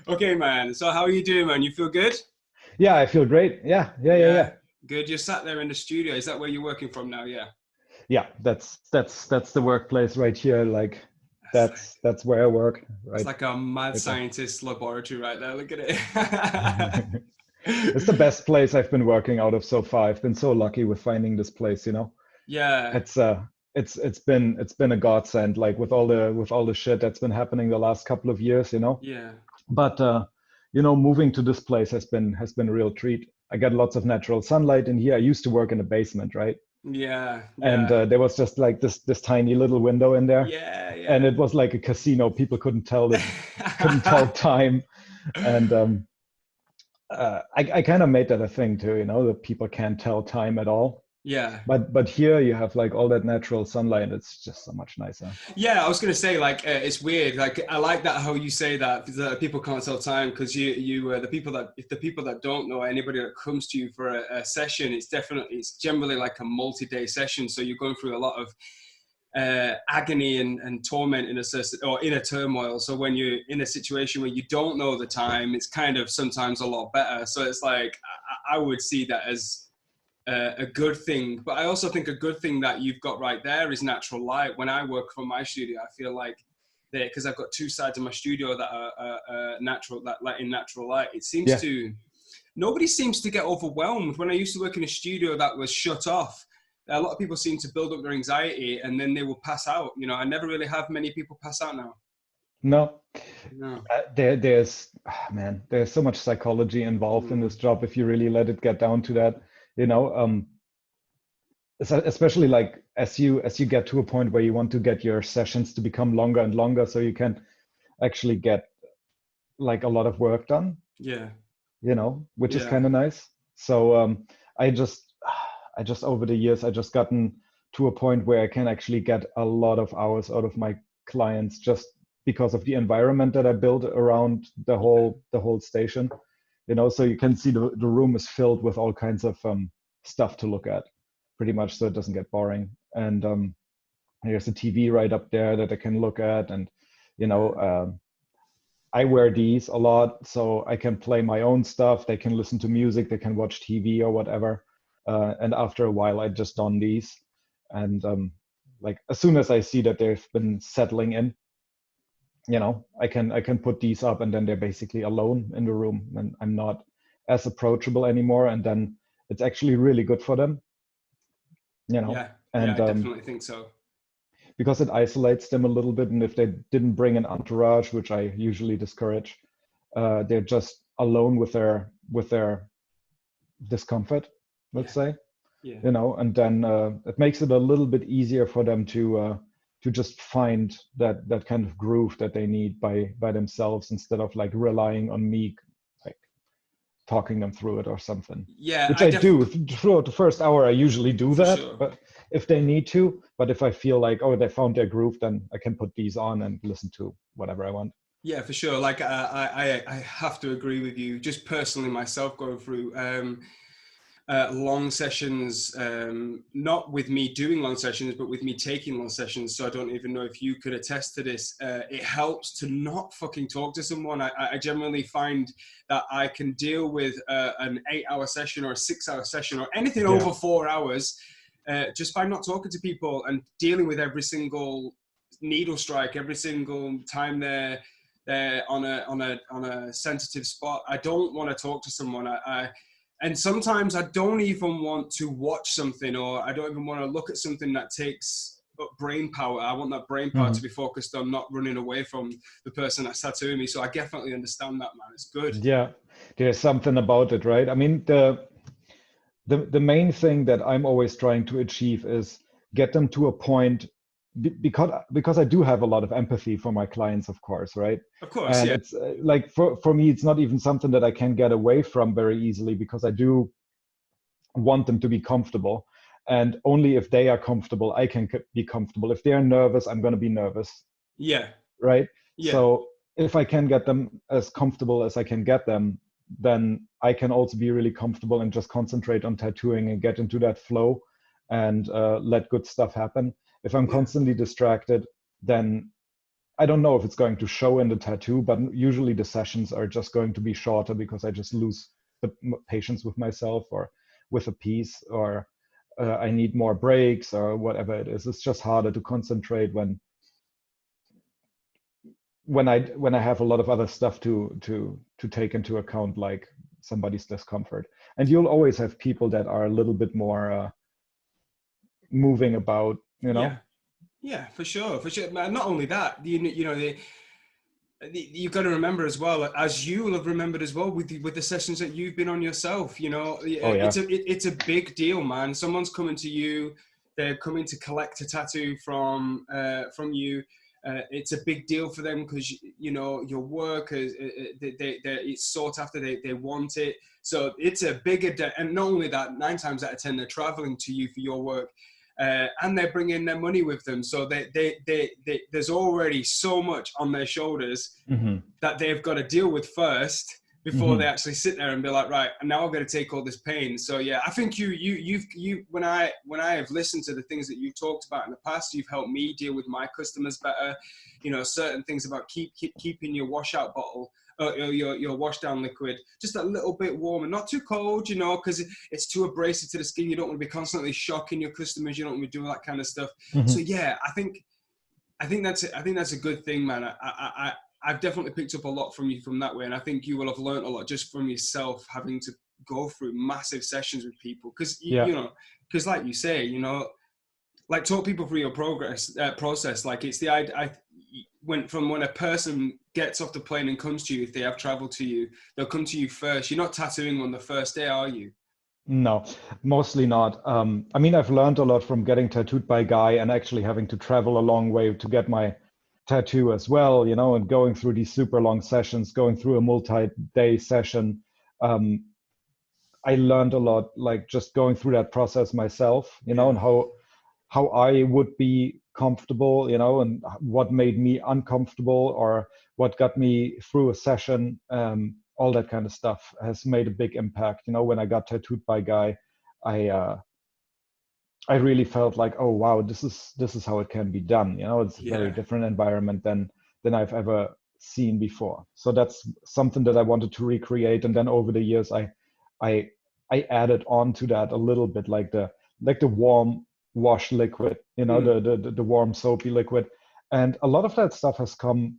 Okay, man. So how are you doing, man? You feel good? Yeah, I feel great. Yeah. Yeah, good. You're sat there in the studio. Is that where you're working from now? Yeah. Yeah, that's the workplace right here. Like That's like that's where I work, that's right? like a mad Right there. scientist laboratory right there. Look at It's the it. best place I've been working out of so far. I've been so lucky with finding this place. Yeah, It's it's been a godsend, like with all the shit that's been happening the last couple of years. yeah, But moving to this place has been a real treat. I get lots of natural sunlight in here. I used to work in a basement, right? yeah, And yeah, there was just like this tiny little window in there, yeah, and yeah. it was like a casino. People couldn't tell time, and I kind of made that a thing too, that people can't tell time at all. Yeah. But here you have like all that natural sunlight. It's just so much nicer. Yeah, I was gonna say like it's weird. Like I like that how you say that people can't tell time because you the people that if the people that don't know anybody that comes to you for a session, it's generally like a multi-day session. So you're going through a lot of agony and torment in a or inner turmoil. So when you're in a situation where you don't know the time, it's kind of sometimes a lot better. So it's like I would see that as a good thing, but I also think a good thing that you've got right there is natural light. When I work from my studio, I feel like because I've got two sides of my studio that are natural, that let in natural light. Yeah. Nobody seems to get overwhelmed. When I used to work in a studio that was shut off, a lot of people seem to build up their anxiety and then they will pass out. I never really have many people pass out now. No, No. there's so much psychology involved in Mm. this job if you really let it get down to that. You know, especially like as you get to a point where you want to get your sessions to become longer and longer, so you can actually get like a lot of work done. Yeah. Which is Yeah. kind of nice. So I just I just over the years I just gotten to a point where I can actually get a lot of hours out of my clients just because of the environment that I built around the whole station. So you can see the room is filled with all kinds of stuff to look at, pretty much, so it doesn't get boring. And there's a TV right up there that I can look at, and you know. Yeah. I wear these a lot, so I can play my own stuff. They can listen to music, they can watch TV or whatever. And after a while, I just don these. And like as soon as I see that they've been settling in, I can put these up, and then they're basically alone in the room, and I'm not as approachable anymore. And then it's actually really good for them, you know. Yeah. Yeah. And I definitely think so. because it isolates them a little bit, and if they didn't bring an entourage, which I usually discourage, they're just alone with their discomfort, let's Yeah. say. Yeah. And then it makes it a little bit easier for them to just find that kind of groove that they need by themselves, instead of like relying on me, like talking them through it or something, Yeah. which I do throughout the first hour. I usually do For that, sure. but if they need to. But if I feel like, oh, they found their groove, then I can put these on and listen to whatever I want. Yeah, for sure. Like I have to agree with you. Just personally, myself going through long sessions, not with me doing long sessions, but with me taking long sessions. So I don't even know if you could attest to this. It helps to not fucking talk to someone. I generally find that I can deal with an 8-hour session or a 6-hour session or anything Yeah. over 4 hours just by not talking to people and dealing with every single needle strike, every single time they're on a sensitive spot. I don't want to talk to someone. And sometimes I don't even want to watch something, or I don't even want to look at something that takes up brain power. I want that brain power to Mhm. be focused on not running away from the person that's tattooing me. So I definitely understand that, man. It's good. Yeah, there's something about it, right? I mean, the main thing that I'm always trying to achieve is get them to a point, because I do have a lot of empathy for my clients, of course, right? Of course, And yeah. it's like for me, it's not even something that I can get away from very easily, because I do want them to be comfortable. And only if they are comfortable, I can be comfortable. If they're nervous, I'm going to be nervous, Yeah, right? yeah, So if I can get them as comfortable as I can get them, then I can also be really comfortable and just concentrate on tattooing and get into that flow, and let good stuff happen. If I'm yeah. constantly distracted, then I don't know if it's going to show in the tattoo, but usually the sessions are just going to be shorter because I just lose the patience with myself or with a piece, or I need more breaks or whatever it is. It's just harder to concentrate when I have a lot of other stuff to take into account, like somebody's discomfort. And you'll always have people that are a little bit more moving about, you know. Yeah, for sure. Not only that, you know, you've got to remember as well, as you will have remembered as well with the sessions that you've been on yourself. You know, it's a big deal, man. Someone's coming to you, they're coming to collect a tattoo from you. It's a big deal for them because, you know, your work is it's sought after. They want it, so it's a bigger and not only that, 9 times out of 10 they're traveling to you for your work. And they're bringing their money with them, so there's already so much on their shoulders that they've got to deal with first before they actually sit there and be like, right, and now I've got to take all this pain. So yeah, I think you when I have listened to the things that you've talked about in the past, you've helped me deal with my customers better. You know, certain things about keeping your washout bottle, your wash down liquid just a little bit warm and not too cold, you know, because it's too abrasive to the skin. You don't want to be constantly shocking your customers. You don't want to be doing that kind of stuff. So yeah, I think that's a good thing, man. I've definitely picked up a lot from you from that way, and I think you will have learned a lot just from yourself having to go through massive sessions with people, because you know, because like you say, you know, like talk people through your process. Like it's when a person gets off the plane and comes to you, if they have traveled to you, they'll come to you first. You're not tattooing on the first day, are you? No, mostly not. I mean, I've learned a lot from getting tattooed by Guy and actually having to travel a long way to get my tattoo as well, you know, and going through these super long sessions, going through a multi-day session. I learned a lot, like just going through that process myself, you know, and how I would be comfortable, you know, and what made me uncomfortable or what got me through a session. All that kind of stuff has made a big impact. You know, when I got tattooed by Guy, I really felt like, oh wow, this is how it can be done. You know, it's a very different environment than I've ever seen before. So that's something that I wanted to recreate. And then over the years, I added on to that a little bit, like the warm wash liquid, you know, the warm soapy liquid, and a lot of that stuff has come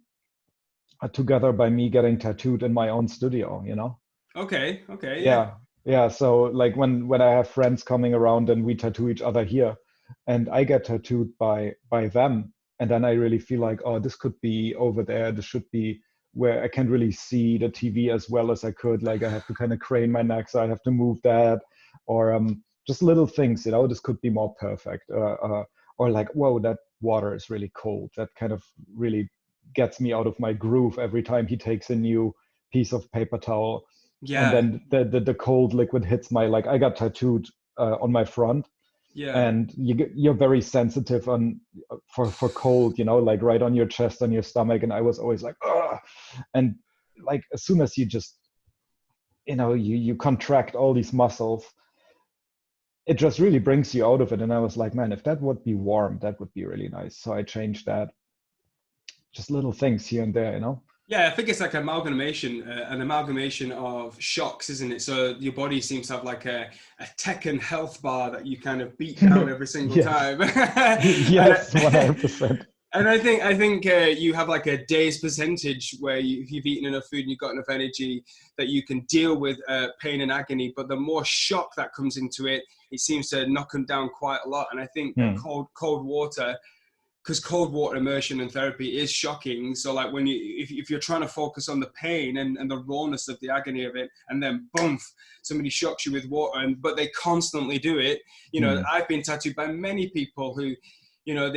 together by me getting tattooed in my own studio, you know. Okay. Yeah, so like when I have friends coming around and we tattoo each other here, and I get tattooed by them, and then I really feel like, oh, this could be over there, this should be where I can really see the TV as well as I could. Like I have to kind of crane my neck, so I have to move that, or just little things, you know, this could be more perfect, or like, whoa, that water is really cold. That kind of really gets me out of my groove every time he takes a new piece of paper towel. Yeah. And then the cold liquid hits my, like I got tattooed on my front. Yeah. And you're very sensitive for cold, you know, like right on your chest, on your stomach. And I was always like, ugh. And like as soon as you just, you know, you contract all these muscles, it just really brings you out of it. And I was like, man, if that would be warm, that would be really nice. So I changed that. Just little things here and there, you know. Yeah, I think it's like an amalgamation of shocks, isn't it? So your body seems to have like a Tekken health bar that you kind of beat down every single time. Yes, 100%. And I think you have like a day's percentage where if you've eaten enough food and you've got enough energy that you can deal with pain and agony. But the more shock that comes into it, it seems to knock them down quite a lot. And I think cold water, because cold water immersion and therapy is shocking. So like when if you're trying to focus on the pain and the rawness of the agony of it, and then boom, somebody shocks you with water, but they constantly do it. You know, I've been tattooed by many people who, you know,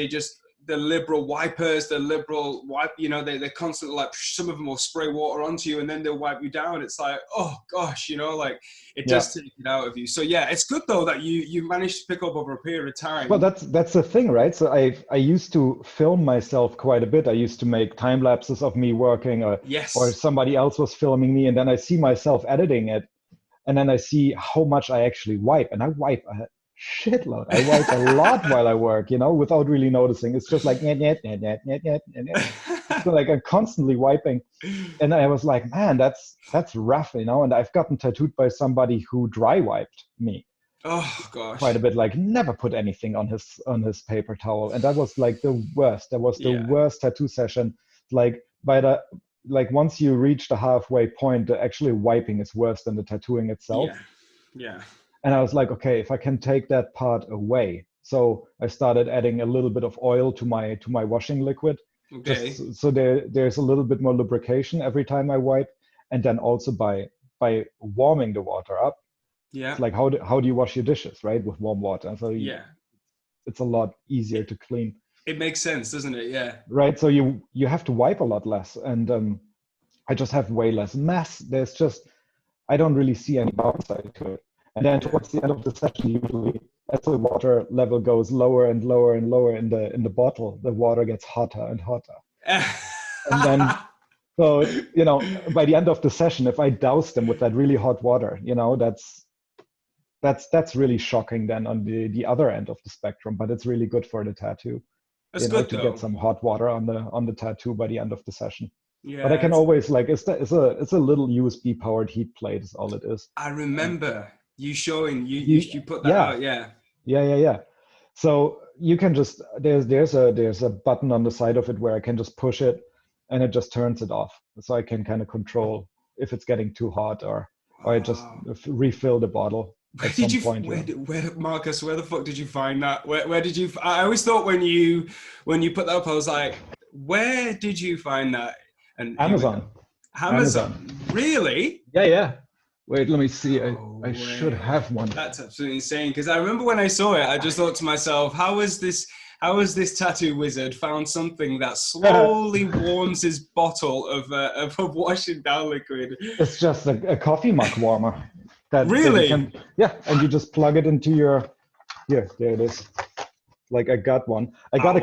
the liberal wipers, you know, they're constantly like, some of them will spray water onto you and then they'll wipe you down. It's like, oh gosh, you know, like it does take it out of you. So yeah, it's good though that you managed to pick up over a period of time. Well, that's the thing, right? So I used to film myself quite a bit. I used to make time lapses of me working, or somebody else was filming me, and then I see myself editing it, and then I see how much I actually wipe, and I wipe a shitload. I wipe a lot while I work, you know, without really noticing. It's just like net. So like I'm constantly wiping, and I was like, man, that's rough, you know. And I've gotten tattooed by somebody who dry wiped me Oh quite gosh. a bit, like never put anything on his paper towel, and that was like the worst. That was the Yeah. worst tattoo session. Like once you reach the halfway point, the actually wiping is worse than the tattooing itself. Yeah. Yeah. And I was like, okay, if I can take that part away. So I started adding a little bit of oil to my washing liquid, Okay. just so there's a little bit more lubrication every time I wipe. And then also by warming the water up, Yeah. it's like how do you wash your dishes, right? With warm water. So Yeah. it's a lot easier to clean. It makes sense, doesn't it? Yeah. Right. So you have to wipe a lot less. And I just have way less mess. I don't really see any downside to it. And then towards the end of the session, usually as the water level goes lower and lower and lower in the bottle, the water gets hotter and hotter. And then, so, you know, by the end of the session, if I douse them with that really hot water, you know, that's really shocking then on the other end of the spectrum, but it's really good for the tattoo. That's You know, good to though. get some hot water on the tattoo by the end of the session. Yeah. But I can always like it's a little USB powered heat plate is all it is. I remember you showing you put that out. Yeah. Yeah. So you can just there's a button on the side of it where I can just push it and it just turns it off. So I can kind of control if it's getting too hot or I just refill the bottle. Where did you, where Marcus, where the fuck did you find that? Where did you, I always thought when you put that up, I was like, where did you find that? And Amazon. Really? Yeah. Wait, let me see. I should have one. That's absolutely insane. Because I remember when I saw it, I just thought to myself, how has this tattoo wizard found something that slowly warms his bottle of washing down liquid? It's just a coffee mug warmer. Really? And you just plug it into your. Here, there it is. Like I got one. I got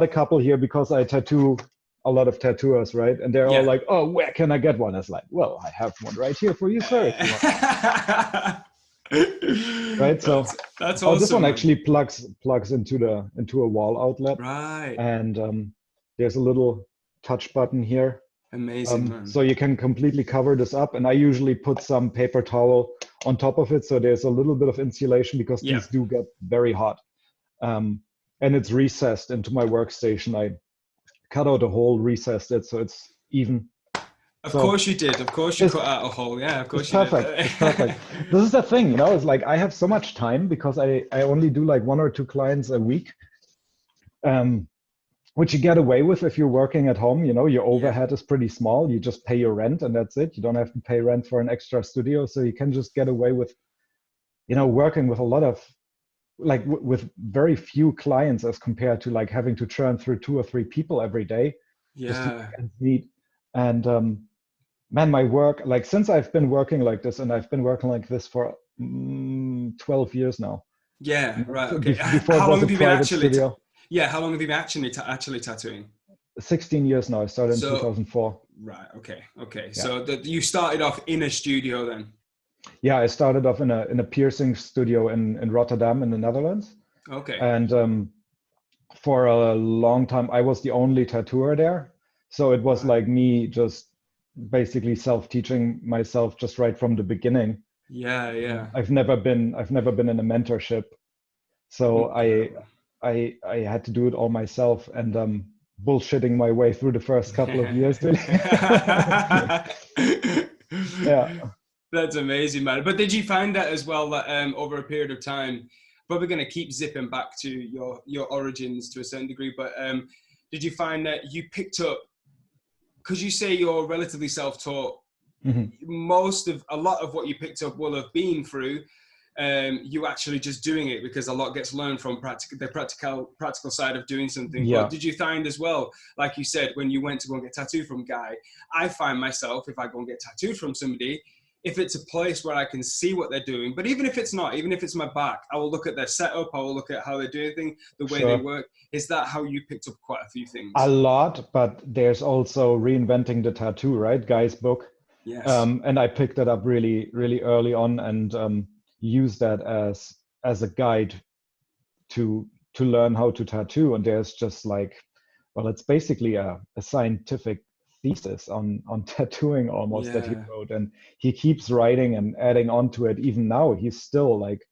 a couple here because I tattoo a lot of tattooers, right? And they're all like, "Oh, where can I get one?" It's like, "Well, I have one right here for you, sir." Right, so that's awesome. This one actually plugs into a wall outlet, right? And there's a little touch button here. Amazing, man. So you can completely cover this up, and I usually put some paper towel on top of it, so there's a little bit of insulation because these do get very hot. And it's recessed into my workstation. I cut out a hole, recessed it so it's even. Of course you did. Of course you cut out a hole. Yeah, of course you did. It's perfect. This is the thing, you know, it's like I have so much time because I only do like 1 or 2 clients a week, which you get away with if you're working at home. You know, your overhead is pretty small. You just pay your rent and that's it. You don't have to pay rent for an extra studio. So you can just get away with, you know, working with a lot of, like with very few clients as compared to like having to churn through 2 or 3 people every day. Yeah. And man, my work, like since I've been working like this, and I've been working like this for 12 years now. Yeah, right. Okay. How long have you been actually? How long have you been actually tattooing? 16 years now. I started in 2004. Right. Okay. Yeah. So you started off in a studio then? Yeah, I started off in a piercing studio in Rotterdam in the Netherlands. Okay. And for a long time, I was the only tattooer there. So it was like me just basically self-teaching myself just right from the beginning. Yeah. I've never been in a mentorship, so I had to do it all myself and bullshitting my way through the first couple of years. Yeah. That's amazing, man. But did you find that as well that over a period of time, probably going to keep zipping back to your origins to a certain degree, but did you find that you picked up, because you say you're relatively self-taught, a lot of what you picked up will have been through you actually just doing it, because a lot gets learned from the practical side of doing something. Yeah. But did you find as well, like you said, when you went to go and get tattooed from Guy, I find myself, if I go and get tattooed from somebody, if it's a place where I can see what they're doing, but even if it's not, even if it's my back, I will look at their setup, I will look at how they're doing things, the way they work. Is that how you picked up quite a few things? A lot, but there's also Reinventing the Tattoo, right? Guy's book. Yes. And I picked it up really, really early on and used that as a guide to learn how to tattoo. And there's just like, well, it's basically a scientific thesis on tattooing almost that he Yeah. wrote, and he keeps writing and adding on to it. Even now, he's still like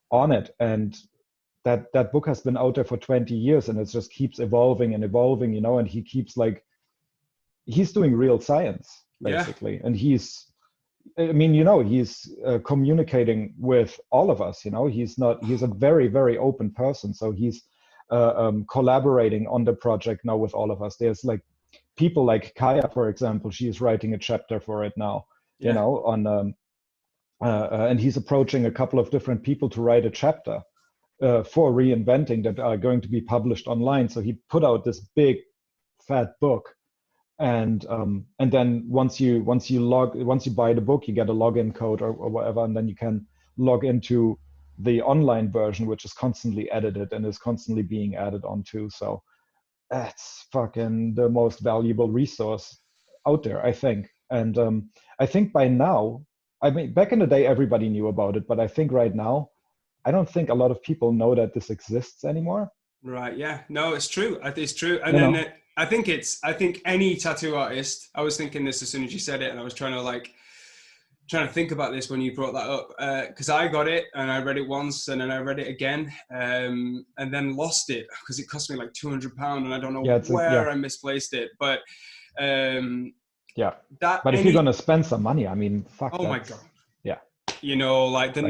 on it, and that book has been out there for 20 years, and it just keeps evolving and evolving, you know. And he keeps like, he's doing real science Yeah. basically, and he's, I mean, you know, he's communicating with all of us, you know. He's a very, very open person, so he's collaborating on the project now with all of us. There's like people like Kaya, for example. She's writing a chapter for it now, you know, on and he's approaching a couple of different people to write a chapter for Reinventing that are going to be published online. So he put out this big fat book, and then once you buy the book, you get a login code or whatever, and then you can log into the online version, which is constantly edited and is constantly being added onto. So that's fucking the most valuable resource out there, I think. And I think by now, I mean, back in the day, everybody knew about it, but I think right now, I don't think a lot of people know that this exists anymore. Right. Yeah. No, it's true. It's true. And You then know? I think any tattoo artist, I was thinking this as soon as you said it, and I was trying to think about this when you brought that up, because I got it and I read it once and then I read it again, and then lost it because it cost me like £200 and I don't know where I misplaced it. But but if you're gonna spend some money, I mean, fuck. Oh my God. Yeah. You know, like the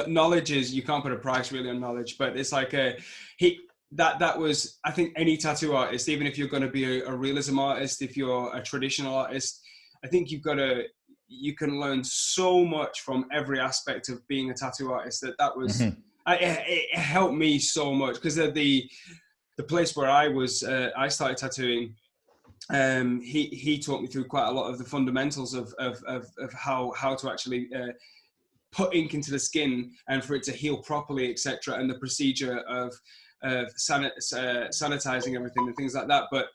knowledge is, you can't put a price really on knowledge, but it's like that was, I think any tattoo artist, even if you're going to be a realism artist, if you're a traditional artist, I think you can learn so much from every aspect of being a tattoo artist. That was, it helped me so much, because the place where I started tattooing, he taught me through quite a lot of the fundamentals of how to actually put ink into the skin and for it to heal properly, etc., and the procedure of sanitizing everything and things like that. But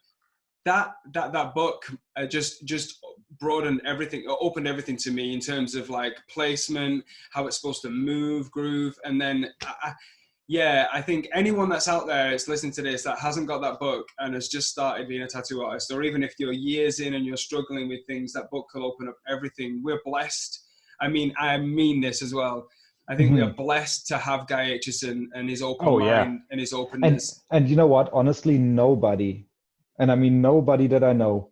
that book just broadened everything, opened everything to me in terms of like placement, how it's supposed to move, groove. And then I think anyone that's out there that's listening to this that hasn't got that book and has just started being a tattoo artist, or even if you're years in and you're struggling with things, that book will open up everything. We're blessed. I mean this as well. I think we are blessed to have Guy Aitchison and his open mind and his openness. And you know what? Honestly, nobody, and I mean nobody that I know,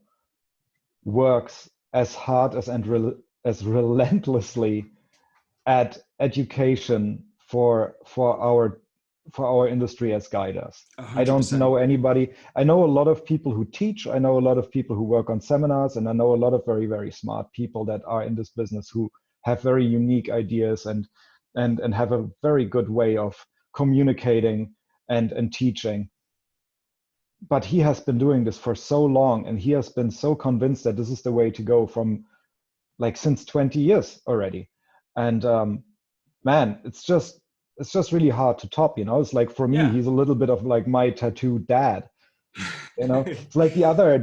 works as hard as relentlessly at education for our industry as Guy does. 100%. I don't know anybody. I know a lot of people who teach. I know a lot of people who work on seminars, and I know a lot of very, very smart people that are in this business who have very unique ideas and have a very good way of communicating and teaching. But he has been doing this for so long, and he has been so convinced that this is the way to go from like since 20 years already. And man, it's just really hard to top, you know. It's like, for me, he's a little bit of like my tattoo dad, you know. It's like the other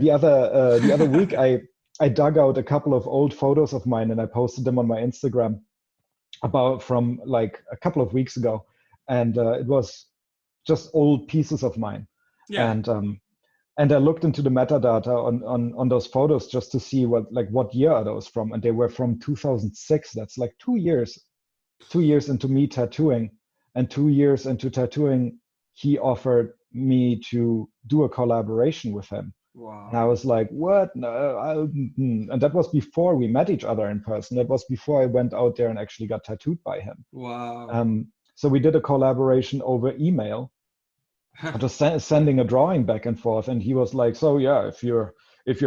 week I dug out a couple of old photos of mine and I posted them on my Instagram from like a couple of weeks ago, and it was just old pieces of mine. And I looked into the metadata on those photos just to see what year are those from, and they were from 2006. That's like 2 years into me tattooing, and 2 years into tattooing, he offered me to do a collaboration with him. Wow. And I was like, what? No, and that was before we met each other in person. That was before I went out there and actually got tattooed by him. Wow. So we did a collaboration over email, just sending a drawing back and forth. And he was like, so yeah, if you're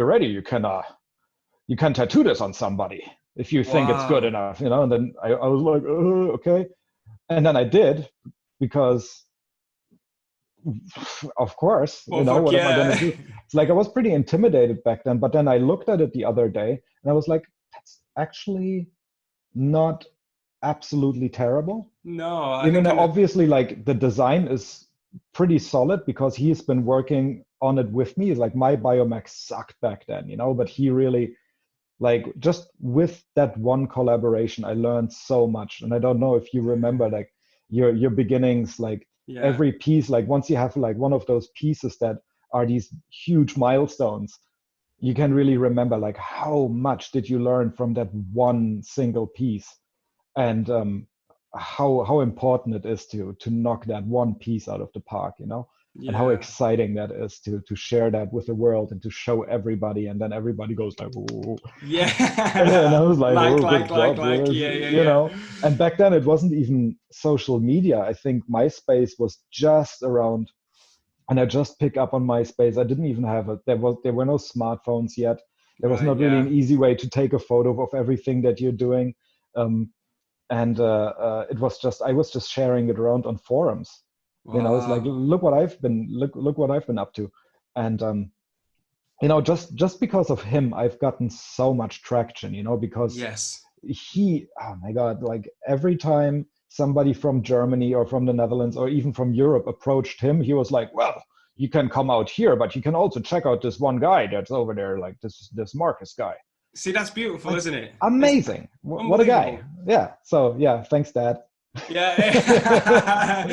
ready, you can tattoo this on somebody if you think it's good enough, you know. And then I was like, okay. And then I did, because of course, you know, what am I going to do? It's like, I was pretty intimidated back then, but then I looked at it the other day and I was like, that's actually not absolutely terrible. No, even though obviously like the design is pretty solid, because he's been working on it with me. Like, my Biomax sucked back then, you know, but he really, like, just with that one collaboration, I learned so much. And I don't know if you remember like your beginnings, like every piece, like once you have like one of those pieces that are these huge milestones, you can really remember like how much did you learn from that one single piece, and how important it is to knock that one piece out of the park, you know, and how exciting that is to share that with the world and to show everybody, and then everybody goes like, ooh. Yeah. And I was like, oh, good job, yeah. you know. And back then it wasn't even social media. I think MySpace was just around, and I just picked up on MySpace. I didn't even have it. There were no smartphones yet. There was not really an easy way to take a photo of everything that you're doing. And it was just, I was just sharing it around on forums. You know, it's like, look what I've been up to. And you know, just because of him, I've gotten so much traction, you know, because he, oh my God, like every time somebody from Germany or from the Netherlands or even from Europe approached him, he was like, well, you can come out here, but you can also check out this one guy that's over there, like this Markus guy. See, that's beautiful, like, isn't it? Amazing. What a guy. Yeah. So yeah, thanks, Dad. Yeah.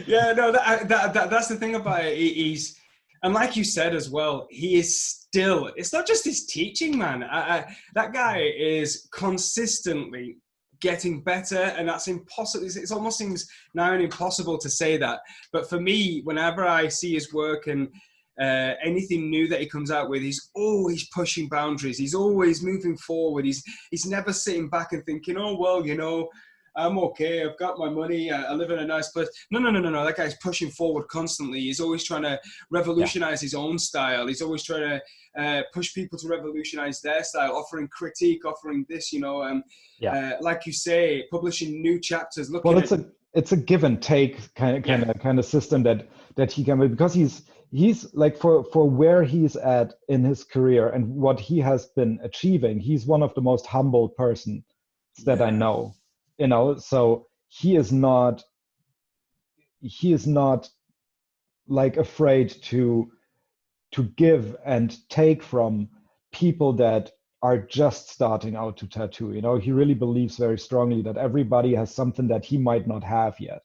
Yeah, no, that's the thing about it. He's, and like you said as well, he is still, it's not just his teaching, man. That guy is consistently getting better, and that's impossible. It almost seems now impossible to say that. But for me, whenever I see his work and anything new that he comes out with, he's always pushing boundaries. He's always moving forward. He's never sitting back and thinking, oh, well, you know, I'm okay. I've got my money. I live in a nice place. No. That guy's pushing forward constantly. He's always trying to revolutionize his own style. He's always trying to push people to revolutionize their style, offering critique, offering this, you know, like you say, publishing new chapters. Well, it's a give and take kind of system that he can, because he's like, for where he's at in his career and what he has been achieving, he's one of the most humble persons that I know. You know, so he is not like afraid to give and take from people that are just starting out to tattoo. You know, he really believes very strongly that everybody has something that he might not have yet,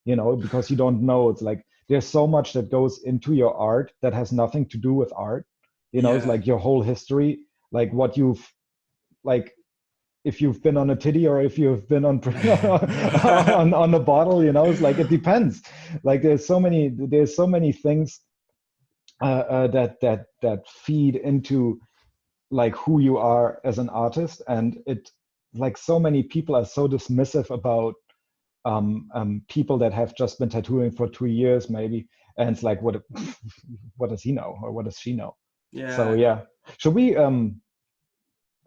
you know, because you don't know. It's like there's so much that goes into your art that has nothing to do with art. You know, it's like your whole history, like what you've, like, if you've been on a titty or if you've been on on a bottle, you know, it's like, it depends. Like there's so many things that feed into like who you are as an artist, and it, like, so many people are so dismissive about people that have just been tattooing for 2 years maybe, and it's like, what does he know or what does she know? So yeah, should we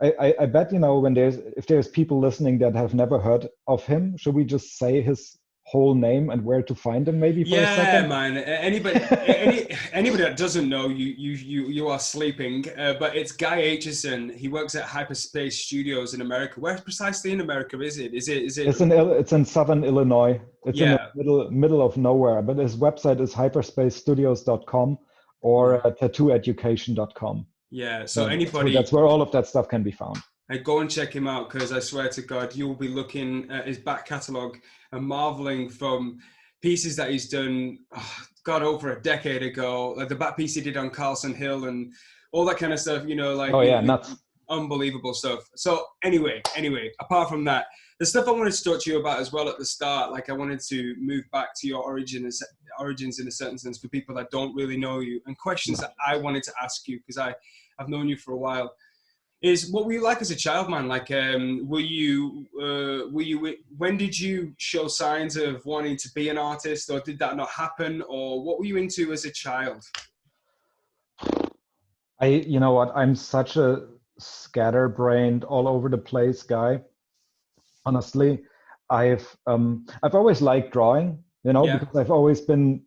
I bet, you know, if there's people listening that have never heard of him, should we just say his whole name and where to find him maybe for a second? Yeah, man. Anybody that doesn't know, you are sleeping. But it's Guy Aitchison. He works at Hyperspace Studios in America. Where precisely in America is it? Is it? It's in Southern Illinois. It's in the middle of nowhere. But his website is hyperspacestudios.com or tattooeducation.com. Yeah, so anybody... that's where all of that stuff can be found. Hey, go and check him out, because I swear to God, you'll be looking at his back catalogue and marveling from pieces that he's done, over a decade ago, like the back piece he did on Carlson Hill and all that kind of stuff, you know, like... nuts. Unbelievable stuff. So anyway, apart from that, the stuff I wanted to talk to you about as well at the start, like I wanted to move back to your origins in a certain sense for people that don't really know you, and questions that I wanted to ask you, because I've known you for a while, is what were you like as a child, man? Like, were you, when did you show signs of wanting to be an artist, or did that not happen, or what were you into as a child? You know what, I'm such a scatterbrained, all over the place guy. Honestly, I've always liked drawing, you know, because I've always been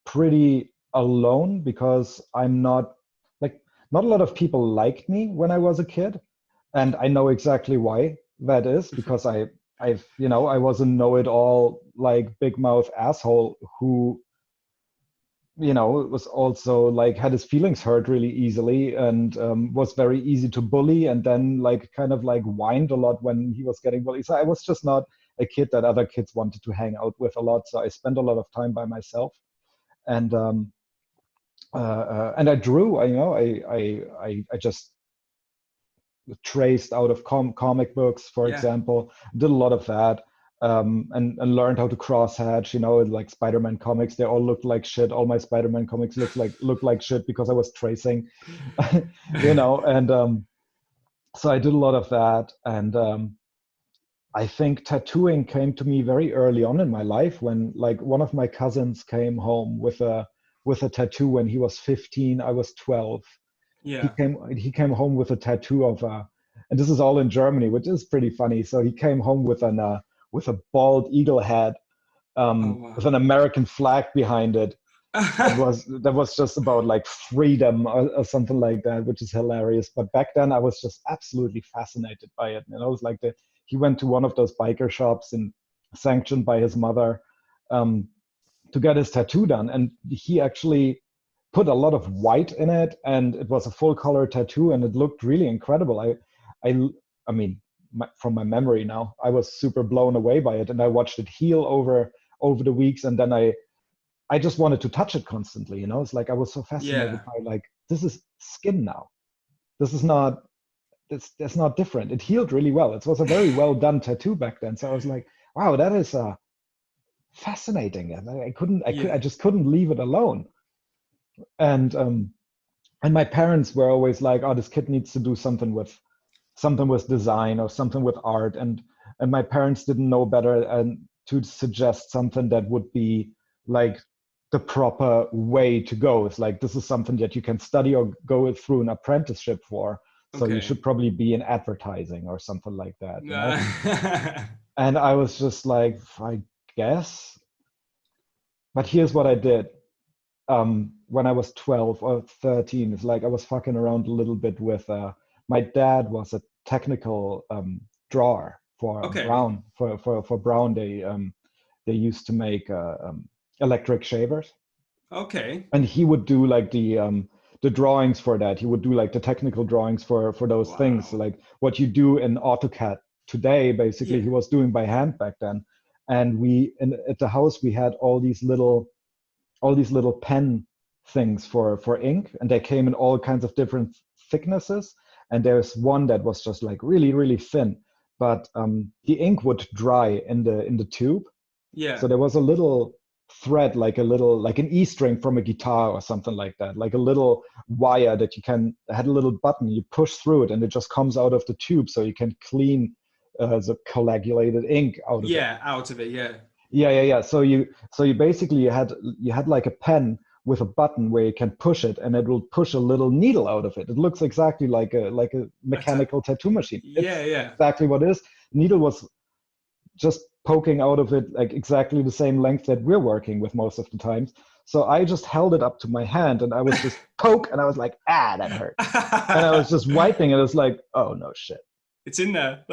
pretty alone, because I'm not a lot of people liked me when I was a kid, and I know exactly why that is, because I was a know-it-all, like, big mouth asshole who, you know, was also like had his feelings hurt really easily, and was very easy to bully, and then like kind of like whined a lot when he was getting bullied. So I was just not a kid that other kids wanted to hang out with a lot. So I spent a lot of time by myself, and and I drew. I just traced out of comic books, for example. Did a lot of that, and learned how to cross hatch. Like Spider-Man comics, they all looked like shit. All my Spider-Man comics look like shit because I was tracing, And so I did a lot of that, and I think tattooing came to me very early on in my life when, like, one of my cousins came home with a tattoo when he was 15. I was 12. Yeah. He came home with a tattoo of and this is all in Germany, which is pretty funny. So he came home with a bald eagle head, Wow. with an American flag behind it. That was just about like freedom or something like that, which is hilarious. But back then I was just absolutely fascinated by it. And it was like he went to one of those biker shops and sanctioned by his mother, to get his tattoo done. And he actually put a lot of white in it, and it was a full color tattoo, and it looked really incredible. I mean, from my memory now, I was super blown away by it, and I watched it heal over the weeks, and then I just wanted to touch it constantly. It's like I was so fascinated by, like, this is skin now. This is not that's not different. It healed really well. It was a very well done tattoo back then. So I was like, wow, that is fascinating. And I just couldn't leave it alone. And my parents were always like, oh, this kid needs to do something with design or something with art. And my parents didn't know better and to suggest something that would be like the proper way to go. It's like, this is something that you can study or go through an apprenticeship for. So you should probably be in advertising or something like that. And I was just like, I guess. But here's what I did. When I was 12 or 13, it's like I was fucking around a little bit with, my dad was a technical drawer for Brown. For Brown, they used to make electric shavers. Okay. And he would do like the drawings for that. He would do like the technical drawings for those things, like what you do in AutoCAD today. Basically, he was doing by hand back then. And at the house we had all these little pen things for ink, and they came in all kinds of different thicknesses. And there's one that was just like really, really thin, but the ink would dry in the tube. Yeah. So there was a little thread, like an E string from a guitar or something like that, like a little wire that had a little button. You push through it, and it just comes out of the tube, so you can clean the coagulated ink out of it. Yeah, out of it. Yeah. Yeah. So you basically you had like a pen with a button where you can push it, and it will push a little needle out of it. It looks exactly like a mechanical tattoo machine. Yeah. Exactly what it is. Needle was just poking out of it, like exactly the same length that we're working with most of the times. So I just held it up to my hand, and I was just poke, and I was like, that hurt. And I was just wiping it. It was like, oh no shit. It's in there.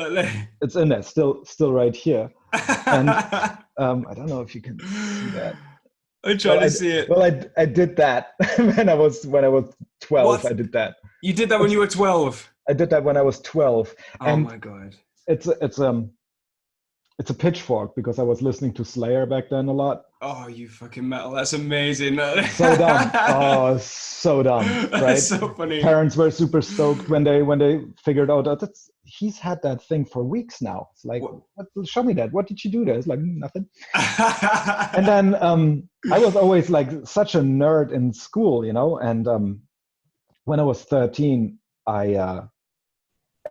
It's in there, still right here. And I don't know if you can see that. I'm trying to see it. Well, I did that when I was 12. What? I did that. You did that when you were 12? I did that when I was 12. Oh my God. It's a pitchfork because I was listening to Slayer back then a lot. Oh, you fucking metal. That's amazing. So dumb. Oh, so dumb. Right? That's so funny. Parents were super stoked when they figured out that he's had that thing for weeks now. It's like, show me that. What did you do there? It's like, nothing. And then I was always like such a nerd in school, and when I was 13,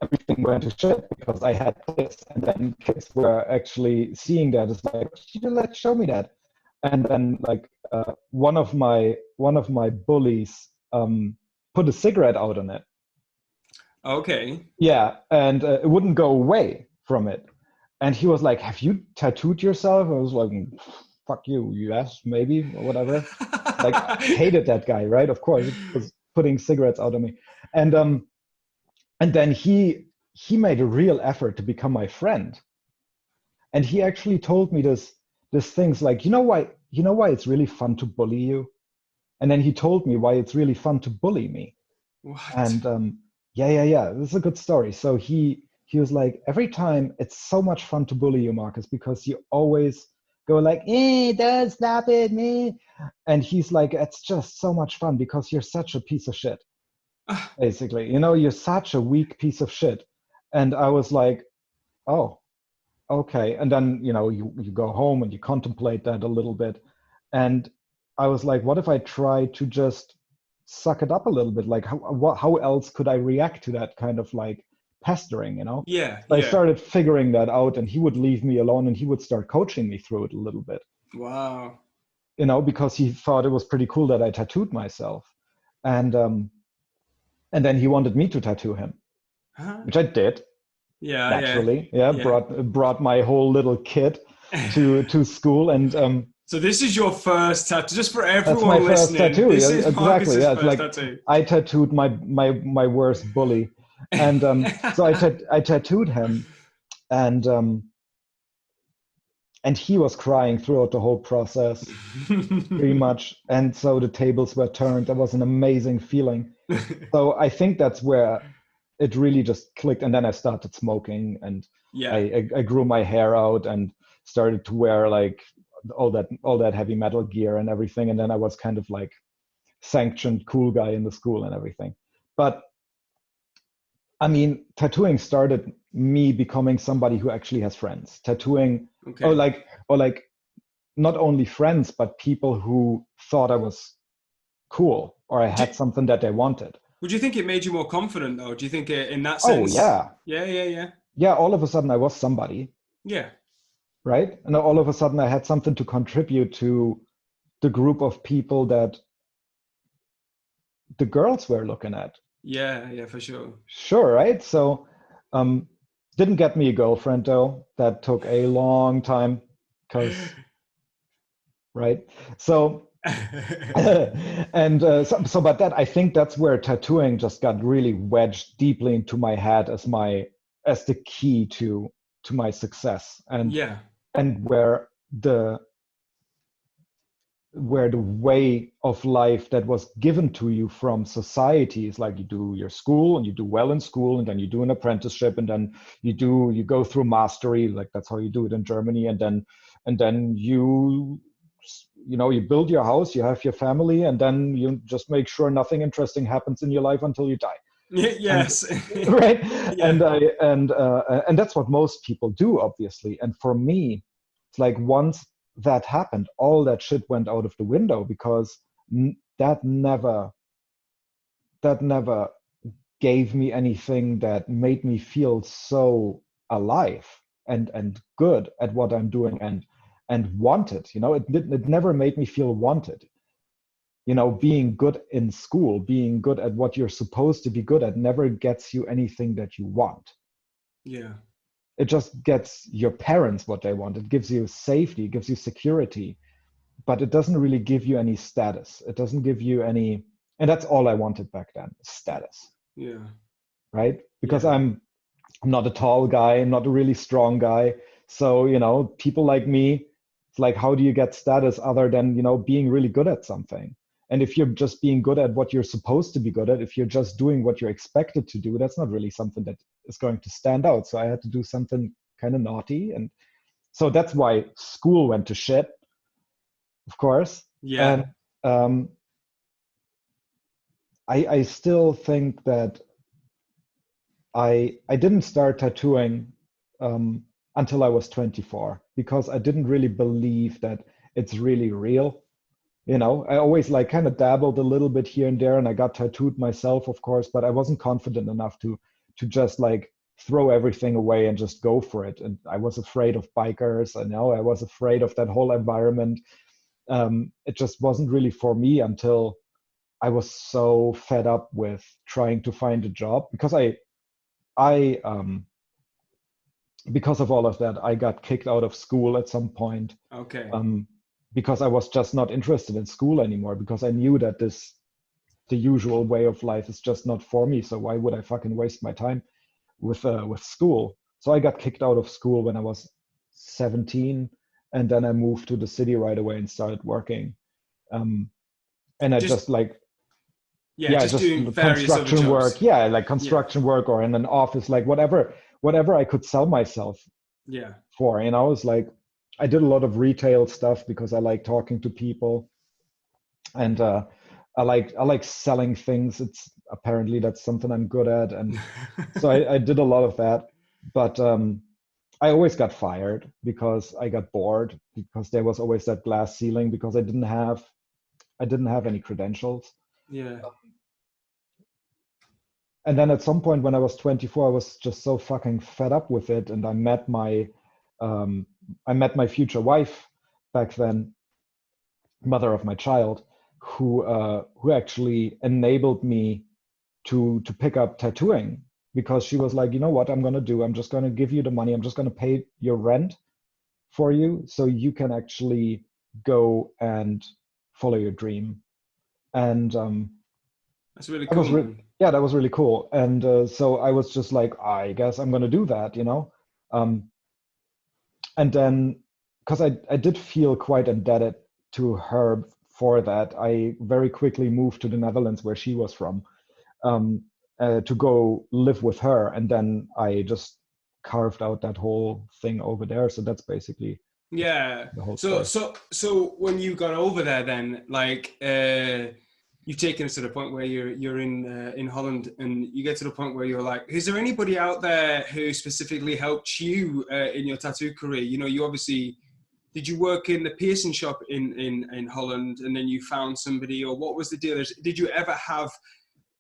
everything went to shit because I had this, and then kids were actually seeing that. It's like, show me that. And then like one of my bullies put a cigarette out on it. Okay. Yeah, and it wouldn't go away from it. And he was like, have you tattooed yourself? I was like, fuck you, yes, maybe, or whatever. Like, hated that guy, right? Of course, he was putting cigarettes out on me. And then he made a real effort to become my friend. And he actually told me this things like, you know why it's really fun to bully you? And then he told me why it's really fun to bully me. What? And yeah, this is a good story. So he was like, every time it's so much fun to bully you, Markus, because you always go like, don't stop it, me. And he's like, it's just so much fun because you're such a piece of shit. Basically, you're such a weak piece of shit. And I was like, oh, okay. And then, you go home and you contemplate that a little bit. And I was like, what if I try to just suck it up a little bit? Like, how else could I react to that kind of like pestering, Yeah. I started figuring that out, and he would leave me alone and he would start coaching me through it a little bit. Wow. Because he thought it was pretty cool that I tattooed myself. And then he wanted me to tattoo him, which I did. Yeah. Naturally. Yeah. Brought my whole little kit to school. And so this is your first tattoo, just for everyone that's my listening. First tattoo. This is exactly. Marcus's Yeah, first tattoo. I tattooed my worst bully, and so I tattooed him, and he was crying throughout the whole process, pretty much. And so the tables were turned. That was an amazing feeling. So I think that's where it really just clicked. And then I started smoking, and I grew my hair out and started to wear like all that heavy metal gear and everything. And then I was kind of like sanctioned cool guy in the school and everything. But I mean, tattooing started me becoming somebody who actually has friends. Tattooing, or like not only friends, but people who thought I was cool or I had something that they wanted. Would you think it made you more confident though? Do you think in that sense? Oh yeah. Yeah, all of a sudden I was somebody. Yeah. Right? And all of a sudden I had something to contribute to the group of people that the girls were looking at. Yeah, for sure. Sure, right? So didn't get me a girlfriend though. That took a long time because right? So and but that, I think that's where tattooing just got really wedged deeply into my head as the key to my success, and where the way of life that was given to you from society is like, you do your school and you do well in school, and then you do an apprenticeship, and then you go through mastery, like that's how you do it in Germany, and then you build your house, you have your family, and then you just make sure nothing interesting happens in your life until you die. Yes. And, right. Yeah. And that's what most people do, obviously. And for me, it's like once that happened, all that shit went out of the window, because that never gave me anything that made me feel so alive and good at what I'm doing and wanted. It never made me feel wanted. Being good in school, being good at what you're supposed to be good at, never gets you anything that you want. Yeah. It just gets your parents what they want. It gives you safety, it gives you security, but it doesn't really give you any status. It doesn't give you any, and that's all I wanted back then, status. Yeah. Right? Because I'm not a tall guy, I'm not a really strong guy. So, people like me, it's like, how do you get status other than, being really good at something? And if you're just being good at what you're supposed to be good at, if you're just doing what you're expected to do, that's not really something that is going to stand out. So I had to do something kind of naughty. And so that's why school went to shit, of course. Yeah. And I still think that I didn't start tattooing until I was 24, because I didn't really believe that it's really real. I always kind of dabbled a little bit here and there, and I got tattooed myself, of course, but I wasn't confident enough to just throw everything away and just go for it. And I was afraid of bikers. I was afraid of that whole environment. It just wasn't really for me until I was so fed up with trying to find a job, because because of all of that, I got kicked out of school at some point. Okay. Because I was just not interested in school anymore, because I knew that the usual way of life is just not for me. So why would I fucking waste my time with school? So I got kicked out of school when I was 17, and then I moved to the city right away and started working. And I just doing construction work. Yeah, construction work, or in an office, whatever I could sell myself for. It's I did a lot of retail stuff because I like talking to people, and I like selling things. It's apparently that's something I'm good at, and so I did a lot of that. But I always got fired because I got bored, because there was always that glass ceiling, because I didn't have any credentials. Yeah. And then at some point when I was 24, I was just so fucking fed up with it, and I met my future wife back then, mother of my child, who actually enabled me to pick up tattooing, because she was like, you know what I'm going to do? I'm just going to give you the money. I'm just going to pay your rent for you so you can actually go and follow your dream. And that's really that cool, was man. yeah, that was really cool. And so I was just like, I guess I'm going to do that, you know. And then, because I did feel quite indebted to her for that, I very quickly moved to the Netherlands, where she was from, to go live with her. And then I just carved out that whole thing over there. So that's basically Yeah. the whole So story. when you got over there, then like you've taken us to the point where you're in Holland, and you get to the point where you're like, is there anybody out there who specifically helped you in your tattoo career? You know, you obviously, did you work in the piercing shop in Holland, and then you found somebody, or what was the deal? Did you ever have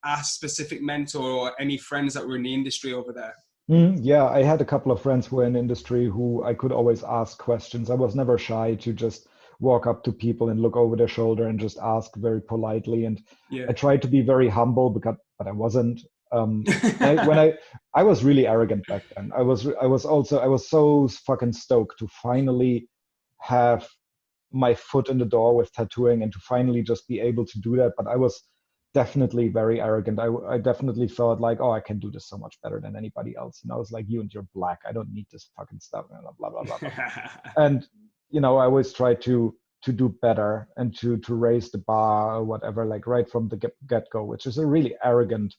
a specific mentor or any friends that were in the industry over there? Yeah, I had a couple of friends who were in industry who I could always ask questions. I was never shy to just walk up to people and look over their shoulder and just ask very politely. And I Yeah. tried to be very humble, but I wasn't. I was really arrogant back then. I was so fucking stoked to finally have my foot in the door with tattooing and to finally just be able to do that. But I was definitely very arrogant. I definitely thought like, oh, I can do this so much better than anybody else. You know, it's like, you and your black. I don't need this fucking stuff. And blah blah blah blah blah. And you know, I always try to do better and to raise the bar or whatever, like right from the get go, which is a really arrogant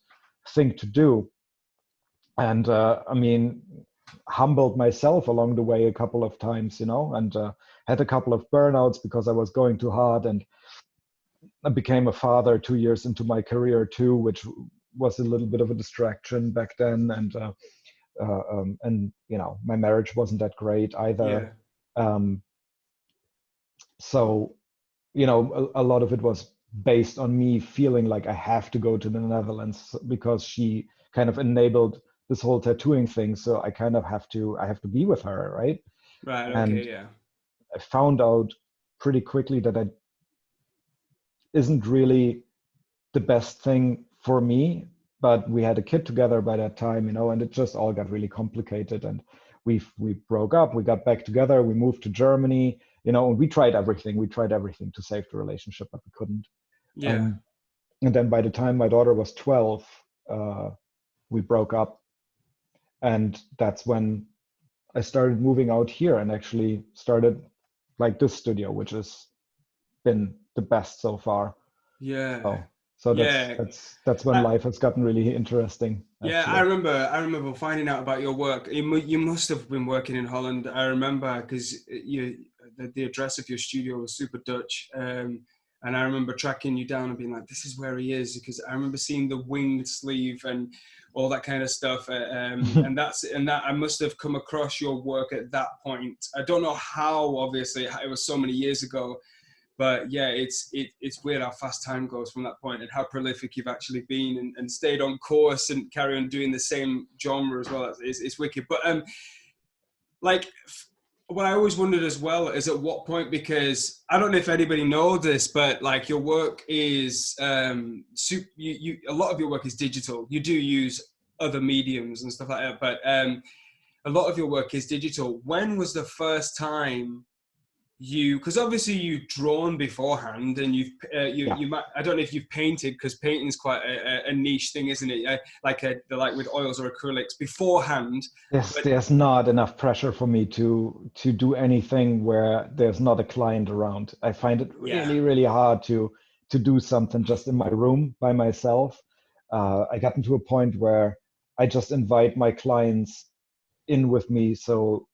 thing to do. And I mean, humbled myself along the way a couple of times, you know, and had a couple of burnouts because I was going too hard. And I became a father 2 years into my career too, which was a little bit of a distraction back then. And you know, my marriage wasn't that great either. Yeah. Um, so you know, a lot of it was based on me feeling like I have to go to the Netherlands because she kind of enabled this whole tattooing thing. So I kind of I have to be with her, right? Right. And Okay. Yeah. I found out pretty quickly that I isn't really the best thing for me. But we had a kid together by that time, you know, and it just all got really complicated. And we broke up. We got back together. We moved to Germany, you know, and we tried everything. We tried everything to save the relationship, but we couldn't. Yeah. And then by the time my daughter was 12, we broke up. And that's when I started moving out here and actually started like this studio, which has been the best so far. Yeah. So Yeah. that's when life has gotten really interesting, Yeah, I actually. remember. I remember finding out about your work. You must have been working in Holland. I remember because the address of your studio was super Dutch, and I remember tracking you down and being like, "This is where he is," because I remember seeing the winged sleeve and all that kind of stuff. And that I must have come across your work at that point. I don't know how. Obviously, it was so many years ago. But yeah, it's weird how fast time goes from that point, and how prolific you've actually been, and stayed on course and carry on doing the same genre as well. It's wicked. But like what I always wondered as well is at what point, because I don't know if anybody knows this, but like your work is you a lot of your work is digital. You do use other mediums and stuff like that, but a lot of your work is digital. When was the first time because obviously you've drawn beforehand, and Yeah. you might, I don't know if you've painted, because painting is quite a niche thing, isn't it? Like with oils or acrylics beforehand. But There's not enough pressure for me to do anything where there's not a client around. I find it yeah, really, really hard to do something just in my room by myself. I got into a point where I just invite my clients in with me, so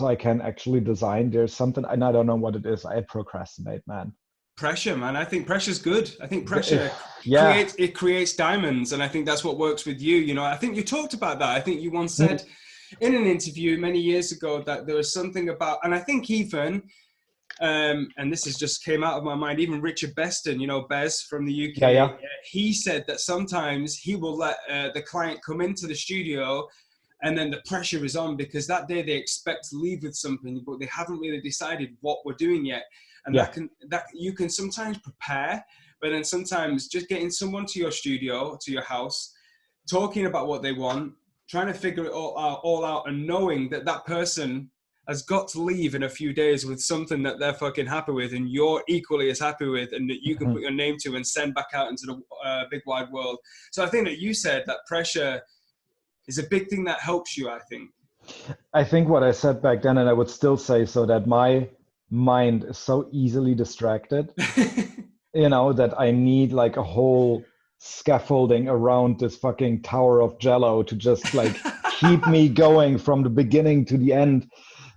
I can actually design. There's something, and I don't know what it is. I procrastinate, man. Pressure, man. I think pressure's good. I think pressure Yeah. creates diamonds, and I think that's what works with you. You know, I think you talked about that. I think you once said in an interview many years ago that there was something about, and I think even, and this has just came out of my mind, even Richard Beston, you know, Bez from the UK, Yeah. he said that sometimes he will let the client come into the studio, and then the pressure is on because that day they expect to leave with something, but they haven't really decided what we're doing yet. And that you can sometimes prepare, but then sometimes just getting someone to your studio, to your house, talking about what they want, trying to figure it all out, and knowing that that person has got to leave in a few days with something that they're fucking happy with, and you're equally as happy with, and that you can put your name to and send back out into the big wide world. So I think that you said that pressure is a big thing that helps you, I think what I said back then, and I would still say so, that my mind is so easily distracted, you know, that I need like a whole scaffolding around this fucking tower of jello to just like keep me going from the beginning to the end.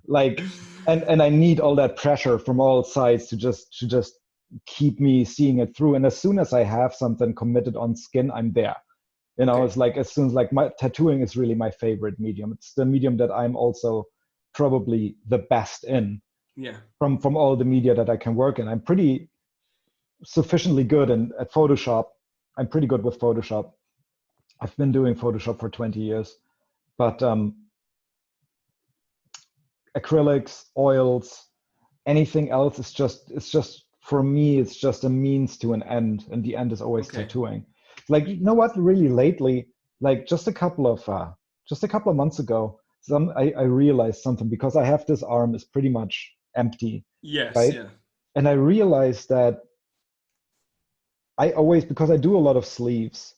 Like, and I need all that pressure from all sides to just keep me seeing it through. And as soon as I have something committed on skin, I'm there. You know, It's like, as soon as like my tattooing is really my favorite medium. It's the medium that I'm also probably the best in. Yeah. From all the media that I can work in. I'm pretty sufficiently good at Photoshop. I'm pretty good with Photoshop. I've been doing Photoshop for 20 years, but acrylics, oils, anything else is just for me, it's just a means to an end, and the end is always tattooing. Like, you know what, really lately, like just a couple of months ago, I realized something, because I have this arm is pretty much empty. Yes. Right? Yeah. And I realized that I always, because I do a lot of sleeves,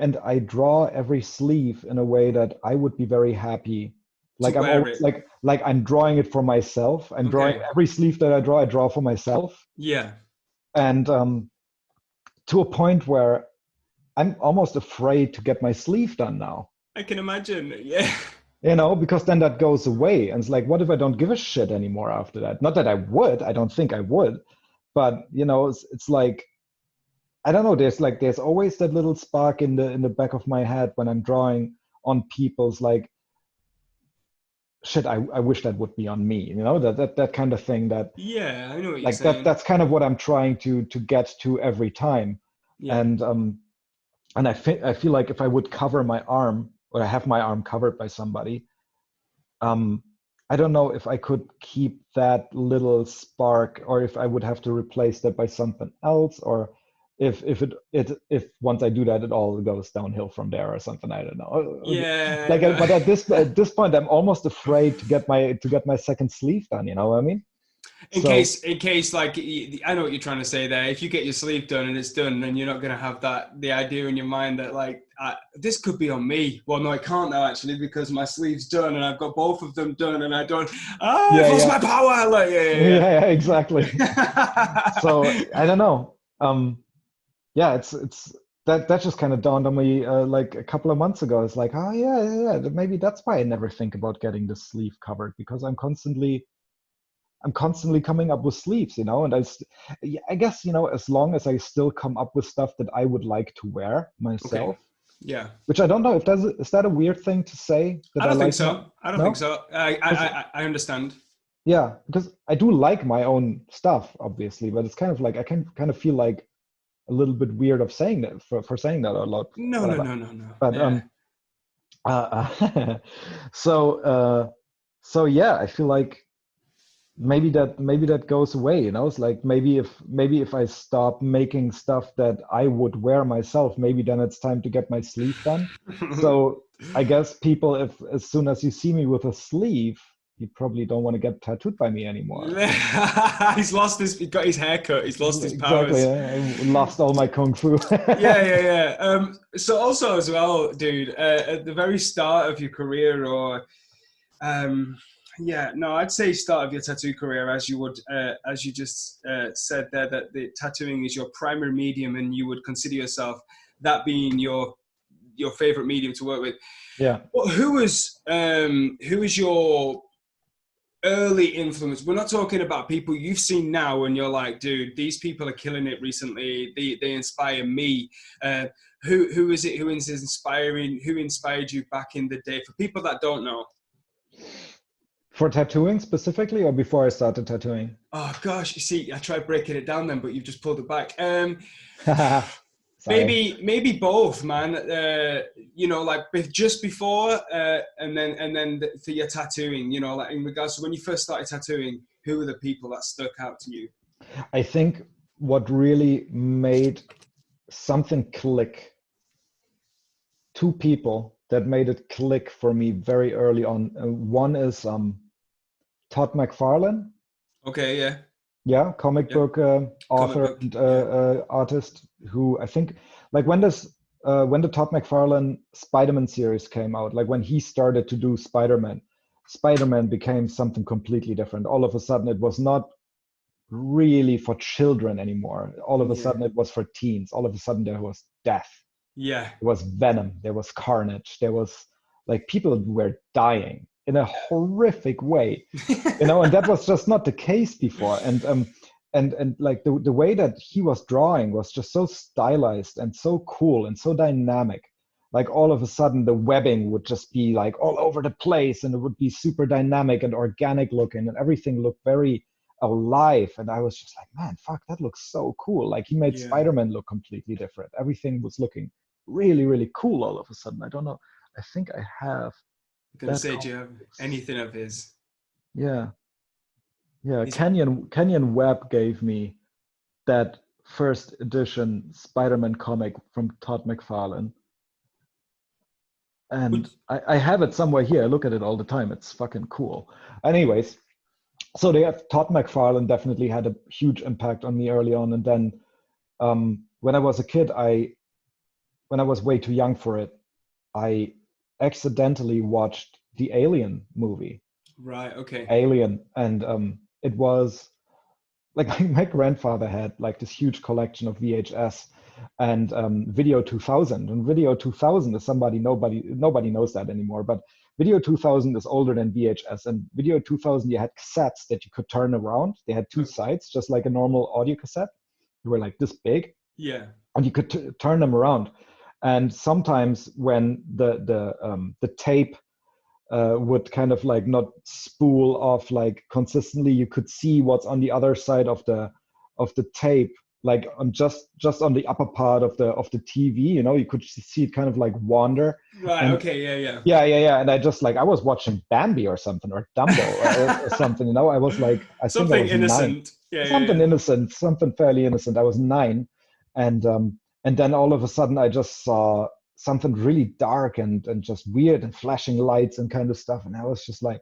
and I draw every sleeve in a way that I would be very happy. Like I'm always like I'm drawing it for myself. I'm drawing every sleeve that I draw for myself. Yeah. And to a point where I'm almost afraid to get my sleeve done now. I can imagine. Yeah. You know, because then that goes away. And it's like, what if I don't give a shit anymore after that? Not that I would, I don't think I would, but you know, it's like, I don't know, there's always that little spark in the back of my head when I'm drawing on people's, like, shit, I wish that would be on me, you know, that kind of thing. That, yeah, I know what you're like, saying. that's kind of what I'm trying to get to every time. Yeah. And I feel like if I would cover my arm, or I have my arm covered by somebody, I don't know if I could keep that little spark, or if I would have to replace that by something else, or if once I do that, it all goes downhill from there or something. I don't know. Yeah. Like, but at this point, I'm almost afraid to get my second sleeve done. You know what I mean? In case, like, I know what you're trying to say there. If you get your sleeve done and it's done, then you're not going to have the idea in your mind that, like, this could be on me. Well, no, I can't now, actually, because my sleeve's done and I've got both of them done, and I don't. I've lost my power. Like, yeah, exactly. So I don't know. Yeah, it's that just kind of dawned on me like a couple of months ago. It's like, oh yeah, maybe that's why I never think about getting the sleeve covered, because I'm constantly coming up with sleeves, you know. And I guess, you know, as long as I still come up with stuff that I would like to wear myself. Yeah. Which I don't know if is that a weird thing to say? I don't think so. I don't think so. I understand. Yeah, because I do like my own stuff, obviously, but it's kind of like, I can kind of feel like a little bit weird of saying that, for saying that a lot. No. But yeah. So yeah, I feel like maybe that goes away, you know. It's like, maybe if I stop making stuff that I would wear myself, maybe then it's time to get my sleeve done. So I guess people, if as soon as you see me with a sleeve, you probably don't want to get tattooed by me anymore. He got his haircut. He's lost his powers. Exactly. I lost all my kung fu. Yeah. So also as well, dude, at the very start of your career, or I'd say start of your tattoo career, as you would, as you just said there, that the tattooing is your primary medium, and you would consider yourself that being your favorite medium to work with. Yeah. Well, who is your early influence. We're not talking about people you've seen now and you're like, dude, these people are killing it recently. They inspire me. Who is it who is inspiring? Who inspired you back in the day? For people that don't know. For tattooing specifically, or before I started tattooing? Oh gosh, you see, I tried breaking it down then, but you've just pulled it back. Sorry. Maybe both, man. You know, like just before, and then for your tattooing. You know, like in regards to when you first started tattooing, who were the people that stuck out to you? I think what really made something click, two people that made it click for me very early on. One is Todd McFarlane. Okay, yeah. Yeah, comic book author and artist, who I think, like when the Todd McFarlane Spider-Man series came out, like when he started to do Spider-Man became something completely different. All of a sudden, it was not really for children anymore. All of a sudden, it was for teens. All of a sudden, there was death. Yeah. There was venom. There was carnage. There was like people were dying in a horrific way, you know, and that was just not the case before. And like the way that he was drawing was just so stylized and so cool and so dynamic. Like all of a sudden the webbing would just be like all over the place, and it would be super dynamic and organic looking, and everything looked very alive. And I was just like, man, fuck, that looks so cool. Like he made Spider-Man look completely different. Everything was looking really, really cool all of a sudden. I don't know. I think I have. I'm gonna say, do you have anything of his? Yeah. Kenyon Webb gave me that first edition Spider-Man comic from Todd McFarlane. And I have it somewhere here. I look at it all the time. It's fucking cool. Anyways, so Todd McFarlane definitely had a huge impact on me early on. And then when I was a kid, when I was way too young for it, I accidentally watched the Alien movie. Right, okay. Alien. And it was like my grandfather had like this huge collection of VHS and Video 2000. And Video 2000 is nobody knows that anymore, but Video 2000 is older than VHS. And Video 2000, you had cassettes that you could turn around. They had two sides, just like a normal audio cassette. They were like this big. Yeah. And you could turn them around. And sometimes when the tape would kind of like not spool off like consistently, you could see what's on the other side of the tape, like on just on the upper part of the TV, you know, you could see it kind of like wander. Right. And, okay. Yeah. And I was watching Bambi or something, or Dumbo or something, you know. I was like, something think I was innocent. 9. Innocent, something fairly innocent. I was 9, and then all of a sudden I just saw something really dark and just weird and flashing lights and kind of stuff. And I was just like,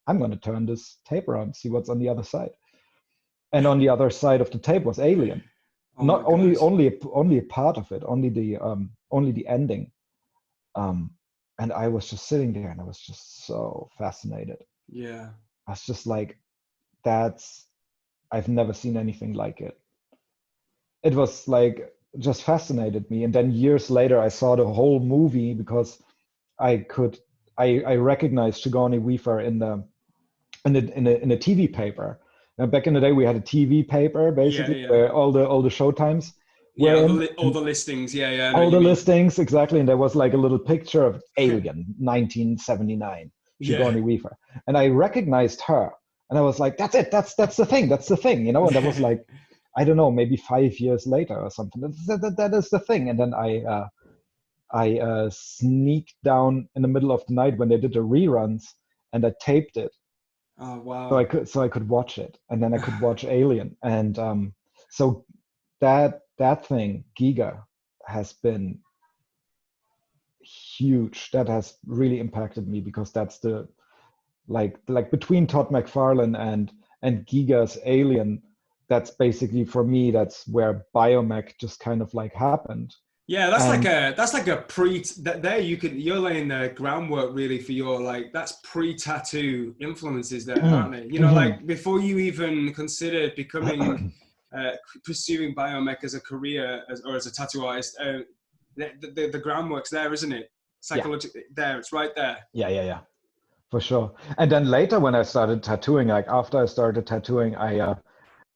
I'm going to turn this tape around, see what's on the other side. And on the other side of the tape was Alien. Not only a part of it, only the ending. And I was just sitting there and I was just so fascinated. Yeah. I was just like, I've never seen anything like it. It was like, just fascinated me. And then years later, I saw the whole movie because I recognized Sigourney Weaver in a TV paper. Now, back in the day, we had a TV paper basically where all the showtimes were all the listings. All the listings, exactly. And there was like a little picture of Alien 1979, Sigourney Weaver, and I recognized her, and I was like, that's it, that's the thing, you know. And that was like, I don't know, maybe 5 years later or something. That is the thing. And then I sneaked down in the middle of the night when they did the reruns, and I taped it. Oh wow! So I could watch it, and then I could watch Alien, and so that thing, Giga, has been huge. That has really impacted me because that's the like between Todd McFarlane and Giga's Alien. That's basically, for me, that's where biomech just kind of like happened. Yeah, that's like a you're laying the groundwork really for your, like, that's pre-tattoo influences there, aren't they? You know, like before you even considered becoming pursuing biomech as a career or as a tattoo artist, the groundwork's there, isn't it? Psychologically there, it's right there. Yeah. for sure. And then later when I started tattooing, like after I started tattooing, I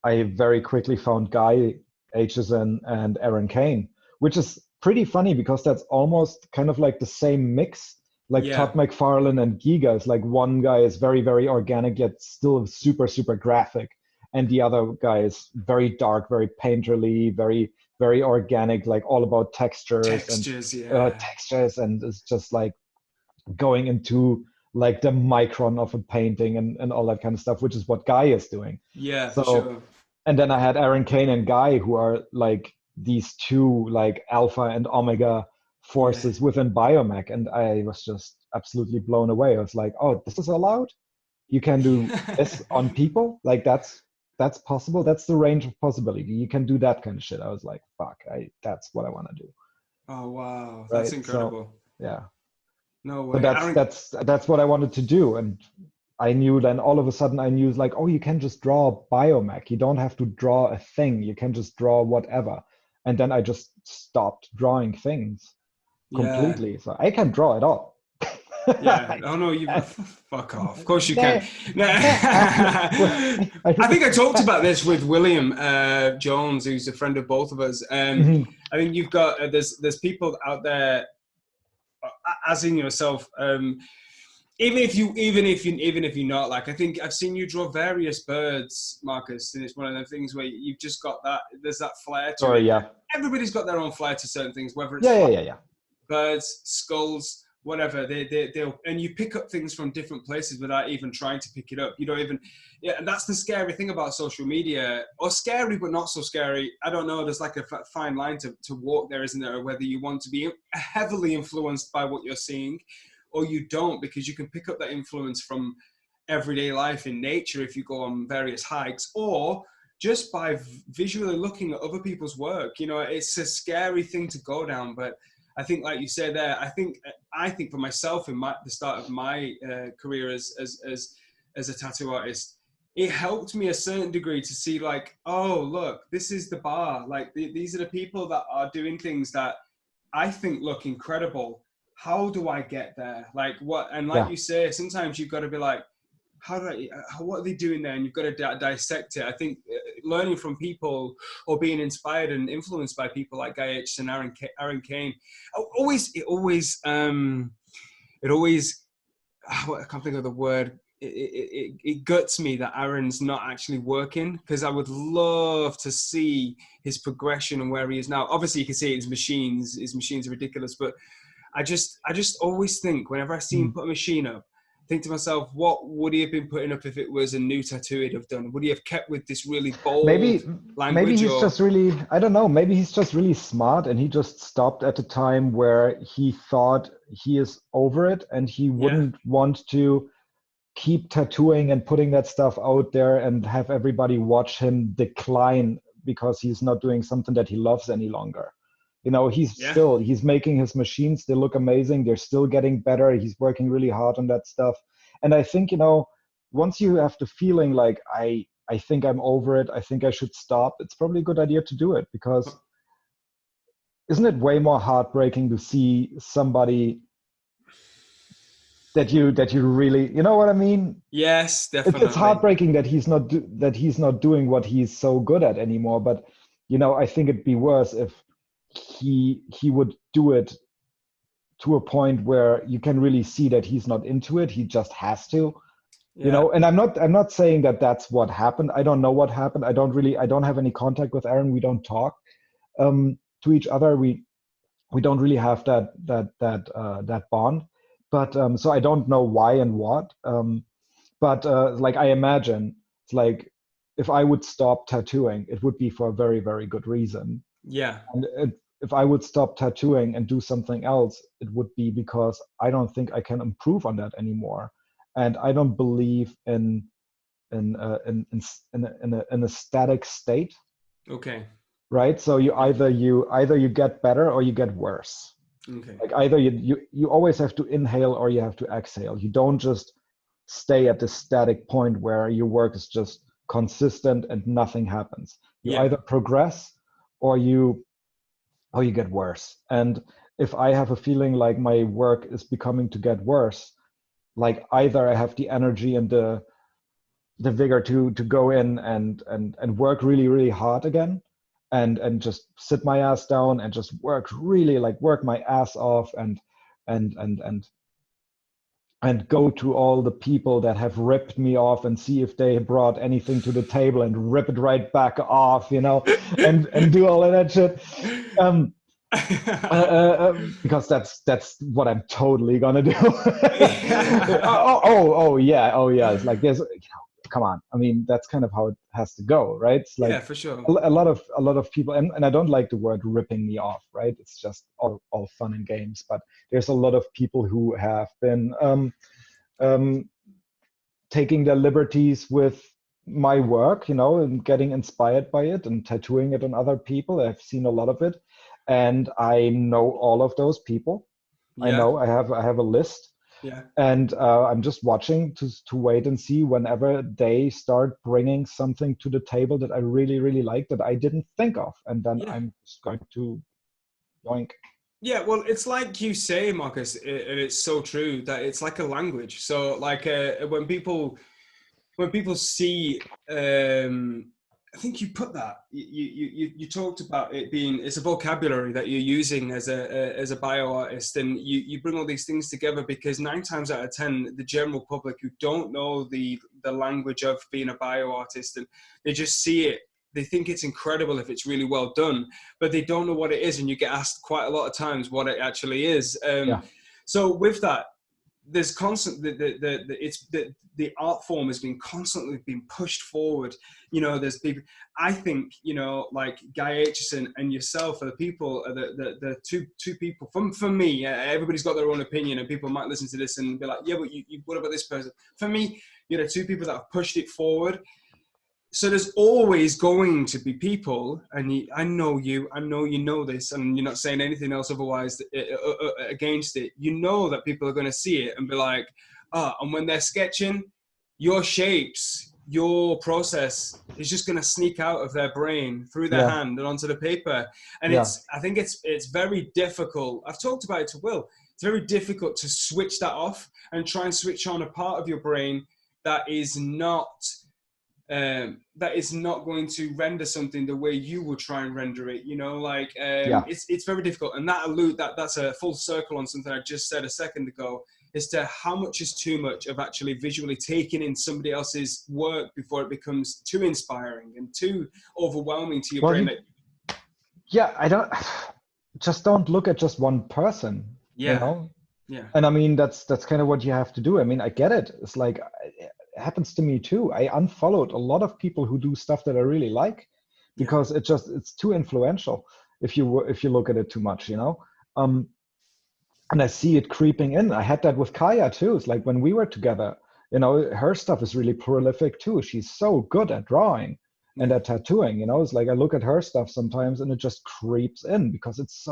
very quickly found Guy Aitchison and Aaron Kane, which is pretty funny because that's almost kind of like the same mix. Like Yeah. Todd McFarlane and Giga is like one guy is very, very organic, yet still super, super graphic. And the other guy is very dark, very painterly, very, very organic, like all about Textures, yeah. textures, and it's just like going into like the micron of a painting and all that kind of stuff, which is what Guy is doing. Yeah, for So, sure. and then I had Aaron Kane and Guy, who are like these two like alpha and omega Yeah. forces within biomech, and I was just absolutely blown away. I was like, oh, this is allowed? You can do this on people? Like that's possible? That's the range of possibility. You can do that kind of shit. I was like, fuck, that's what I want to do. Oh, wow. That's Right. incredible. So yeah. No So way. Aaron, that's what I wanted to do. And I knew then all of a sudden I knew like, oh, you can just draw biomech. You don't have to draw a thing. You can just draw whatever. And then I just stopped drawing things yeah. completely. So I can draw it all. Yeah. Oh no, you fuck off. Of course you Nah, can. No. I I think I talked about this with William Jones, who's a friend of both of us. Mhm. I think you've got there's people out there, as in yourself. Even if you're not, like, I think I've seen you draw various birds, Marcus, and it's one of the things where you've just got that. There's that flair to Sorry, it. yeah. Everybody's got their own flair to certain things, whether it's Yeah. birds, skulls, whatever. They'll and you pick up things from different places without even trying to pick it up. You don't even, yeah. And that's the scary thing about social media, or scary but not so scary. I don't know. There's like a fine line to walk there, isn't there? Whether you want to be heavily influenced by what you're seeing, or you don't, because you can pick up that influence from everyday life in nature if you go on various hikes, or just by visually looking at other people's work. You know, it's a scary thing to go down, but I think, like you said there, I think for myself in the start of my career as a tattoo artist, it helped me a certain degree to see like, oh, look, this is the bar. Like these are the people that are doing things that I think look incredible. How do I get there? Like what? And like Yeah. you say, sometimes you've got to be like, what are they doing there? And you've got to dissect it. I think learning from people or being inspired and influenced by people like Guy Aitchison and Aaron Kane, it always, I can't think of the word. It guts me that Aaron's not actually working, because I would love to see his progression and where he is now. Obviously, you can see his machines are ridiculous, but I just always think whenever I see him put a machine up, think to myself, what would he have been putting up if it was a new tattoo he'd have done? Would he have kept with this really bold language? Maybe he's just really, I don't know, maybe he's just really smart and he just stopped at a time where he thought he is over it and he wouldn't want to keep tattooing and putting that stuff out there and have everybody watch him decline because he's not doing something that he loves any longer. You know, he's making his machines, they look amazing, they're still getting better, he's working really hard on that stuff. And I think, you know, once you have the feeling like, I think I'm over it, I think I should stop, it's probably a good idea to do it, because isn't it way more heartbreaking to see somebody that you really, you know what I mean? Yes, definitely. It's heartbreaking that he's not doing what he's so good at anymore. But, you know, I think it'd be worse if he would do it to a point where you can really see that he's not into it, he just has to. You know, and I'm not saying that that's what happened. I don't know what happened. I don't have any contact with Aaron. We don't talk to each other. We don't really have that bond. But so I don't know why and what. But like I imagine, it's like if I would stop tattooing, it would be for a very, very good reason. Yeah. And if I would stop tattooing and do something else, it would be because I don't think I can improve on that anymore. And I don't believe in a static state. Okay. Right. So you either you get better or you get worse. Okay. Like either you always have to inhale or you have to exhale. You don't just stay at this static point where your work is just consistent and nothing happens. You either progress or you get worse. And if I have a feeling like my work is becoming to get worse, like either I have the energy and the vigor to go in and work really, really hard again, and just sit my ass down and just work my ass off and go to all the people that have ripped me off and see if they brought anything to the table and rip it right back off, you know, and do all of that shit. Because that's what I'm totally gonna do. oh yeah. It's like there's, come on. I mean, that's kind of how it has to go, right? It's like, yeah, for sure. A lot of people, and I don't like the word ripping me off, right? It's just all fun and games. But there's a lot of people who have been taking their liberties with my work, you know, and getting inspired by it and tattooing it on other people. I've seen a lot of it, and I know all of those people. Yeah. I know I have a list. Yeah. And I'm just watching to wait and see whenever they start bringing something to the table that I really, really like that I didn't think of. And then I'm just going to yoink. Yeah, well, it's like you say, Markus, and it's so true that it's like a language. So like when people see, I think you put that, you talked about it being, it's a vocabulary that you're using as a bioartist, and you bring all these things together because 9 times out of 10, the general public who don't know the language of being a bioartist, and they just see it, they think it's incredible if it's really well done, but they don't know what it is, and you get asked quite a lot of times what it actually is. So with that, there's constant the art form has been constantly being pushed forward. You know, there's people, I think, you know, like Guy Aitchison and yourself are the people, the two people for me. Everybody's got their own opinion, and people might listen to this and be like, yeah, but you what about this person? For me, you're the 2 people that have pushed it forward. So there's always going to be people, and I know you know this, and you're not saying anything else otherwise against it. You know that people are going to see it and be like, and when they're sketching, your shapes, your process is just going to sneak out of their brain through their hand and onto the paper. And I think it's very difficult. I've talked about it to Will. It's very difficult to switch that off and try and switch on a part of your brain that is not going to render something the way you would try and render it, you know, like it's very difficult. And that's a full circle on something I just said a second ago, as to how much is too much of actually visually taking in somebody else's work before it becomes too inspiring and too overwhelming to your brain. Don't look at just one person, you know? Yeah. And I mean, that's kind of what you have to do. I mean, I get it. It's like, it happens to me too. I unfollowed a lot of people who do stuff that I really like because it's too influential if you look at it too much, you know? And I see it creeping in. I had that with Kaya too. It's like when we were together, you know, her stuff is really prolific too. She's so good at drawing and at tattooing, you know. It's like I look at her stuff sometimes and it just creeps in because it's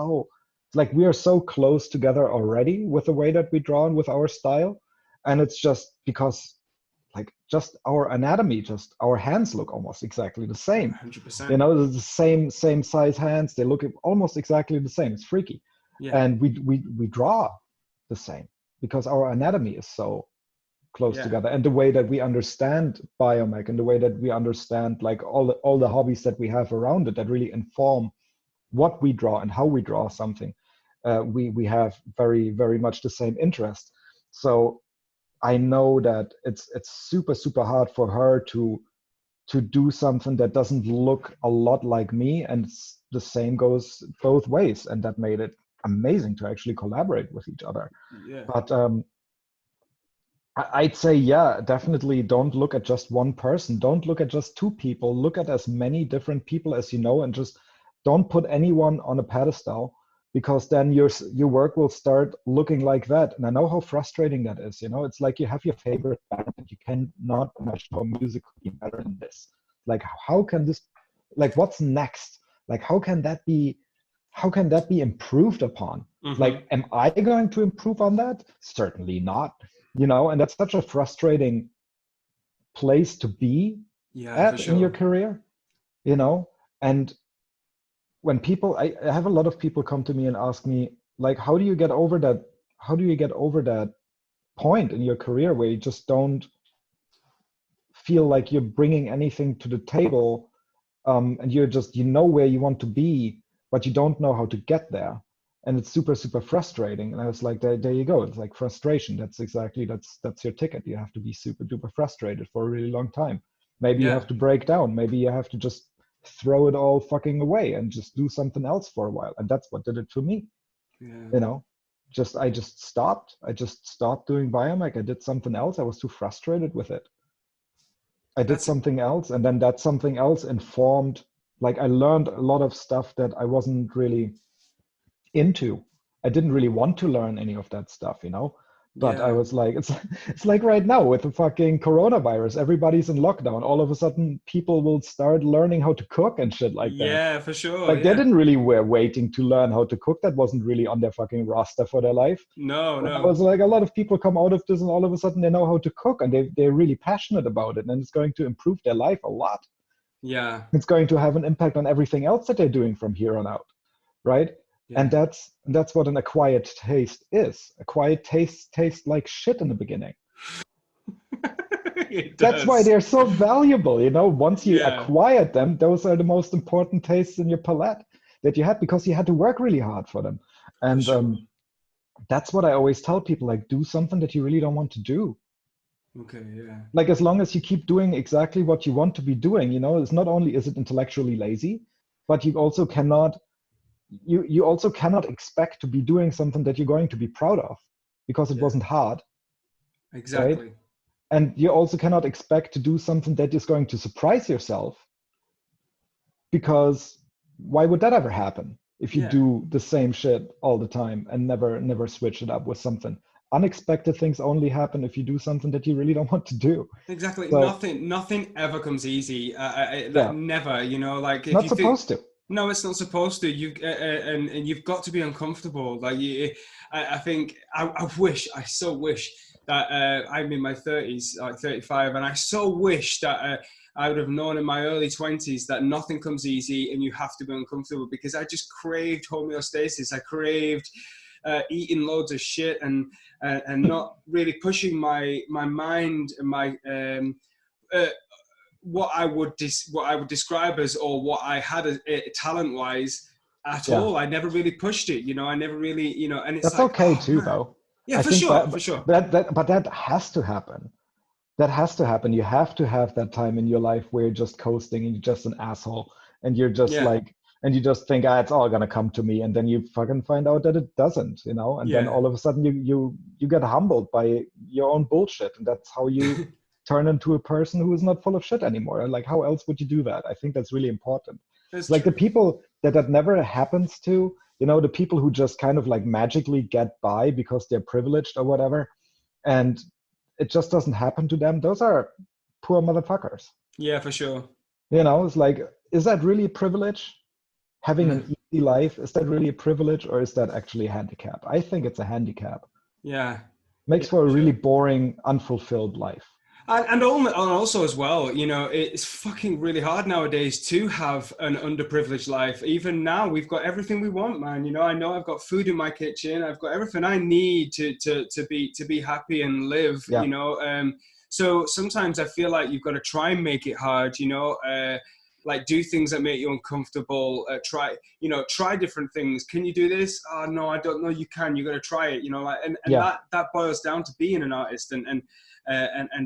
like we are so close together already with the way that we draw and with our style. And it's just because like just our anatomy, just our hands look almost exactly the same. 100%. You know, the same size hands. They look almost exactly the same. It's freaky. Yeah. And we draw the same because our anatomy is so close together, and the way that we understand biomech and the way that we understand like all the hobbies that we have around it that really inform what we draw and how we draw something. We have very, very much the same interest. So I know that it's super, super hard for her to do something that doesn't look a lot like me, and the same goes both ways, and that made it amazing to actually collaborate with each other. But I'd say definitely don't look at just one person, don't look at just 2 people, look at as many different people as you know, and just don't put anyone on a pedestal, because then your work will start looking like that. And I know how frustrating that is. You know, it's like you have your favorite band and you cannot imagine how music could be better than this. Like, how can this, like, what's next? Like, how can that be improved upon? Mm-hmm. Like, am I going to improve on that? Certainly not. You know, and that's such a frustrating place to be in your career, you know. And when people, I have a lot of people come to me and ask me, like, how do you get over that point in your career where you just don't feel like you're bringing anything to the table, and you're just, you know where you want to be, but you don't know how to get there. And it's super, super frustrating. And I was like, there you go. It's like frustration. That's your ticket. You have to be super duper frustrated for a really long time. Maybe you have to break down. Maybe you have to just throw it all fucking away and just do something else for a while. And that's what did it for me. You know, I just stopped doing biomech. I did something else. I was too frustrated with it. I did something else, and then that something else informed, like I learned a lot of stuff that I wasn't really into. I didn't really want to learn any of that stuff, you know, but I was like, it's like right now with the fucking coronavirus, everybody's in lockdown. All of a sudden people will start learning how to cook and shit like that. Yeah, for sure. Like they didn't really were waiting to learn how to cook. That wasn't really on their fucking roster for their life. No. I was like, a lot of people come out of this and all of a sudden they know how to cook and they're really passionate about it, and it's going to improve their life a lot. Yeah. It's going to have an impact on everything else that they're doing from here on out, right? Yeah. And that's what an acquired taste is. Acquired taste tastes like shit in the beginning. That's why they're so valuable, you know. Once you acquired them, those are the most important tastes in your palate that you had, because you had to work really hard for them. And that's what I always tell people, like, do something that you really don't want to do. Okay, yeah. Like, as long as you keep doing exactly what you want to be doing, you know, it's not only is it intellectually lazy, but you also cannot expect to be doing something that you're going to be proud of, because it wasn't hard. Exactly. Right? And you also cannot expect to do something that is going to surprise yourself, because why would that ever happen if you do the same shit all the time and never switch it up with something? Unexpected things only happen if you do something that you really don't want to do. Exactly. So, nothing ever comes easy. Never, you know, like, if not you supposed to. No, it's not supposed to. And you've got to be uncomfortable. Like, I think I so wish that I'm in my 30s, like 35, and I so wish that I would have known in my early 20s that nothing comes easy and you have to be uncomfortable, because I just craved homeostasis. I craved eating loads of shit and not really pushing my mind and my what I would describe as, or what I had talent-wise at all. I never really pushed it, you know. I never really, you know. And it's that's like, okay too, though. Yeah, for sure. But that has to happen. That has to happen. You have to have that time in your life where you're just coasting and you're just an asshole and you're just like, and you just think, it's all gonna come to me, and then you fucking find out that it doesn't, you know. And then all of a sudden you get humbled by your own bullshit, and that's how you turn into a person who is not full of shit anymore. And like, how else would you do that? I think that's really important. It's like true. The people that never happens to, you know, the people who just kind of like magically get by because they're privileged or whatever, and it just doesn't happen to them. Those are poor motherfuckers. Yeah, for sure. You know, it's like, is that really a privilege? Having an easy life, is that really a privilege, or is that actually a handicap? I think it's a handicap. Yeah. Makes for a really boring, unfulfilled life. And also as well, you know, it's fucking really hard nowadays to have an underprivileged life. Even now, we've got everything we want, man. You know I've got food in my kitchen. I've got everything I need to be happy and live. Yeah. You know, so sometimes I feel like you've got to try and make it hard. You know, like, do things that make you uncomfortable. Try different things. Can you do this? Oh no, I don't know. You can. You got to try it. You know, like, and that boils down to being an artist and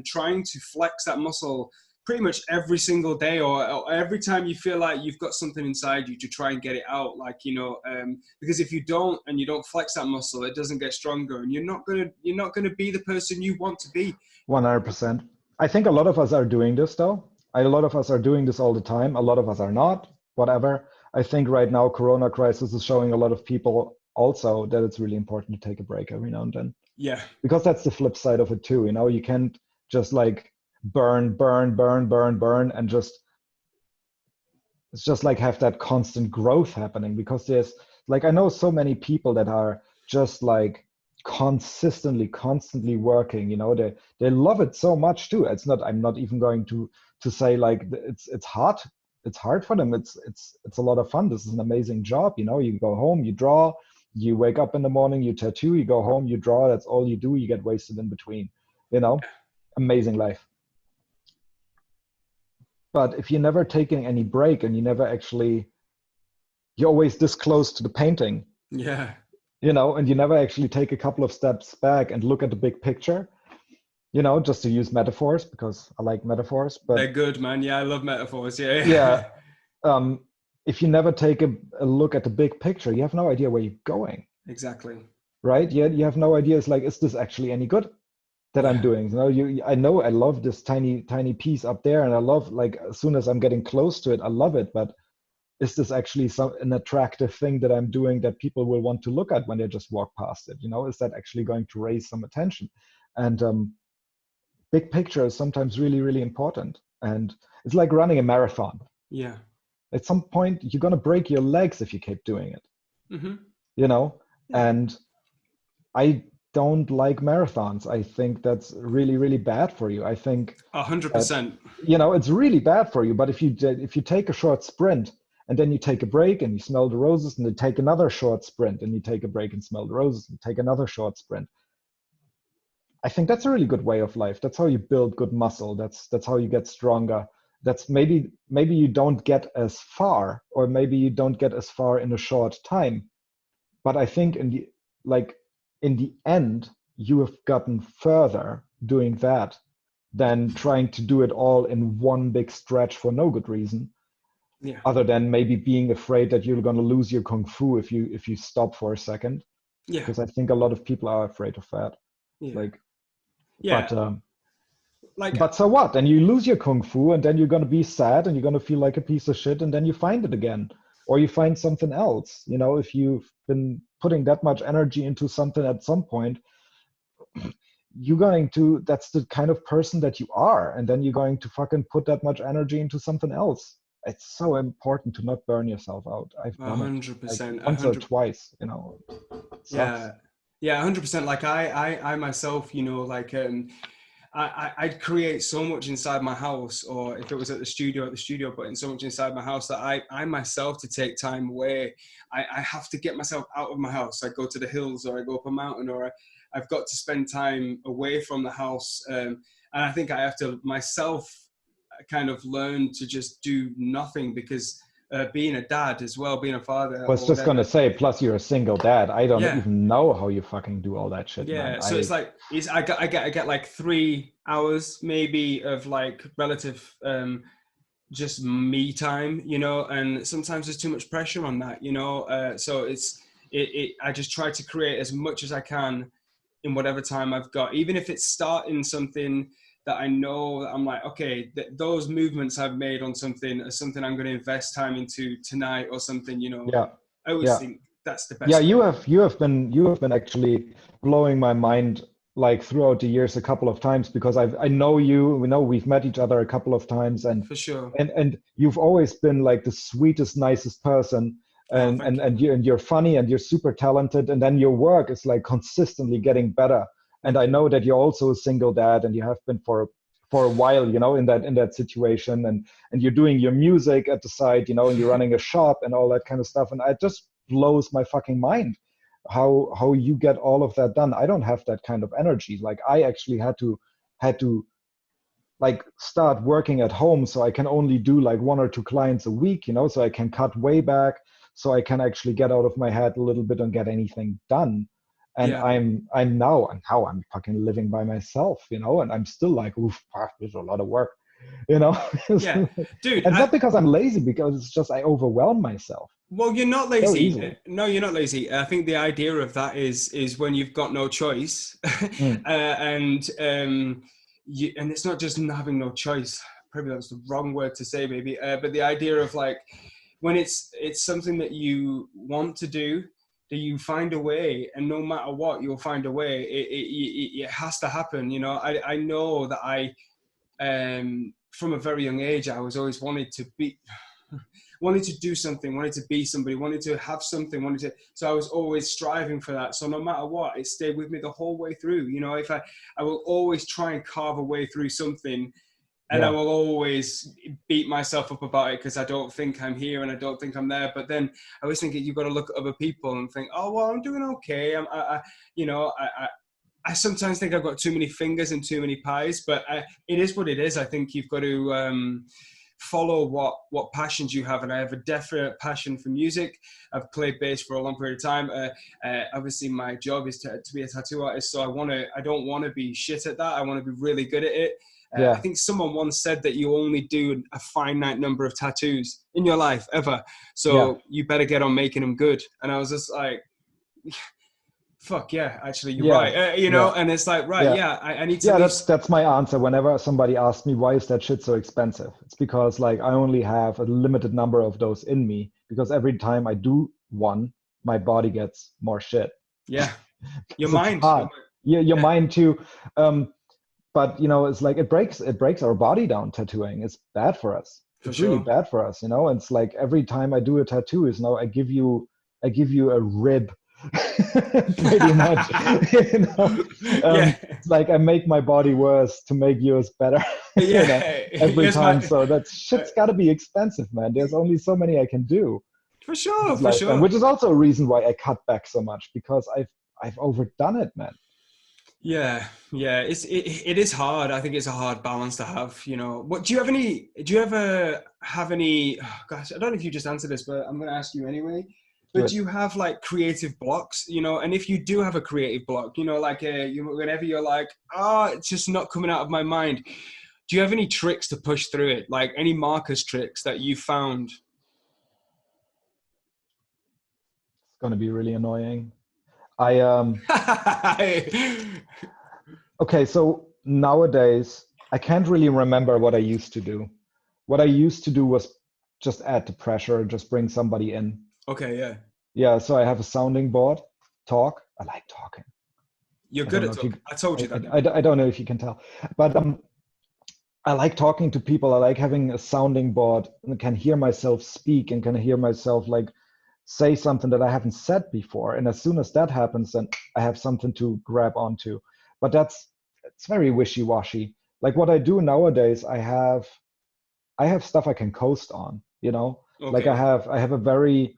trying to flex that muscle pretty much every single day, or every time you feel like you've got something inside you, to try and get it out. Like, you know, because if you don't flex that muscle, it doesn't get stronger, and you're not gonna be the person you want to be. 100%. I think a lot of us are doing this though. A lot of us are doing this all the time. A lot of us are not. Whatever. I think right now, Corona crisis is showing a lot of people also that it's really important to take a break every now and then. Yeah. Because that's the flip side of it too. You know, you can't just like burn and just, it's just like have that constant growth happening, because there's like, I know so many people that are just like constantly working, you know, they love it so much too. I'm not even going to say like it's hard for them. It's a lot of fun. This is an amazing job. You know, you go home, you draw, You wake up in the morning, you tattoo, you go home, you draw, that's all you do, you get wasted in between, amazing life. But if you're never taking any break and you're always this close to the painting, yeah, and you never actually take a couple of steps back and look at the big picture, just to use metaphors, because I like metaphors. But they're good, man. Yeah, I love metaphors. Yeah. Yeah. If you never take a look at the big picture, you have no idea where you're going. Exactly. Right? You have no idea. It's like, is this actually any good that I'm doing? I know I love this tiny piece up there, and I love, like, as soon as I'm getting close to it, I love it. But is this actually an attractive thing that I'm doing that people will want to look at when they just walk past it? Is that actually going to raise some attention? And big picture is sometimes really, really important. And it's like running a marathon. Yeah. At some point, you're going to break your legs if you keep doing it. Mm-hmm. And I don't like marathons. I think that's really, really bad for you. I think 100%. It's really bad for you. But if you take a short sprint and then you take a break and you smell the roses, and then take another short sprint and you take a break and smell the roses and take another short sprint, I think that's a really good way of life. That's how you build good muscle. That's how you get stronger. That's maybe you don't get as far, or maybe you don't get as far in a short time. But I think in the end, you have gotten further doing that than trying to do it all in one big stretch for no good reason. Yeah. Other than maybe being afraid that you're going to lose your kung fu if you stop for a second. Yeah. Because I think a lot of people are afraid of that. Yeah. But so what? Then you lose your kung fu, and then you're going to be sad, and you're going to feel like a piece of shit, and then you find it again, or you find something else. If you've been putting that much energy into something, at some point that's the kind of person that you are, and then you're going to fucking put that much energy into something else. It's so important to not burn yourself out. I've done 100%, it once or twice. Yeah. 100%. Like I myself, I'd create so much inside my house, or if it was at the studio, putting so much inside my house that I myself, to take time away, I have to get myself out of my house. I go to the hills, or I go up a mountain, or I've got to spend time away from the house. And I think I have to myself kind of learn to just do nothing, because being a dad as well, being a father. I was just going to say, plus you're a single dad. I don't even know how you fucking do all that shit, yeah, man. So I get like 3 hours maybe of like relative just me time, and sometimes there's too much pressure on that, so I just try to create as much as I can in whatever time I've got, even if it's starting something that I know that I'm like, okay, those movements I've made on something are something I'm going to invest time into tonight or something, Yeah. I always think that's the best. Yeah, you have been actually blowing my mind, like, throughout the years a couple of times, because I know you. We know we've met each other a couple of times, and for sure. And you've always been like the sweetest, nicest person, and you're funny, and you're super talented, and then your work is like consistently getting better. And I know that you're also a single dad, and you have been for a while, in that situation, and you're doing your music at the side, and you're running a shop and all that kind of stuff. And it just blows my fucking mind how you get all of that done. I don't have that kind of energy. Like, I actually had to like start working at home, so I can only do like 1 or 2 clients a week, so I can cut way back, so I can actually get out of my head a little bit and get anything done. And I'm fucking living by myself, and I'm still like, oof, there's a lot of work, Yeah, dude. It's not because I'm lazy, because it's just I overwhelm myself. Well, you're not lazy. No, you're not lazy. I think the idea of that is when you've got no choice, and it's not just having no choice. Probably that's the wrong word to say, maybe. But the idea of like, when it's something that you want to do, that you find a way, and no matter what, you'll find a way. It has to happen. I know that from a very young age, I was always wanted to do something, wanted to be somebody, wanted to have something, so I was always striving for that. So no matter what, it stayed with me the whole way through. If I will always try and carve a way through something, And I will always beat myself up about it because I don't think I'm here and I don't think I'm there. But then I always think you've got to look at other people and think, oh, well, I'm doing okay. I sometimes think I've got too many fingers and too many pies, but it is what it is. I think you've got to follow what passions you have. And I have a definite passion for music. I've played bass for a long period of time. Obviously my job is to be a tattoo artist. So I don't want to be shit at that. I want to be really good at it. I think someone once said that you only do a finite number of tattoos in your life ever. So you better get on making them good. And I was just like, fuck yeah, actually you're right. And it's like, I need to that's my answer whenever somebody asks me why is that shit so expensive. It's because like I only have a limited number of those in me, because every time I do one, my body gets more shit. Your mind your mind too. But it's like it breaks our body down. Tattooing is bad for us. It's really bad for us. It's like every time I do a tattoo is I give you a rib. Pretty much. It's like I make my body worse to make yours better. Every time. So that shit's got to be expensive, man. There's only so many I can do. For sure. Which is also a reason why I cut back so much, because I've overdone it, man. Yeah. It is hard. I think it's a hard balance to have. What do you ever have any? Oh gosh, I don't know if you just answered this, but I'm going to ask you anyway. But do you have like creative blocks, and if you do have a creative block, whenever you're like, it's just not coming out of my mind. Do you have any tricks to push through it? Like any Markus tricks that you found? It's going to be really annoying. Okay, so nowadays I can't really remember what I used to do. What I used to do was just add the pressure, just bring somebody in. Okay, yeah. So I have a sounding board. Talk. I like talking. You're good at talking. I told you that. I don't know if you can tell, but I like talking to people. I like having a sounding board and can hear myself speak and can hear myself like say something that I haven't said before. And as soon as that happens, then I have something to grab onto. But it's very wishy-washy. Like what I do nowadays, I have stuff I can coast on. Okay. Like I have a very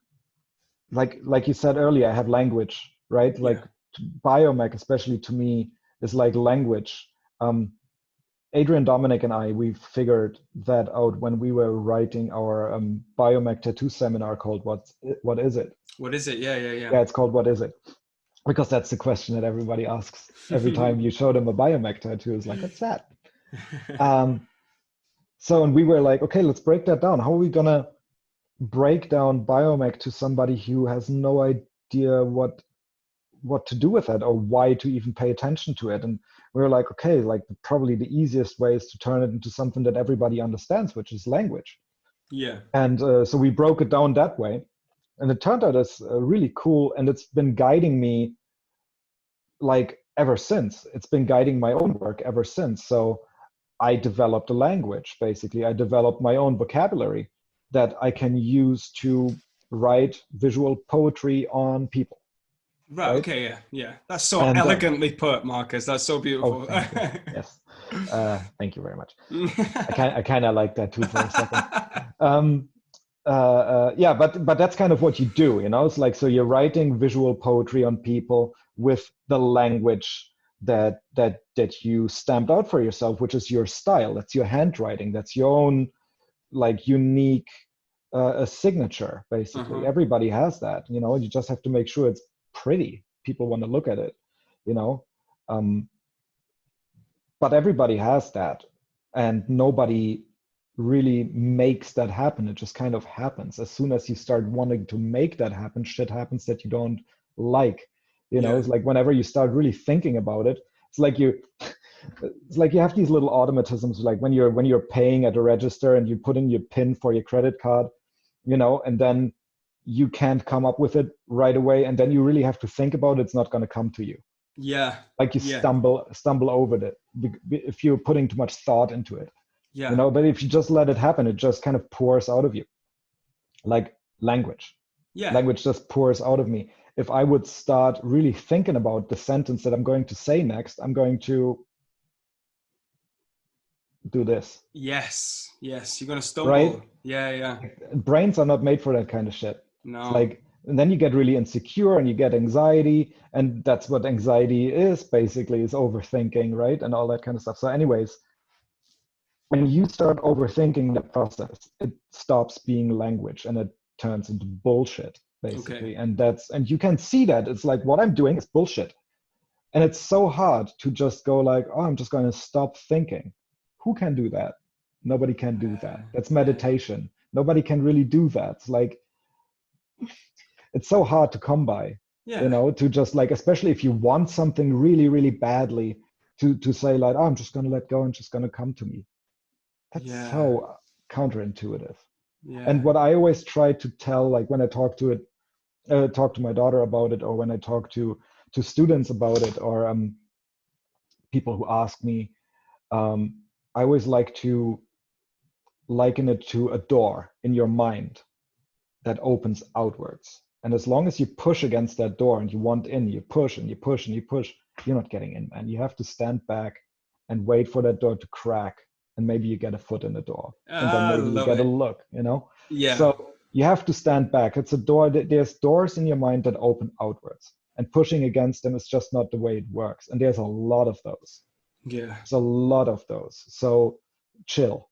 like you said earlier, I have language, right? Like biomech, especially to me, is like language. Adrian, Dominic, and I, we figured that out when we were writing our biomech tattoo seminar called What Is It? What is it? Yeah. Yeah, it's called What Is It? Because that's the question that everybody asks every time you show them a biomech tattoo. Is like, what's that? So, and we were like, okay, let's break that down. How are we gonna break down biomech to somebody who has no idea what to do with it or why to even pay attention to it? And we were like, okay, like probably the easiest way is to turn it into something that everybody understands, which is language. Yeah. And so we broke it down that way, and it turned out as really cool, and it's been guiding me like ever since. It's been guiding my own work ever since. So I developed a language, basically. I developed my own vocabulary that I can use to write visual poetry on people. Right. Okay. Yeah. That's so elegantly put, Markus. That's so beautiful. Oh, thank you. Yes. Thank you very much. I kind of like that too for a second. Yeah, but that's kind of what you do, It's like, so you're writing visual poetry on people with the language that you stamped out for yourself, which is your style. That's your handwriting. That's your own like unique a signature, basically. Uh-huh. Everybody has that, you just have to make sure it's pretty. People want to look at it, but everybody has that, and nobody really makes that happen. It just kind of happens. As soon as you start wanting to make that happen, shit happens that you don't like. It's like whenever you start really thinking about it, it's like you have these little automatisms, like when you're paying at a register and you put in your PIN for your credit card, and then you can't come up with it right away, and then you really have to think about it. It's not going to come to you. Yeah. Like you stumble over it if you're putting too much thought into it. Yeah. But if you just let it happen, it just kind of pours out of you. Like language. Yeah. Language just pours out of me. If I would start really thinking about the sentence that I'm going to say next, I'm going to do this. Yes. You're gonna stumble. Right? Yeah. Brains are not made for that kind of shit. No. It's like, and then you get really insecure and you get anxiety, and that's what anxiety is basically, is overthinking, right? And all that kind of stuff. So anyways, when you start overthinking the process, it stops being language and it turns into bullshit, basically. Okay. And you can see that. It's like, what I'm doing is bullshit. And it's so hard to just go like, oh, I'm just going to stop thinking. Who can do that? Nobody can do that. That's meditation. Nobody can really do that. It's like, it's so hard to come by, you know, to just like, especially if you want something really, really badly, to say like, oh, I'm just going to let go and just going to come to me. That's so counterintuitive. And what I always try to tell, like when I talk to my daughter about it, or when I talk to students about it, or people who ask me, I always like to liken it to a door in your mind that opens outwards. And as long as you push against that door and you want in, you push and you push and you push, you're not getting in, man. You have to stand back and wait for that door to crack. And maybe you get a foot in the door, and then maybe you get a look, you know? Yeah. So you have to stand back. It's a door. There's doors in your mind that open outwards, and pushing against them is just not the way it works. And there's a lot of those. Yeah. There's a lot of those. So chill,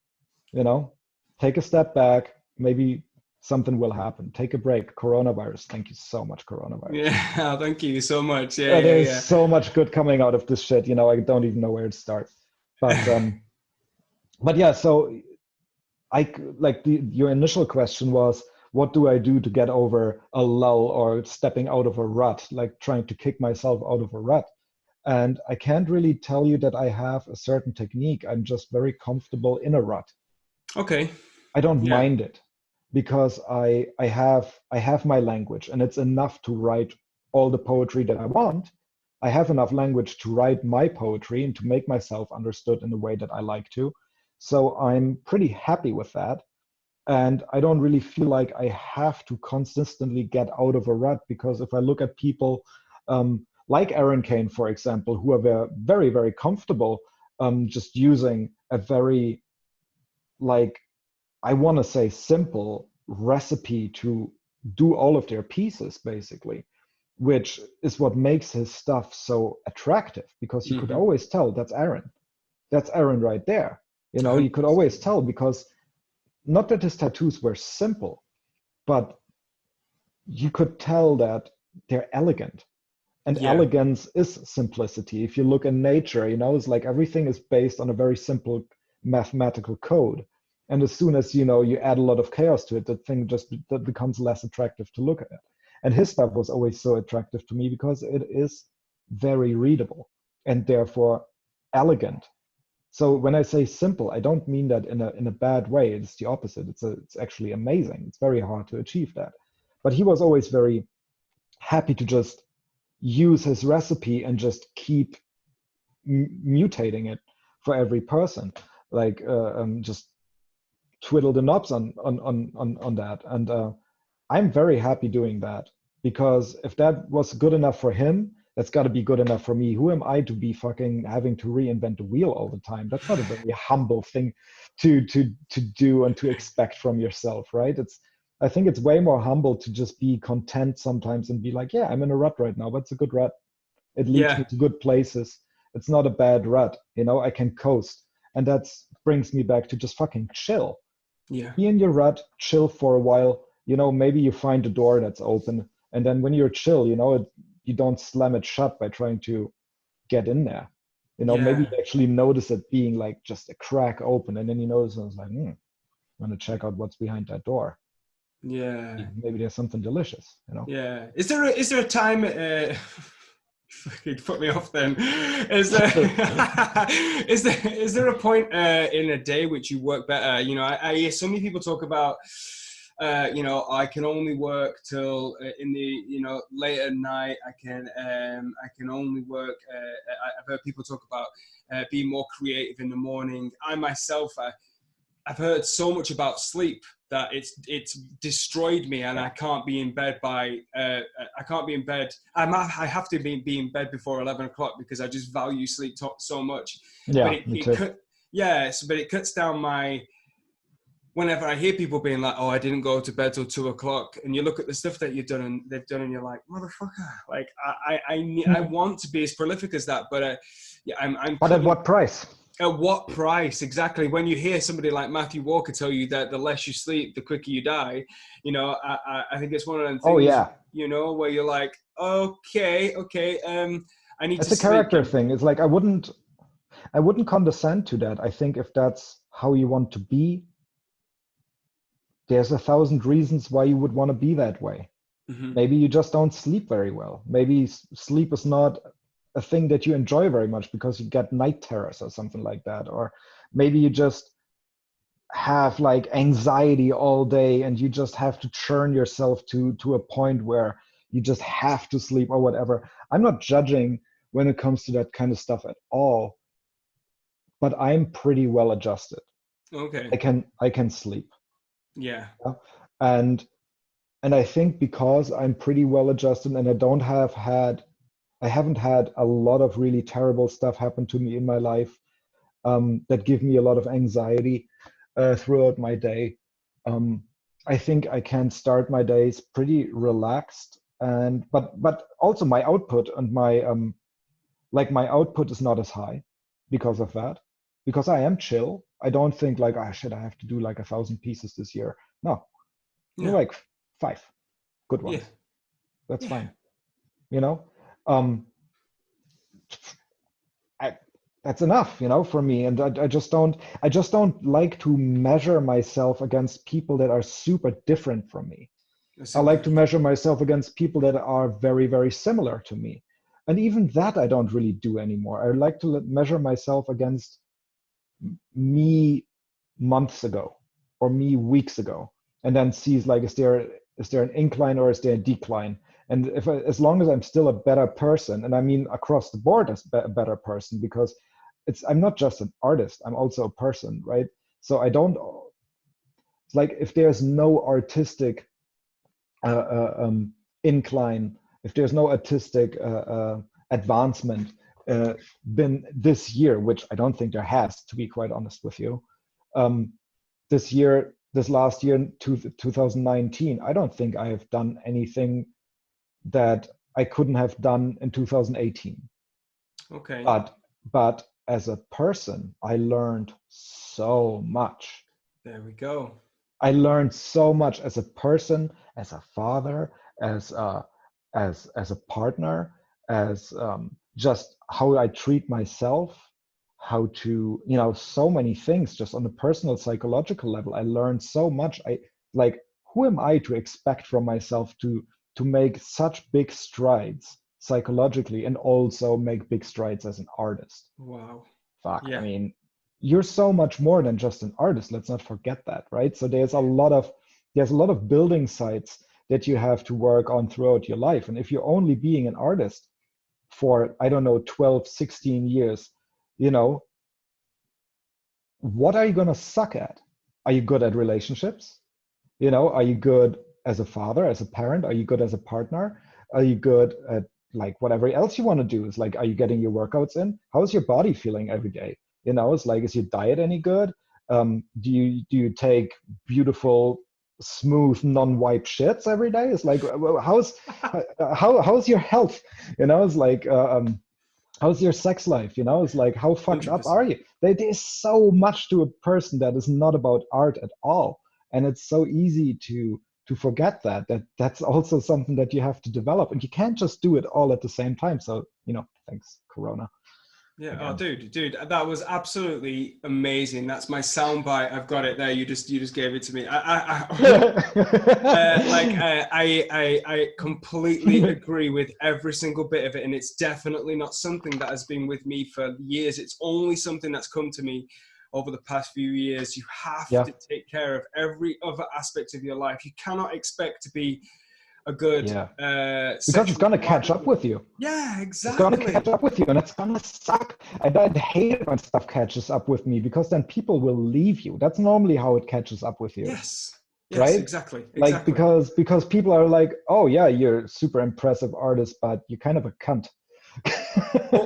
you know? Take a step back. Maybe something will happen. Take a break. Coronavirus. Thank you so much, coronavirus. Yeah, thank you so much. There's so much good coming out of this shit. You know, I don't even know where to start. But yeah, so your initial question was, what do I do to get over a lull or stepping out of a rut, like trying to kick myself out of a rut? And I can't really tell you that I have a certain technique. I'm just very comfortable in a rut. Okay. I don't mind it, because I have my language, and it's enough to write all the poetry that I want. I have enough language to write my poetry and to make myself understood in the way that I like to. So I'm pretty happy with that. And I don't really feel like I have to consistently get out of a rut, because if I look at people like Aaron Kane, for example, who are very, very comfortable just using a very, like, I want to say simple recipe to do all of their pieces, basically, which is what makes his stuff so attractive, because you could always tell that's Aaron. That's Aaron right there. You know, you could always tell, because not that his tattoos were simple, but you could tell that they're elegant. And elegance is simplicity. If you look in nature, you know, it's like everything is based on a very simple mathematical code. And as soon as, you know, you add a lot of chaos to it, that becomes less attractive to look at. And his stuff was always so attractive to me, because it is very readable and therefore elegant. So when I say simple, I don't mean that in a bad way. It's the opposite. It's actually amazing. It's very hard to achieve that. But he was always very happy to just use his recipe and just keep mutating it for every person. Like just twiddle the knobs on that. And I'm very happy doing that, because if that was good enough for him, that's got to be good enough for me. Who am I to be fucking having to reinvent the wheel all the time? That's not a very humble thing to do and to expect from yourself, right? I think it's way more humble to just be content sometimes and be like, yeah, I'm in a rut right now, but it's a good rut. It leads me to good places. It's not a bad rut, you know, I can coast. And that brings me back to just fucking chill. Yeah. Be in your rut, chill for a while. You know, maybe you find a door that's open. And then when you're chill, you know, you don't slam it shut by trying to get in there. You know, maybe you actually notice it being like just a crack open, and then you notice and it's like, I'm gonna check out what's behind that door. Yeah. Maybe there's something delicious, you know? Yeah. Is there a time fucking put me off then. Is there is there a point in a day which you work better? You know, I hear so many people talk about you know, I can only work till in the, you know, late at night. I can only work. I've heard people talk about being more creative in the morning. I myself, I've heard so much about sleep that it's destroyed me, and I can't be in bed by I can't be in bed. I have to be in bed before 11 o'clock because I just value sleep so much. Yeah, but me too. Yes, but it cuts down my, whenever I hear people being like, oh, I didn't go to bed till 2 o'clock, and you look at the stuff that you've done and they've done, and you're like, motherfucker, like I want to be as prolific as that, but yeah, I'm But at what price? At what price? Exactly. When you hear somebody like Matthew Walker tell you that the less you sleep, the quicker you die, you know, I think it's one of them things, Oh yeah, you know, where you're like, okay, I need it's to a character sleep. thing. It's like I wouldn't condescend to that. I think if that's how you want to be, there's 1,000 reasons why you would want to be that way. Mm-hmm. Maybe you just don't sleep very well. Maybe sleep is not a thing that you enjoy very much because you get night terrors or something like that. Or maybe you just have like anxiety all day and you just have to churn yourself to a point where you just have to sleep or whatever. I'm not judging when it comes to that kind of stuff at all, but I'm pretty well adjusted. Okay. I can sleep. Yeah. And I think because I'm pretty well adjusted and I haven't had a lot of really terrible stuff happen to me in my life that give me a lot of anxiety throughout my day. I think I can start my days pretty relaxed, and but also my output and my my output is not as high because of that. Because I am chill. I don't think like, oh shit, I have to do like 1,000 pieces this year. No, like 5 good ones. Yeah. That's fine. You know, that's enough, you know, for me. And I just don't like to measure myself against people that are super different from me. I like to measure myself against people that are very, very similar to me. And even that I don't really do anymore. I like to measure myself against me months ago or me weeks ago, and then sees like, is there an incline or is there a decline? And as long as I'm still a better person, and I mean across the board as a better person, because I'm not just an artist, I'm also a person, right? So it's like if there's no artistic incline, if there's no artistic advancement been this year, which I don't think there has, to be quite honest with you, this last year, 2019, I don't think I have done anything that I couldn't have done in 2018. Okay. But as a person, I learned so much. There we go. I learned so much as a person, as a father, as a partner, as just how I treat myself, how to, you know, so many things just on a personal psychological level. I learned so much. Who am I to expect from myself to make such big strides psychologically and also make big strides as an artist? Wow. Fuck. Yeah. I mean, you're so much more than just an artist. Let's not forget that, right? So there's a lot of building sites that you have to work on throughout your life. And if you're only being an artist for, I don't know, 12, 16 years, you know, what are you going to suck at? Are you good at relationships? You know, are you good as a father, as a parent? Are you good as a partner? Are you good at like whatever else you want to do? Is like, are you getting your workouts in? How's your body feeling every day? You know, it's like, is your diet any good? Do you take beautiful, smooth, non-wipe shits every day? It's like, how's your health? You know, it's like, how's your sex life? You know, it's like, how fucked 100%. up are you? There's so much to a person that is not about art at all, and it's so easy to forget that's also something that you have to develop, and you can't just do it all at the same time. So, you know, thanks, Corona. Yeah. Again. Oh, dude, that was absolutely amazing. That's my soundbite. I've got it there. You just gave it to me. I completely agree with every single bit of it, and it's definitely not something that has been with me for years. It's only something that's come to me over the past few years. You have to take care of every other aspect of your life. You cannot expect to be a good because it's going to catch up with you. Yeah, exactly. It's going to catch up with you, and it's going to suck. And I hate it when stuff catches up with me, because then people will leave you. That's normally how it catches up with you. Yes, right? Exactly. Like, because people are like, oh yeah, you're a super impressive artist, but you're kind of a cunt.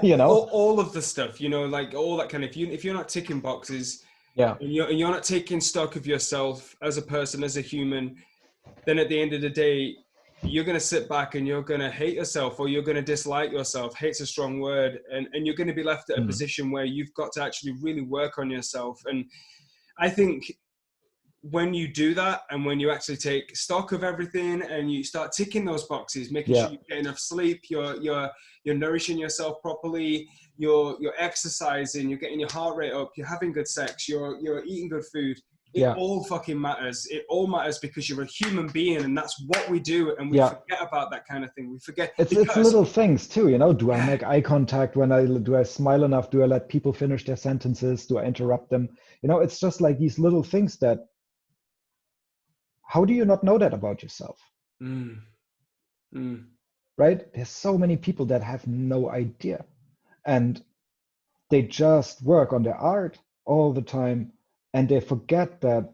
You know? All of the stuff, you know, like all that kind of, if you're not ticking boxes, Yeah. and you're not taking stock of yourself as a person, as a human, then at the end of the day, you're going to sit back and you're going to hate yourself, or you're going to dislike yourself. Hate's a strong word. And you're going to be left at a position where you've got to actually really work on yourself. And I think when you do that, and when you actually take stock of everything and you start ticking those boxes, making sure you get enough sleep, you're nourishing yourself properly, you're exercising, you're getting your heart rate up, you're having good sex, you're eating good food, it all fucking matters. It all matters because you're a human being, and that's what we do. And we forget about that kind of thing. We forget. It's little things too, you know. Do I make eye contact do I smile enough? Do I let people finish their sentences? Do I interrupt them? You know, it's just like these little things that, how do you not know that about yourself? Right? There's so many people that have no idea, and they just work on their art all the time, and they forget that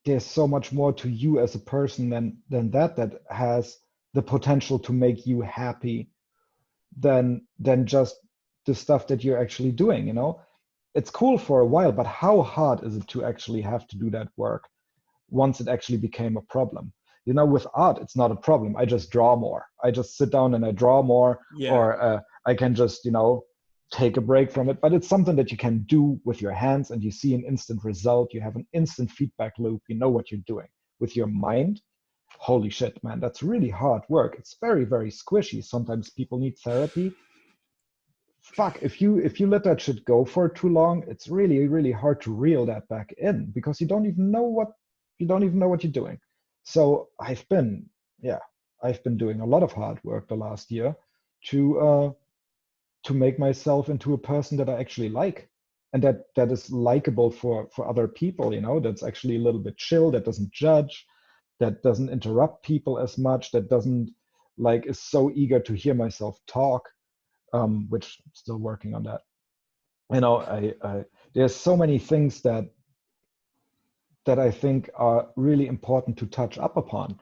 there's so much more to you as a person than that has the potential to make you happy than just the stuff that you're actually doing. You know, it's cool for a while, but how hard is it to actually have to do that work once it actually became a problem? You know, with art, it's not a problem. I just draw more. I just sit down and I draw more, or I can just, you know, take a break from it. But it's something that you can do with your hands, and you see an instant result. You have an instant feedback loop. You know what you're doing. With your mind, holy shit, man, that's really hard work. It's very, very squishy. Sometimes people need therapy. Fuck, if you let that shit go for too long, it's really, really hard to reel that back in, because you don't even know what you're doing. So I've been doing a lot of hard work the last year to make myself into a person that I actually like, and that is likable for other people, you know, that's actually a little bit chill, that doesn't judge, that doesn't interrupt people as much, that doesn't is so eager to hear myself talk, which I'm still working on that. You know, I there's so many things that I think are really important to touch up upon.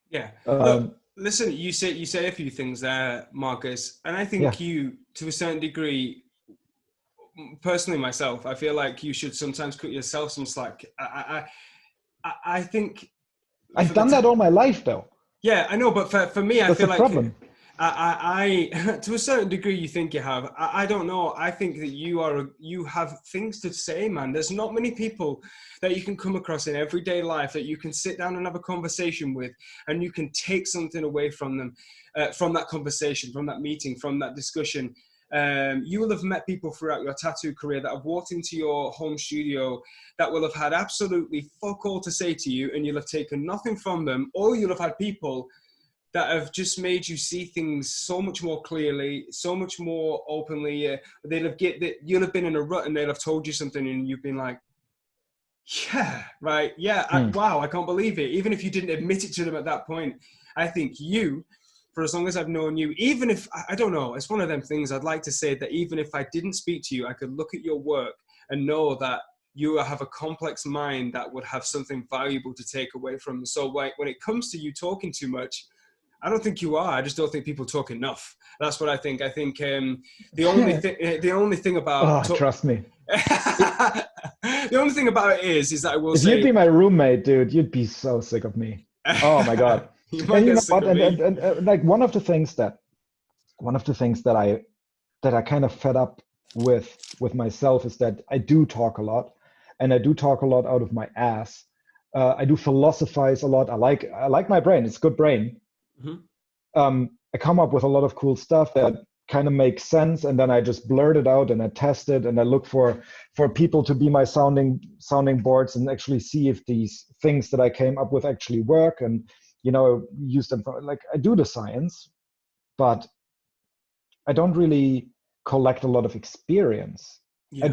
Yeah. Look, listen, you say a few things there, Marcus, and I think you, to a certain degree, personally myself, I feel like you should sometimes cut yourself some slack. I think I've done that all my life, though. Yeah, I know, but for me, I feel like problem. I to a certain degree, you think you have. I don't know. I think that you have things to say, man. There's not many people that you can come across in everyday life that you can sit down and have a conversation with, and you can take something away from them, from that conversation, from that meeting, from that discussion. You will have met people throughout your tattoo career that have walked into your home studio that will have had absolutely fuck all to say to you, and you'll have taken nothing from them, or you'll have had people that have just made you see things so much more clearly, so much more openly. You'll have been in a rut, and they'll have told you something, and you've been like, yeah, right, yeah, wow, I can't believe it. Even if you didn't admit it to them at that point, I think you, for as long as I've known you, even if, I don't know, it's one of them things. I'd like to say that even if I didn't speak to you, I could look at your work and know that you have a complex mind that would have something valuable to take away from. So like, when it comes to you talking too much, I don't think you are. I just don't think people talk enough. That's what I think. I think the only thing about trust me. The only thing about it is that I will say, if you'd be my roommate, dude, you'd be so sick of me. Oh my god. And you know what? And like one of the things that I kind of fed up with myself is that I do talk a lot, and I do talk a lot out of my ass. I do philosophize a lot. I like my brain. It's good brain. Mm-hmm. I come up with a lot of cool stuff that kind of makes sense, and then I just blurt it out and I test it, and I look for people to be my sounding boards and actually see if these things that I came up with actually work, and you know, use them for, like, I do the science, but I don't really collect a lot of experience.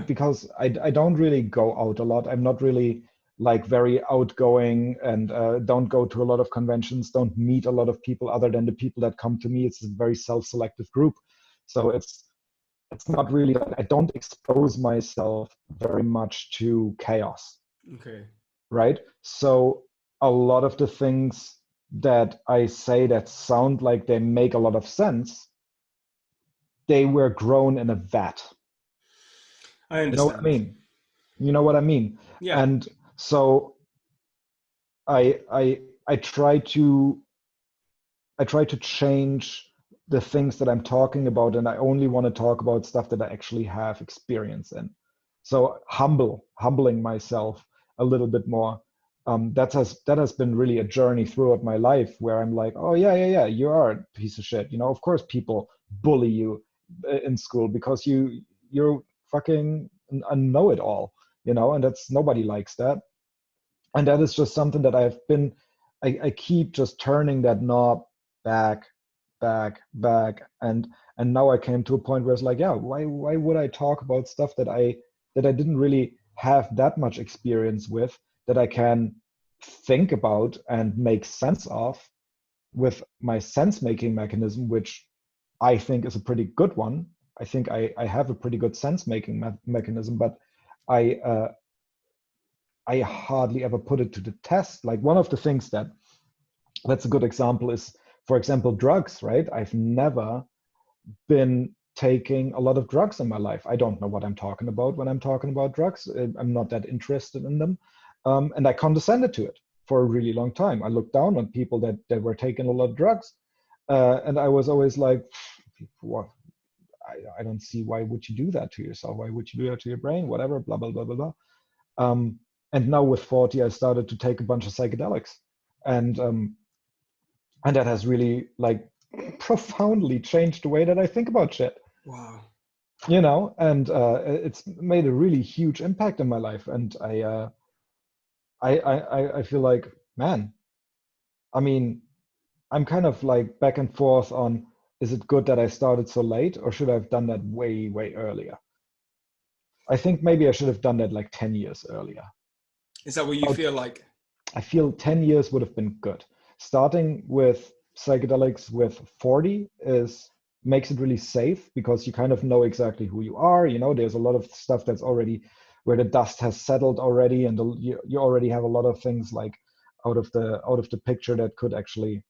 Because I don't really go out a lot. I'm not really like very outgoing, and don't go to a lot of conventions, don't meet a lot of people other than the people that come to me. It's a very self-selective group. So it's not really, I don't expose myself very much to chaos. Okay. Right? So a lot of the things that I say that sound like they make a lot of sense, they were grown in a vat. I understand. You know what I mean? You know what I mean? Yeah. And so I try to change the things that I'm talking about, and I only want to talk about stuff that I actually have experience in. So humbling myself a little bit more. That has been really a journey throughout my life, where I'm like, oh yeah, you are a piece of shit. You know, of course people bully you in school because you're fucking a know-it-all. You know, and that's, nobody likes that. And that is just something that I keep just turning that knob back, and now I came to a point where it's like, yeah, why would I talk about stuff that I didn't really have that much experience with, that I can think about and make sense of with my sense making mechanism, which I think is a pretty good one. I think I have a pretty good sense making mechanism, but I hardly ever put it to the test. Like, one of the things that's a good example is, for example, drugs, right? I've never been taking a lot of drugs in my life. I don't know what I'm talking about when I'm talking about drugs. I'm not that interested in them. And I condescended to it for a really long time. I looked down on people that were taking a lot of drugs. And I was always like, what? I don't see, why would you do that to yourself? Why would you do that to your brain? Whatever, blah, blah, blah, blah, blah. And now with 40, I started to take a bunch of psychedelics. And that has really, like, profoundly changed the way that I think about shit. Wow. You know, and it's made a really huge impact in my life. And I feel like, man, I mean, I'm kind of like back and forth on, is it good that I started so late, or should I have done that way, way earlier? I think maybe I should have done that like 10 years earlier. Is that what you feel like? I feel 10 years would have been good. Starting with psychedelics with 40 makes it really safe, because you kind of know exactly who you are. You know, there's a lot of stuff that's already where the dust has settled already, and you already have a lot of things like out of the picture that could actually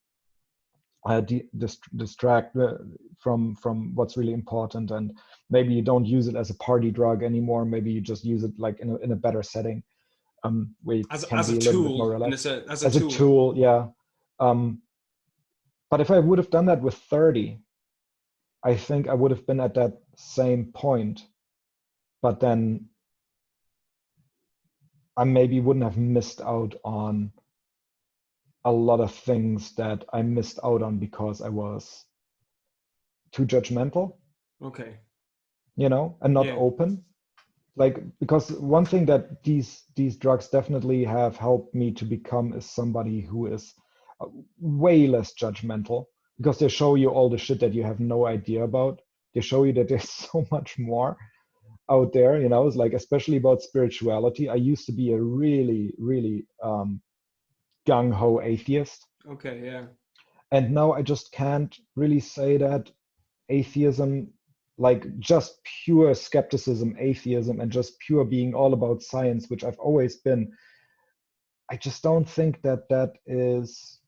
distract from what's really important. And maybe you don't use it as a party drug anymore. Maybe you just use it like in a better setting, where you can be a little bit more relaxed. As a tool, yeah. But if I would have done that with 30, I think I would have been at that same point, but then I maybe wouldn't have missed out on a lot of things that I missed out on because I was too judgmental. Okay. You know, and not open. Like, because one thing that these drugs definitely have helped me to become is somebody who is way less judgmental, because they show you all the shit that you have no idea about. They show you that there's so much more out there. You know, it's like, especially about spirituality. I used to be a really, really gung-ho atheist. Okay, yeah. And now I just can't really say that atheism, like just pure skepticism, atheism, and just pure being all about science, which I've always been, I just don't think that is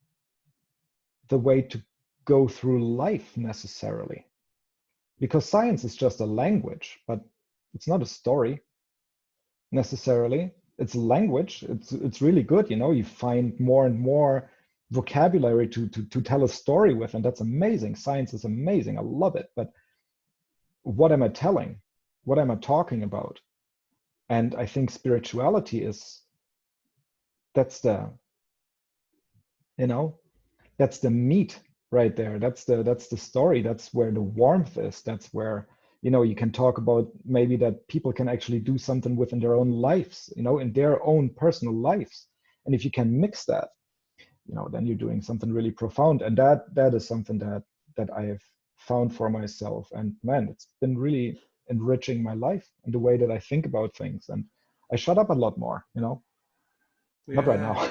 the way to go through life necessarily. Because science is just a language, but it's not a story necessarily. It's a language. It's really good. You know, you find more and more vocabulary to tell a story with, and that's amazing. Science is amazing. I love it. But what am I telling? What am I talking about? And I think spirituality that's the, you know, that's the meat right there. That's the story. That's where the warmth is. That's where, you know, you can talk about maybe that people can actually do something within their own lives, you know, in their own personal lives. And if you can mix that, you know, then you're doing something really profound. And that is something that I have found for myself. And man, it's been really enriching my life and the way that I think about things. And I shut up a lot more, you know. Not right now.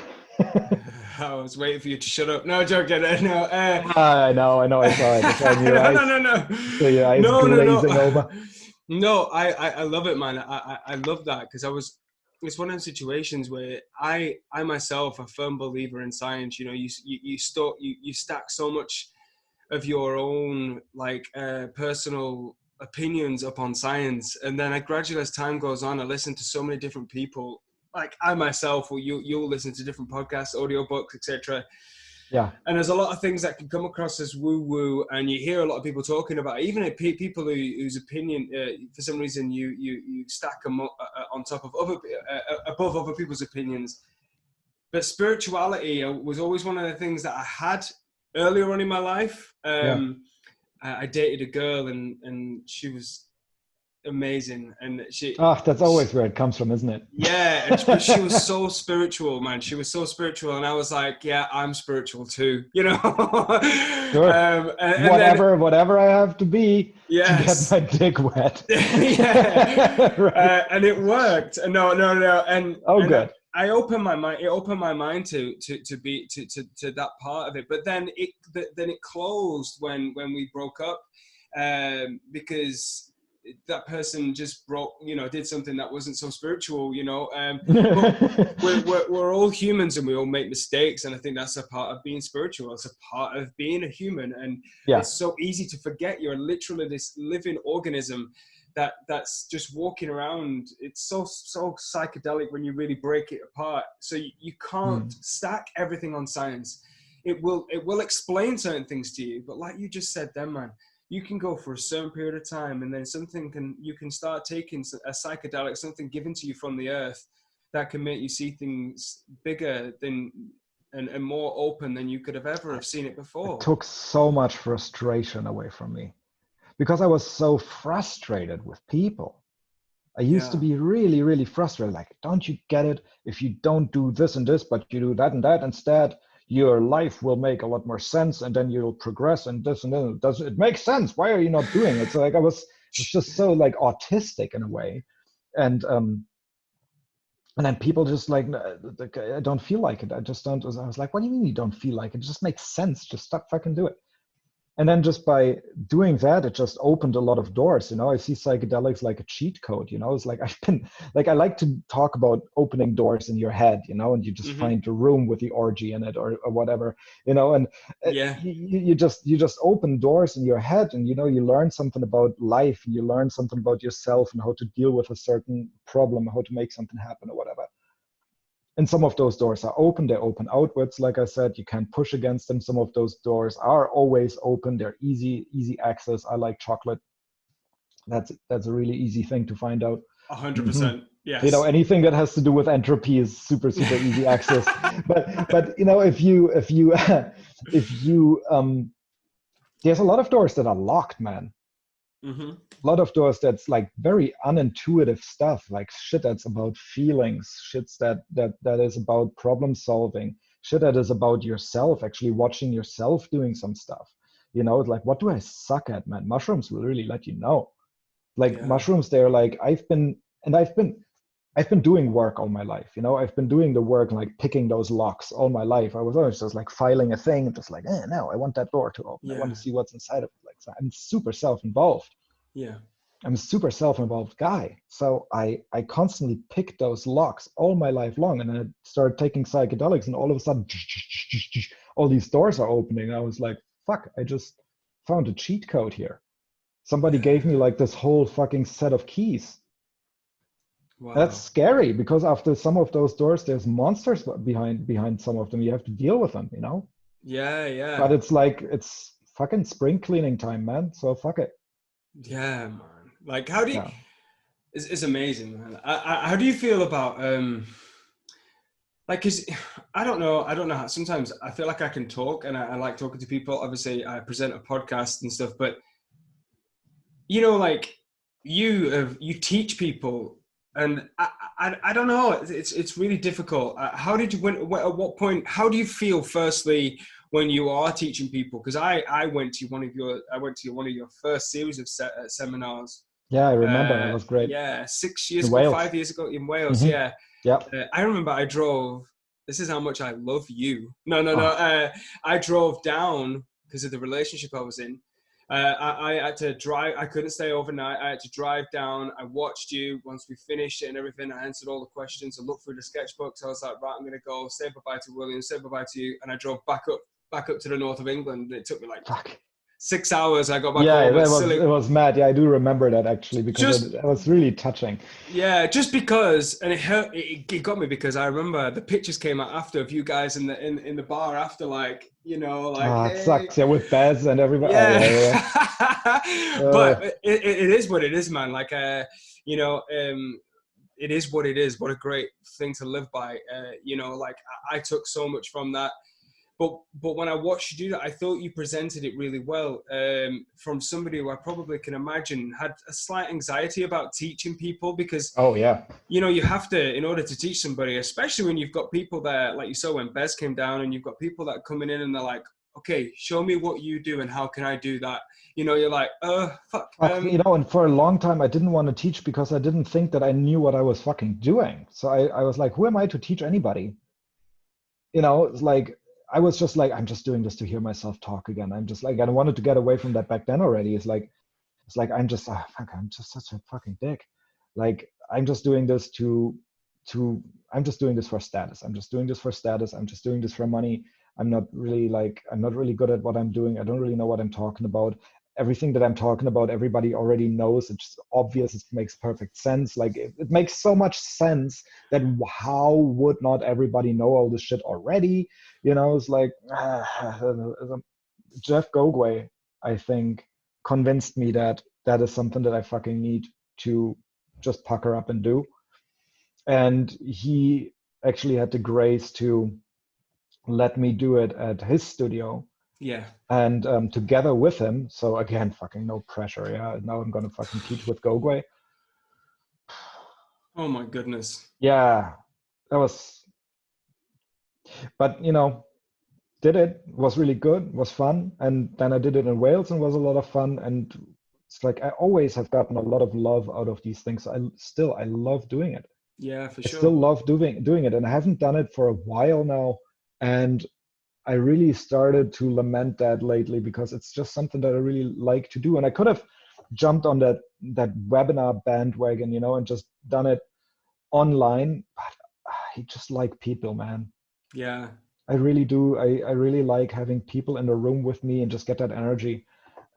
I was waiting for you to shut up. No, joking. No. I know. I saw it. I saw it in your eyes. No. So your eyes glazing over. No, I love it, man. I love that, because it's one of those situations where I myself, a firm believer in science. You know, you stack so much of your own like personal opinions upon science, and then I gradually, as time goes on, I listen to so many different people. Like I myself, or you'll listen to different podcasts, audiobooks, etc. Yeah. And there's a lot of things that can come across as woo-woo, and you hear a lot of people talking about it. Even people whose opinion, for some reason, you stack them up, on top of above other people's opinions. But spirituality was always one of the things that I had earlier on in my life. I dated a girl, and she was amazing, and that's always where it comes from, isn't it? Yeah, but she was so spiritual, man. She was so spiritual, and I was like, yeah, I'm spiritual too, you know. Sure. And whatever I have to be, yes, to get my dick wet. Yeah. Right. And it worked. No, and good. I opened my mind. It opened my mind to that part of it. But then it closed when we broke up, because that person just did something that wasn't so spiritual, you know. But we're all humans, and we all make mistakes, and I think that's a part of being spiritual. It's a part of being a human, and it's so easy to forget you're literally this living organism that's just walking around. It's so psychedelic when you really break it apart. So you can't stack everything on science. It will explain certain things to you, but like you just said then, man, you can go for a certain period of time, and then you can start taking a psychedelic, something given to you from the earth, that can make you see things bigger than and more open than you could have ever have seen it before. It took so much frustration away from me, because I was so frustrated with people. I used to be really, really frustrated. Like, don't you get it? If you don't do this and this, but you do that and that instead, your life will make a lot more sense, and then you'll progress, and this and then it makes sense. Why are you not doing it? So like I was just so like autistic in a way, and then people just like, I don't feel like it. I just don't. I was like, what do you mean you don't feel like it? It just makes sense. Just stop fucking do it. And then just by doing that, it just opened a lot of doors. You know, I see psychedelics like a cheat code. You know, it's like I like to talk about opening doors in your head, you know, and you just find a room with the orgy in it or whatever, you know, and you just open doors in your head, and, you know, you learn something about life, and you learn something about yourself and how to deal with a certain problem, how to make something happen or whatever. And some of those doors are open, they open outwards. Like I said, you can't push against them. Some of those doors are always open. They're easy access. I like chocolate. That's a really easy thing to find out. 100%. Yes. You know, anything that has to do with entropy is super easy access. But you know, if you there's a lot of doors that are locked, man. A lot of doors that's like very unintuitive stuff, like shit that's about feelings, shit that is about problem solving, shit that is about yourself, actually watching yourself doing some stuff. You know, it's like, what do I suck at, man? Mushrooms will really let you know. Like mushrooms, they're like, I've been doing work all my life. You know, I've been doing the work, like picking those locks all my life. I was always just like filing a thing, just like, no, I want that door to open. I want to see what's inside of it. Like, so I'm super self-involved. Yeah. I'm a super self-involved guy. So I constantly pick those locks all my life long. And then I started taking psychedelics, and all of a sudden, all these doors are opening. I was like, fuck, I just found a cheat code here. Somebody gave me like this whole fucking set of keys. Wow. That's scary, because after some of those doors, there's monsters behind some of them. You have to deal with them, you know? Yeah. But it's like, it's fucking spring cleaning time, man. So fuck it. Yeah, man. Like, how do you? It's amazing, man. How do you feel about like? Cause I don't know how. Sometimes I feel like I can talk, and I like talking to people. Obviously, I present a podcast and stuff, but you know, like you teach people, and I don't know. It's really difficult. How did you? At what point? How do you feel? Firstly, when you are teaching people, because I went to one of your first series of seminars. Yeah, I remember. That was great. Yeah, 6 years ago, 5 years ago in Wales. Yeah. I remember I drove. This is how much I love you. No. I drove down because of the relationship I was in. I had to drive. I couldn't stay overnight. I had to drive down. I watched you once we finished it and everything. I answered all the questions. I looked through the sketchbooks. I was like, right, I'm going to go say bye-bye to William, say bye-bye to you. And I drove back up to the north of England. It took me like 6 hours. I got back Yeah, home. it was mad. Yeah, I do remember that actually because Just it was really touching. Yeah, just because, and it hurt. It got me because I remember the pictures came out after of you guys in the bar after, like, like, Ah, it hey, sucks. Yeah, with Bez and everybody. Oh, yeah. yeah, yeah. But it is what it is, man. Like, you know, it is what it is. What a great thing to live by. Like I took so much from that. But when I watched you do that, I thought you presented it really well, from somebody who I probably can imagine had a slight anxiety about teaching people, because Oh, yeah. you have to, in order to teach somebody, especially when you've got people that, like you saw when Bez came down, and you've got people that are coming in and they're like, okay, show me what you do and how can I do that? You're like, fuck. And for a long time, I didn't want to teach because I didn't think that I knew what I was fucking doing. So I was like, who am I to teach anybody? It's like, I was just like, I'm just doing this to hear myself talk again. I'm just like, I wanted to get away from that back then already. It's like, I'm just, fuck, I'm just such a fucking dick. Like, I'm just doing this I'm just doing this for status. I'm just doing this for status. I'm just doing this for money. I'm not really good at what I'm doing. I don't really know what I'm talking about. Everything that I'm talking about, everybody already knows. It's obvious. It makes perfect sense. Like, it makes so much sense that how would not everybody know all this shit already? It's like, Jeff Gogway, I think, convinced me that that is something that I fucking need to just pucker up and do. And he actually had the grace to let me do it at his studio. Yeah. And together with him, so again, fucking no pressure. Yeah, now I'm gonna fucking teach with Gogway. Oh my goodness. Yeah, that was. But did it, was really good, was fun, and then I did it in Wales and was a lot of fun. And it's like I always have gotten a lot of love out of these things. I love doing it. Yeah, for I sure. still love doing it, and I haven't done it for a while now. And I really started to lament that lately because it's just something that I really like to do. And I could have jumped on that webinar bandwagon, and just done it online. But I just like people, man. Yeah. I really do. I really like having people in the room with me and just get that energy,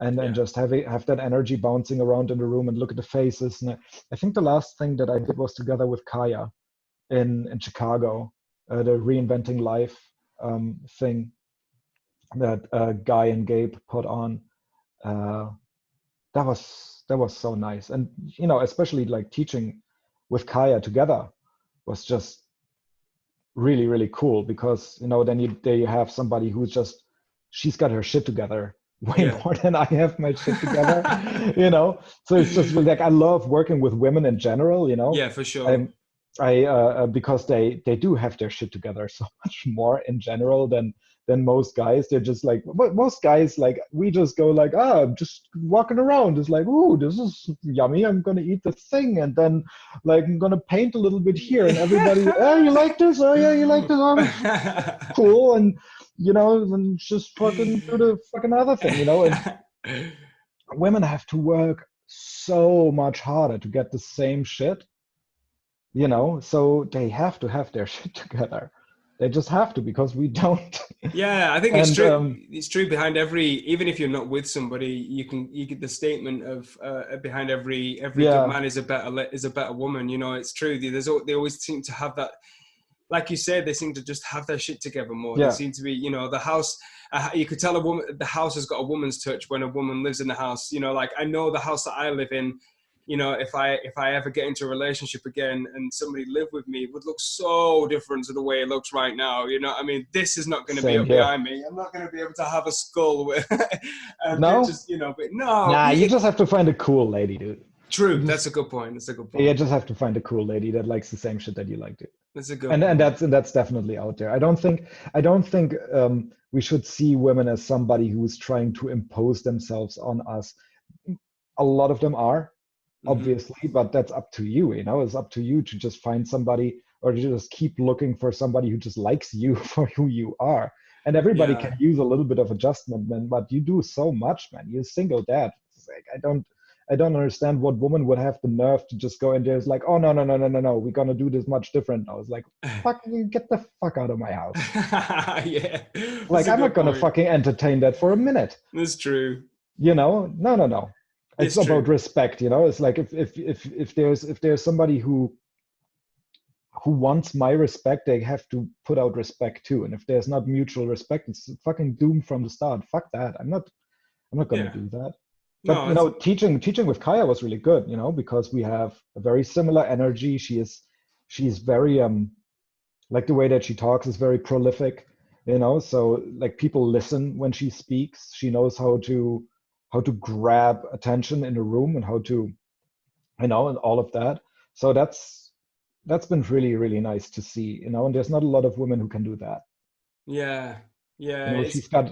and just have that energy bouncing around in the room and look at the faces. And I think the last thing that I did was together with Kaya in Chicago, the Reinventing Life thing that Guy and Gabe put on. That was so nice, and especially like teaching with Kaya together was just really, really cool, because then there you have somebody who's just, she's got her shit together way more than I have my shit together. So it's just really, like, I love working with women in general. Yeah, for sure. I because they do have their shit together so much more in general than most guys. They're just like, most guys, like, we just go like, I'm just walking around. It's like, ooh, this is yummy. I'm gonna eat the thing, and then like I'm gonna paint a little bit here, and everybody, oh, you like this? Oh yeah, you like this? Oh, cool. And and just fucking do the fucking other thing, and women have to work so much harder to get the same shit. So they have to have their shit together. They just have to, because we don't. Yeah, I think it's true. It's true behind every, even if you're not with somebody, you get the statement of behind every good man is a better woman. It's true. They always seem to have that. Like you said, they seem to just have their shit together more. Yeah. They seem to be, the house. You could tell a woman, the house has got a woman's touch when a woman lives in the house. Like, I know the house that I live in. If I ever get into a relationship again and somebody lived with me, it would look so different to the way it looks right now. I mean, this is not going to be up behind me. I'm not going to be able to have a skull with no pictures, but no. Nah, you just have to find a cool lady, dude. True. That's a good point. You just have to find a cool lady that likes the same shit that you like to. That's a good and point. that's definitely out there. I don't think we should see women as somebody who is trying to impose themselves on us. A lot of them are, obviously, but that's up to you. It's up to you to just find somebody, or to just keep looking for somebody who just likes you for who you are. And everybody can use a little bit of adjustment, man. But you do so much, man. You're a single dad. It's like, I don't understand what woman would have the nerve to just go in there. It's like, oh no, we're gonna do this much different. I was like, fucking get the fuck out of my house. Yeah. Like, I'm not gonna fucking entertain that for a minute. That's true. No. It's It's about true. respect, it's like if there's somebody who wants my respect, they have to put out respect too. And if there's not mutual respect, it's fucking doomed from the start. Fuck that. I'm not going to Yeah. do that. But No, it's, teaching with Kaya was really good, because we have a very similar energy. She's very like the way that she talks is very prolific, so like people listen when she speaks. She knows how to grab attention in a room and how to, and all of that. So that's been really, really nice to see, and there's not a lot of women who can do that. yeah. Yeah.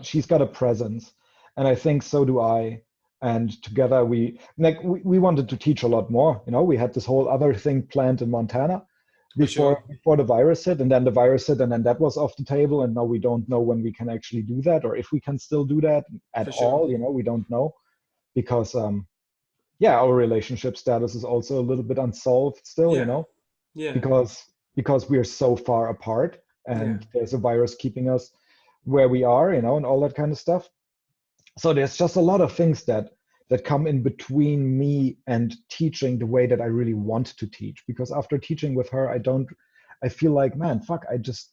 She's got a presence, and I think so do I. And together we wanted to teach a lot more. We had this whole other thing planned in Montana For before sure. before the virus hit, and then the virus hit, and then that was off the table. And now we don't know when we can actually do that, or if we can still do that at For sure. all. We don't know, because yeah, our relationship status is also a little bit unsolved still. Yeah. Yeah. Because we are so far apart, Yeah. and there's a virus keeping us where we are, and all that kind of stuff. So there's just a lot of things that come in between me and teaching the way that I really want to teach. Because after teaching with her, I feel like, man, fuck, it's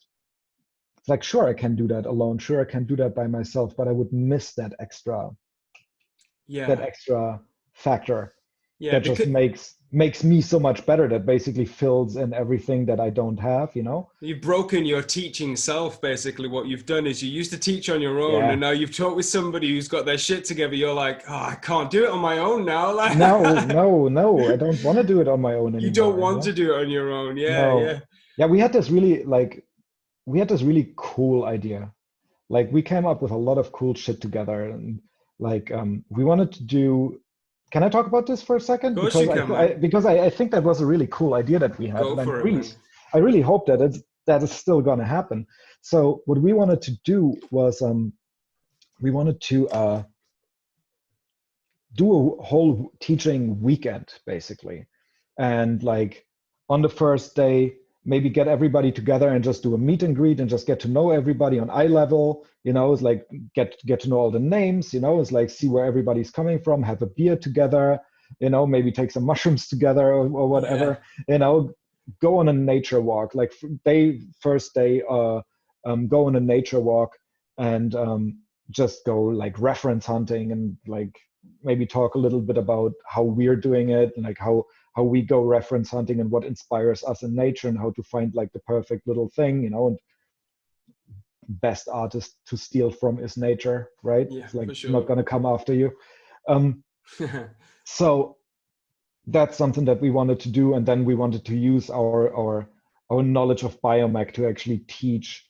like, sure, I can do that alone, sure, I can do that by myself, but I would miss that extra Yeah. factor Yeah. that just Because makes me so much better, that basically fills in everything that I don't have. you've broken your teaching self. Basically, what you've done is you used to teach on your own, Yeah. and now you've taught with somebody who's got their shit together. You're like, oh, I can't do it on my own now. Like, No, no, no, I don't want to do it on my own you don't anymore. want to do it on your own. Yeah. No. Yeah. Yeah, we had this really cool idea. Like, we came up with a lot of cool shit together, and like we wanted to do. Can I talk about this for a Of second? course Because you I, can, I man. because I think that was a really cool idea that we had, Go and for it, man. I really hope that is still going to happen. So what we wanted to do was we wanted to do a whole teaching weekend, basically. And like, on the first day, maybe get everybody together and just do a meet and greet and just get to know everybody on eye level. It's like get to know all the names. It's like, see where everybody's coming from, have a beer together, maybe take some mushrooms together, or Yeah. whatever. Go on a nature walk, like first day, go on a nature walk, and just go like reference hunting, and like maybe talk a little bit about how we're doing it, and like how we go reference hunting, and what inspires us in nature, and how to find like the perfect little thing, and best artist to steal from is nature, right? Yeah. It's like For not sure. going to come after you. um, so that's something that we wanted to do, and then we wanted to use our knowledge of biomech to actually teach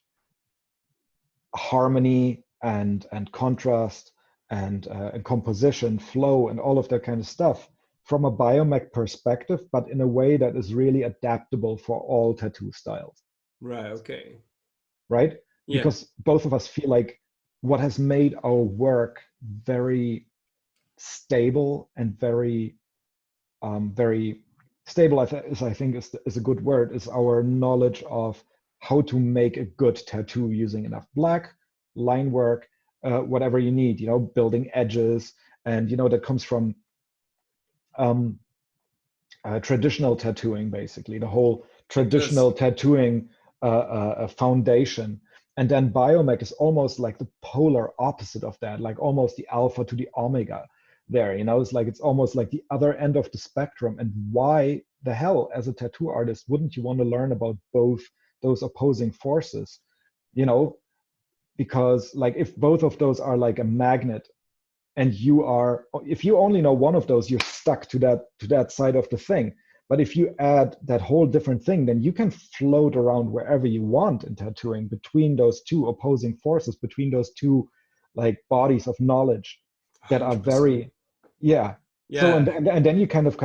harmony and contrast and composition, flow, and all of that kind of stuff from a biomech perspective, but in a way that is really adaptable for all tattoo styles, Right. Okay. right? Yeah. Because both of us feel like what has made our work very stable and very stable, I think is a good word, is our knowledge of how to make a good tattoo using enough black, line work, whatever you need, building edges. And that comes from um, traditional tattooing, basically the whole It does. traditional tattooing foundation. And then biomech is almost like the polar opposite of that, like almost the alpha to the omega there. It's like, it's almost like the other end of the spectrum. And why the hell, as a tattoo artist, wouldn't you want to learn about both those opposing forces? Because like, if both of those are like a magnet, and if you only know one of those, you're stuck to that side of the thing. But if you add that whole different thing, then you can float around wherever you want in tattooing, between those two opposing forces, between those two like bodies of knowledge that are 100%. very, yeah. So Yeah. and then you kind of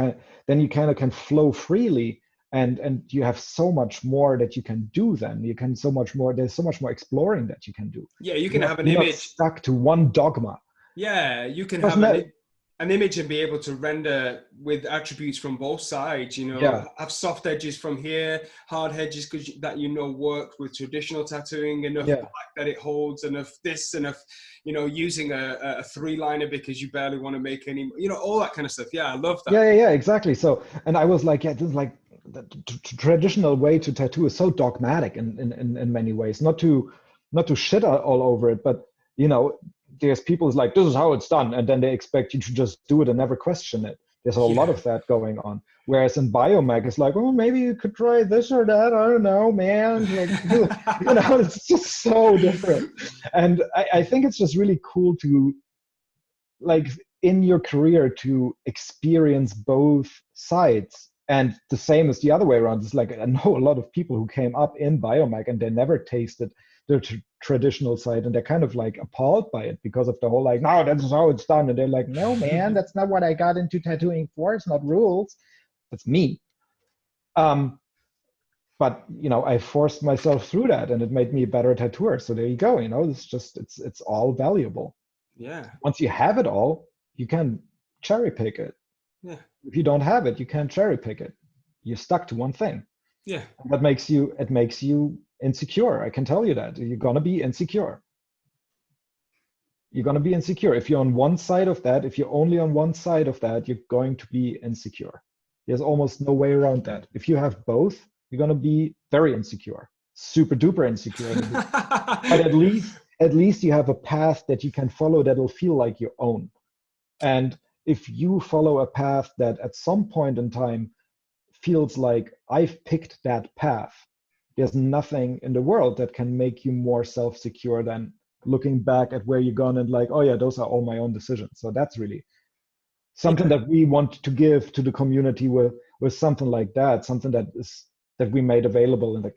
can flow freely, and you have so much more that you can do. Then you can so much more. There's so much more exploring that you can do. Yeah. You You're can not have an you're not image. stuck to one dogma. Yeah. You can Doesn't have that? an image and be able to render with attributes from both sides, you know, Yeah. have soft edges from here, hard edges that you know work with traditional tattooing, enough Yeah. black that it holds, enough this, enough, you know, using a three-liner because you barely want to make any, you know, all that kind of stuff. Yeah, I love that. Yeah, exactly. So, and I was like, yeah, this is like the traditional way to tattoo is so dogmatic in many ways. Not to shit all over it, but you know, there's people who's like, this is how it's done, and then they expect you to just do it and never question it. There's a lot of that going on. Whereas in biomech, it's like, oh, maybe you could try this or that. I don't know, man. Like, you know, it's just so different. And I think it's just really cool to, like, in your career, to experience both sides. And the same as the other way around. It's like, I know a lot of people who came up in biomech and they never tasted the traditional side, and they're kind of like appalled by it because of the whole like, no, that's how it's done. And they're like, no, man, that's not what I got into tattooing for. It's not rules. That's me. But you know, I forced myself through that, and it made me a better tattooer. So there you go. You know, it's just it's all valuable. Yeah. Once you have it all, you can cherry pick it. Yeah. If you don't have it, you can't cherry pick it. You're stuck to one thing. Yeah. And that makes you insecure. I can tell you that. You're gonna be insecure. You're gonna be insecure. If you're on one side of that, if you're only on one side of that, you're going to be insecure. There's almost no way around that. If you have both, you're gonna be very insecure, super duper insecure. But at least you have a path that you can follow that'll feel like your own. And if you follow a path that at some point in time feels like I've picked that path, there's nothing in the world that can make you more self-secure than looking back at where you've gone and like, oh yeah, those are all my own decisions. So that's really something that we want to give to the community with something like that, something that we made available in the.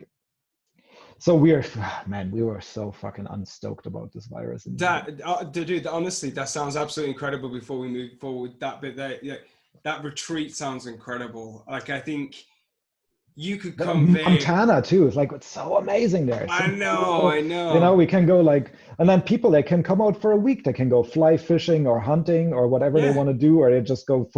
So we were so fucking unstoked about this virus. Dude, honestly, that sounds absolutely incredible. Before we move forward, that bit there, yeah, that retreat sounds incredible. Like, I think you could convey Montana too. It's like, it's so amazing there. I know. You know, we can go like, and then people, they can come out for a week. They can go fly fishing or hunting or whatever they want to do, or they just go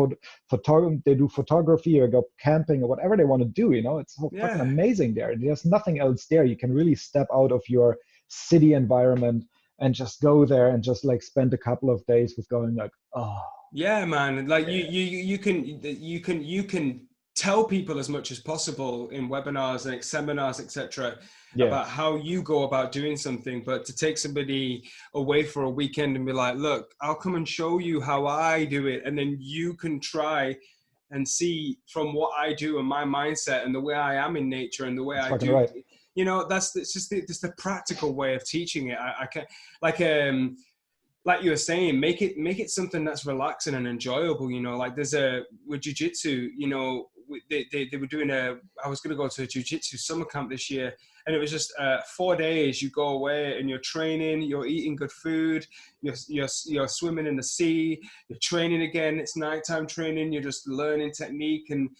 they do photography or go camping or whatever they want to do. You know, it's so fucking amazing there. There's nothing else there. You can really step out of your city environment and just go there and just like spend a couple of days with going like, oh. Yeah, man. Like you can tell people as much as possible in webinars and seminars, etc., about how you go about doing something, but to take somebody away for a weekend and be like, look, I'll come and show you how I do it, and then you can try and see from what I do and my mindset and the way I am in nature and the way I do. Right. You know, it's just the practical way of teaching it. I can like you were saying, make it something that's relaxing and enjoyable. You know, like with jiu-jitsu, you know, they were doing I was going to go to a jiu-jitsu summer camp this year, and it was just 4 days. You go away and you're training, you're eating good food, you're swimming in the sea, you're training again. It's nighttime training. You're just learning technique, and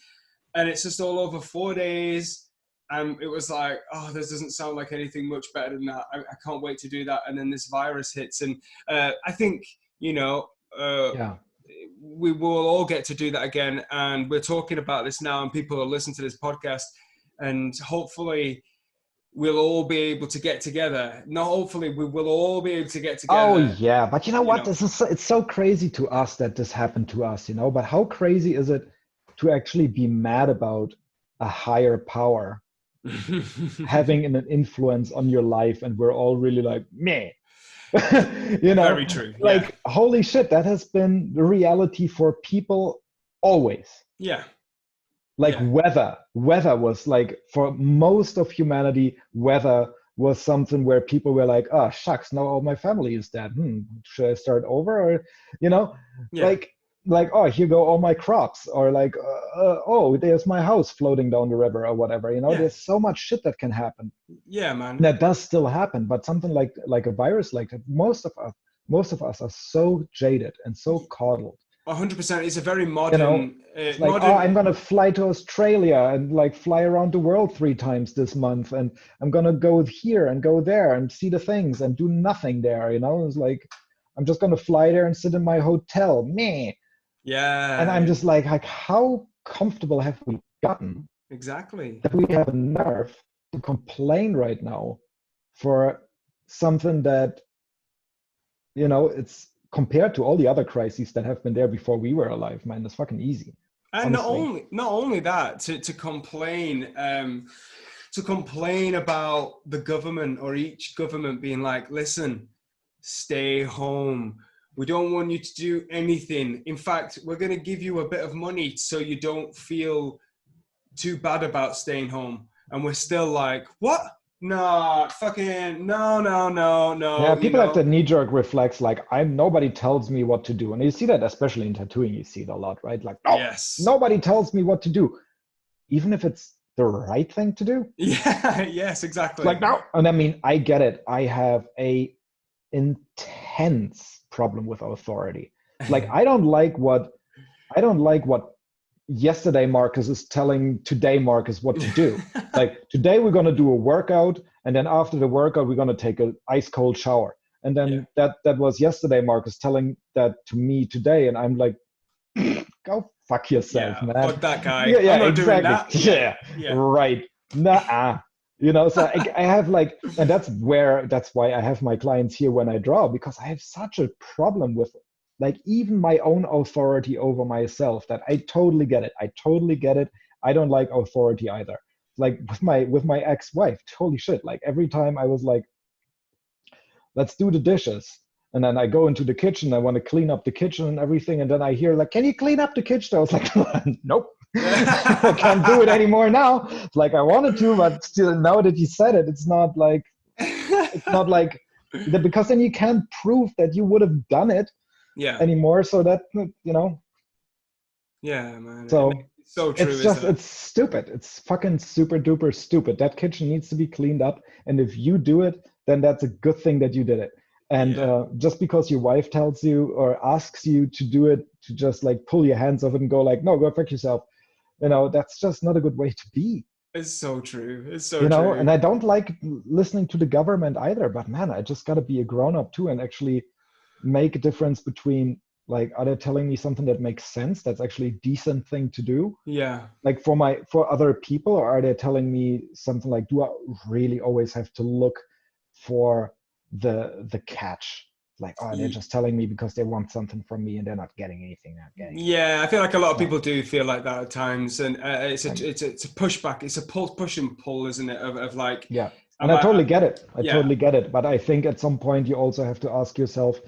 it's just all over 4 days. And it was like, oh, this doesn't sound like anything much better than that. I can't wait to do that. And then this virus hits, and I think, you know, we will all get to do that again. And we're talking about this now, and people are listening to this podcast, and hopefully we'll all be able to get together. Not hopefully, we will all be able to get together. Oh yeah, but you know what? It's so crazy to us that this happened to us, you know. But how crazy is it to actually be mad about a higher power having an influence on your life, and we're all really like, meh. You know, very true. Like, holy shit, that has been the reality for people always. Yeah. Like weather was like, for most of humanity, weather was something where people were like, oh shucks, now all my family is dead. Should I start over? Or, you know, like, oh, here go all my crops, or like, oh, there's my house floating down the river or whatever. You know, there's so much shit that can happen. Yeah, man. That does still happen, but something like a virus like that, most of us are so jaded and so coddled. 100%. It's a very modern. You know, it's like, oh, I'm gonna fly to Australia and like fly around the world 3 times this month, and I'm gonna go here and go there and see the things and do nothing there. You know, it's like, I'm just gonna fly there and sit in my hotel. Meh. Yeah. And I'm just like how comfortable have we gotten Exactly. that we have a nerve to complain right now for something that, it's compared to all the other crises that have been there before we were alive, man, it's fucking easy. And Honestly. not only that, to complain about the government or each government being like, listen, stay home. We don't want you to do anything. In fact, we're going to give you a bit of money so you don't feel too bad about staying home. And we're still like, what? No, fucking no. Yeah, people have that knee-jerk reflex, like nobody tells me what to do. And you see that especially in tattooing, you see it a lot, right? Like, no, yes, nobody tells me what to do. Even if it's the right thing to do. Yeah, yes, exactly. Like, no. And I mean, I get it. I have a intense problem with authority. Like, I don't like what yesterday Marcus is telling today Marcus what to do. Like, today we're going to do a workout, and then after the workout we're going to take an ice cold shower. And then that was yesterday Marcus telling that to me today, and I'm like, go fuck yourself, man. Fuck that guy. Yeah, I'm not exactly. Doing that. Yeah, right. Nah. So I have like, and that's why I have my clients here when I draw, because I have such a problem with like even my own authority over myself, that I totally get it. I don't like authority either. Like with my ex-wife, holy shit. Like every time I was like, let's do the dishes. And then I go into the kitchen, I want to clean up the kitchen and everything. And then I hear like, can you clean up the kitchen? I was like, nope. I can't do it anymore now. It's like I wanted to, but still now that you said it, it's not like because then you can't prove that you would have done it anymore. So that, Yeah, man. So it's so true. It's stupid. It's fucking super duper stupid. That kitchen needs to be cleaned up. And if you do it, then that's a good thing that you did it. And just because your wife tells you or asks you to do it, to just like pull your hands off it and go like, no, go fuck yourself. That's just not a good way to be. It's so true. It's so true. And I don't like listening to the government either, but man, I just got to be a grown up too and actually make a difference between like, are they telling me something that makes sense? That's actually a decent thing to do. Yeah. Like for other people, or are they telling me something like, do I really always have to look for the catch? Like, they're just telling me because they want something from me and they're not getting anything. Yeah, I feel like a lot of people do feel like that at times, and it's a pushback. It's a push and pull, isn't it? Of like, yeah, and I totally get it. I totally get it. But I think at some point you also have to ask yourself,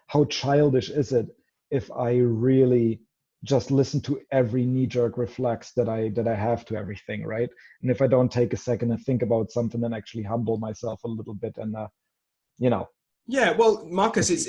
how childish is it if I really just listen to every knee-jerk reflex that I have to everything, right? And if I don't take a second and think about something and actually humble myself a little bit and Yeah, well, Marcus, it's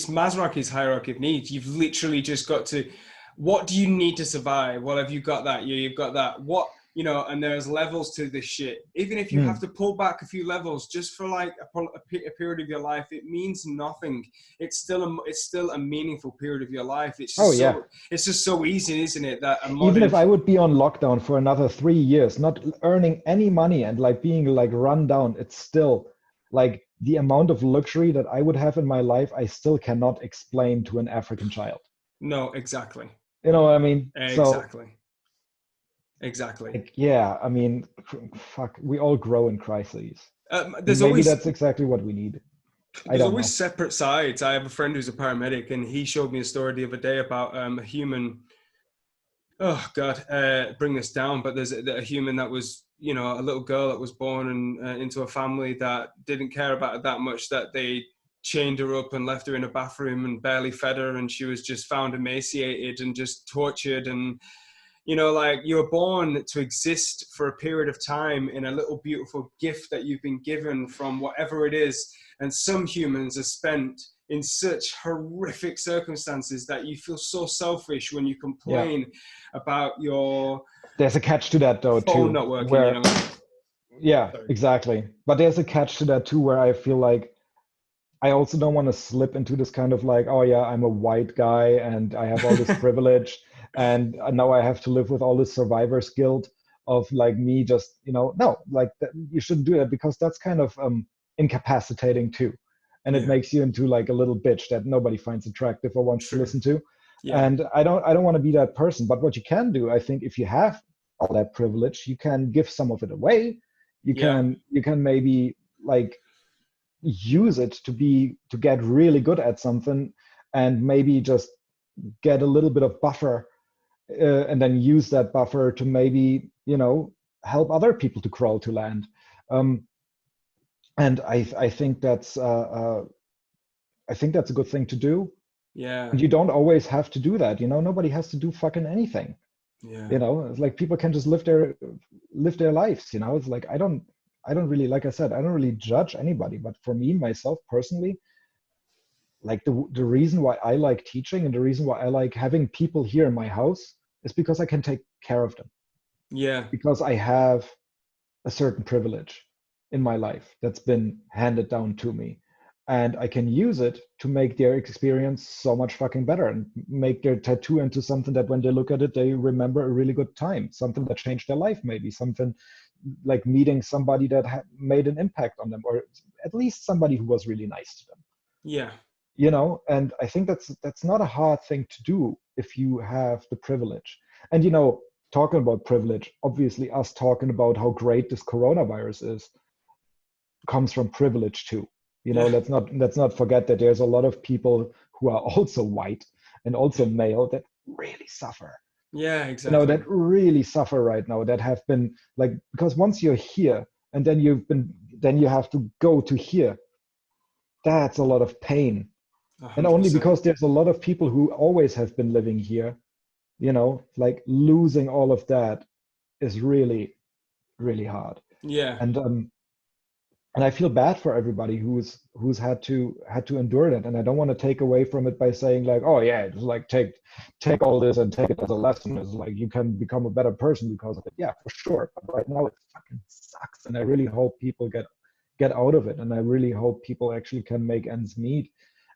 Masraki's hierarchy of needs. You've literally just got to, what do you need to survive? Well, have you got that? You've got that. What, and there's levels to this shit. Even if you have to pull back a few levels just for like a period of your life, it means nothing. It's still a meaningful period of your life. It's just it's just so easy, isn't it? That even if I would be on lockdown for another 3 years, not earning any money and like being like run down, it's still like the amount of luxury that I would have in my life, I still cannot explain to an African child. No, exactly. You know what I mean? Exactly. Like, yeah, I mean, fuck, we all grow in crises. Maybe that's exactly what we need. There's always separate sides. I have a friend who's a paramedic, and he showed me a story the other day about a human. Oh God, bring this down. But there's a human that was, a little girl that was born into a family that didn't care about it that much, that they chained her up and left her in a bathroom and barely fed her, and she was just found emaciated and just tortured. And like, you're born to exist for a period of time in a little beautiful gift that you've been given from whatever it is. And some humans are spent in such horrific circumstances that you feel so selfish when you complain about your. There's a catch to that though, phone too. Not working, Yeah, exactly. But there's a catch to that too, where I feel like I also don't want to slip into this kind of like, oh yeah, I'm a white guy and I have all this privilege, and now I have to live with all this survivor's guilt of like me just, no, like you shouldn't do that, because that's kind of incapacitating too. And it makes you into like a little bitch that nobody finds attractive or wants to listen to. Yeah. And I don't want to be that person. But what you can do, I think, if you have all that privilege, you can give some of it away. You Yeah. can maybe like use it to get really good at something, and maybe just get a little bit of buffer, and then use that buffer to maybe, help other people to crawl to land. And I think that's a good thing to do. Yeah. And you don't always have to do that. Nobody has to do fucking anything. Yeah. It's like people can just live their lives. It's like I don't really, like I said, I don't really judge anybody. But for me, myself personally, like the reason why I like teaching and the reason why I like having people here in my house is because I can take care of them. Yeah. Because I have a certain privilege in my life that's been handed down to me. And I can use it to make their experience so much fucking better and make their tattoo into something that when they look at it, they remember a really good time, something that changed their life, maybe something like meeting somebody that made an impact on them, or at least somebody who was really nice to them. Yeah. And I think that's not a hard thing to do if you have the privilege. And talking about privilege, obviously us talking about how great this coronavirus is comes from privilege too. Yeah. Let's not forget that there's a lot of people who are also white and also male that really suffer. Yeah, exactly. That really suffer right now, that have been like, because once you're here and then you have to go to here, that's a lot of pain. 100%. And only because there's a lot of people who always have been living here, like losing all of that is really, really hard. Yeah. And I feel bad for everybody who's had to endure that. And I don't want to take away from it by saying like, oh yeah, just like take all this and take it as a lesson. It's like you can become a better person because of it. Yeah, for sure. But right now it fucking sucks. And I really hope people get out of it. And I really hope people actually can make ends meet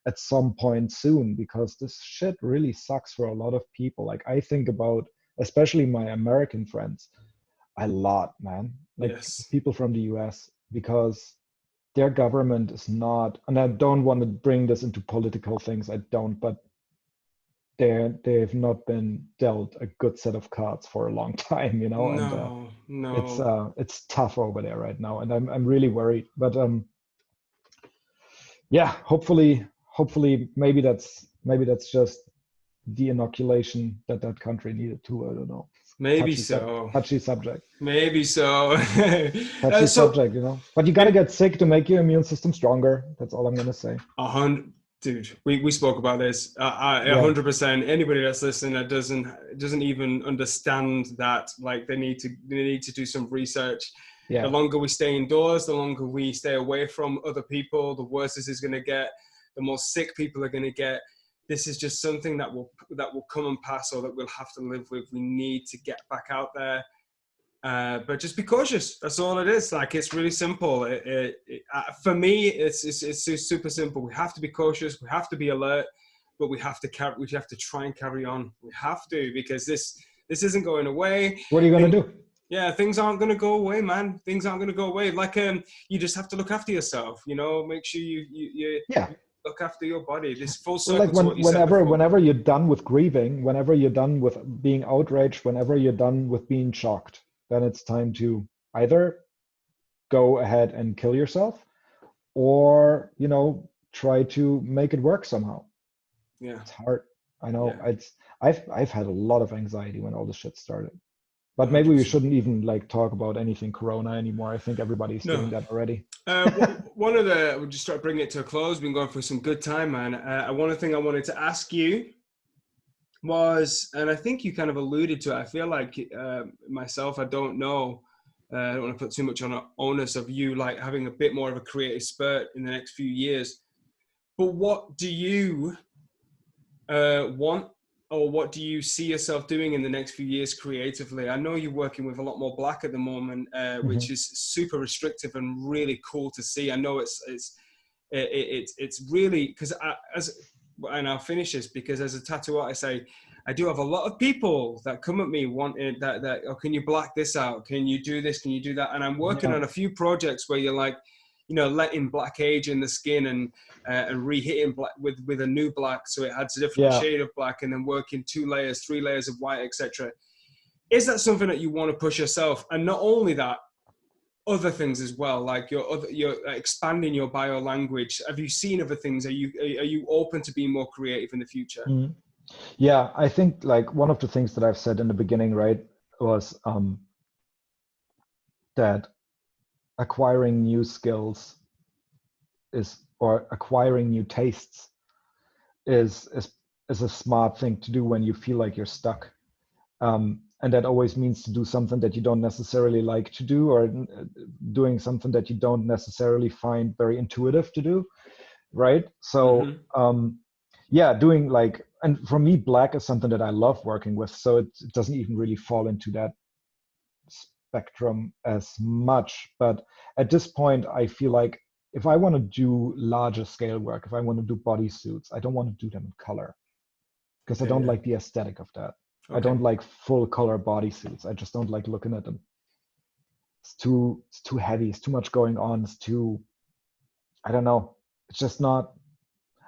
at some point soon, because this shit really sucks for a lot of people. Like I think about, especially my American friends, a lot, man. Like Yes. people from the US, because their government is not, and I don't want to bring this into political things, I don't, but they've not been dealt a good set of cards for a long time, No. and it's tough over there right now, and I'm really worried. But yeah, hopefully maybe that's just the inoculation that country needed too. I don't know. Maybe so. Touchy subject. Maybe so. Touchy subject, But you got to get sick to make your immune system stronger. That's all I'm going to say. Dude, we spoke about this. 100%. Anybody that's listening that doesn't even understand that, like they need to do some research. Yeah. The longer we stay indoors, the longer we stay away from other people, the worse this is going to get. The more sick people are going to get. This is just something that will come and pass, or that we'll have to live with. We need to get back out there, but just be cautious. That's all it is. Like it's really simple. For me, it's super simple. We have to be cautious. We have to be alert, but we have to try and carry on. We have to, because this isn't going away. What are you going to do? Yeah, things aren't going to go away, man. Things aren't going to go away. Like you just have to look after yourself. Make sure you look after your body. This full circle. Like whenever you're done with grieving, whenever you're done with being outraged, whenever you're done with being shocked, then it's time to either go ahead and kill yourself, or try to make it work somehow. Yeah, it's hard. I know. Yeah. I've had a lot of anxiety when all this shit started. But maybe 100%. We shouldn't even like talk about anything Corona anymore. I think everybody's doing that already. We'll just start bringing it to a close. We've been going for some good time, man. One thing I wanted to ask you was, and I think you kind of alluded to it, I feel like myself, I don't know, I don't want to put too much on the onus of you, like having a bit more of a creative spurt in the next few years. But what do you want, or what do you see yourself doing in the next few years creatively? I know you're working with a lot more Black at the moment, which is super restrictive and really cool to see. I know it's really, because and I'll finish this, because as a tattoo artist, I do have a lot of people that come at me wanting that, oh, can you black this out? Can you do this? Can you do that? And I'm working on a few projects where you're like, letting black age in the skin and reheating black with a new black, so it adds a different Yeah. shade of black, and then working 2 layers, 3 layers of white, etc. Is that something that you want to push yourself? And not only that, other things as well, like you're expanding your bio language. Have you seen other things? Are you open to being more creative in the future? Mm-hmm. Yeah, I think like one of the things that I've said in the beginning, right, was that acquiring new skills or acquiring new tastes is a smart thing to do when you feel like you're stuck. And that always means to do something that you don't necessarily like to do, or doing something that you don't necessarily find very intuitive to do, right? So yeah, doing like, and for me, black is something that I love working with, so it doesn't even really fall into that spectrum as much. But at this point, I feel like if I want to do larger scale work, if I want to do bodysuits, I don't want to do them in color, because I don't like the aesthetic of that. I don't like full color bodysuits. I just don't like looking at them. It's too heavy. It's too much going on. It's too, I don't know. It's just not,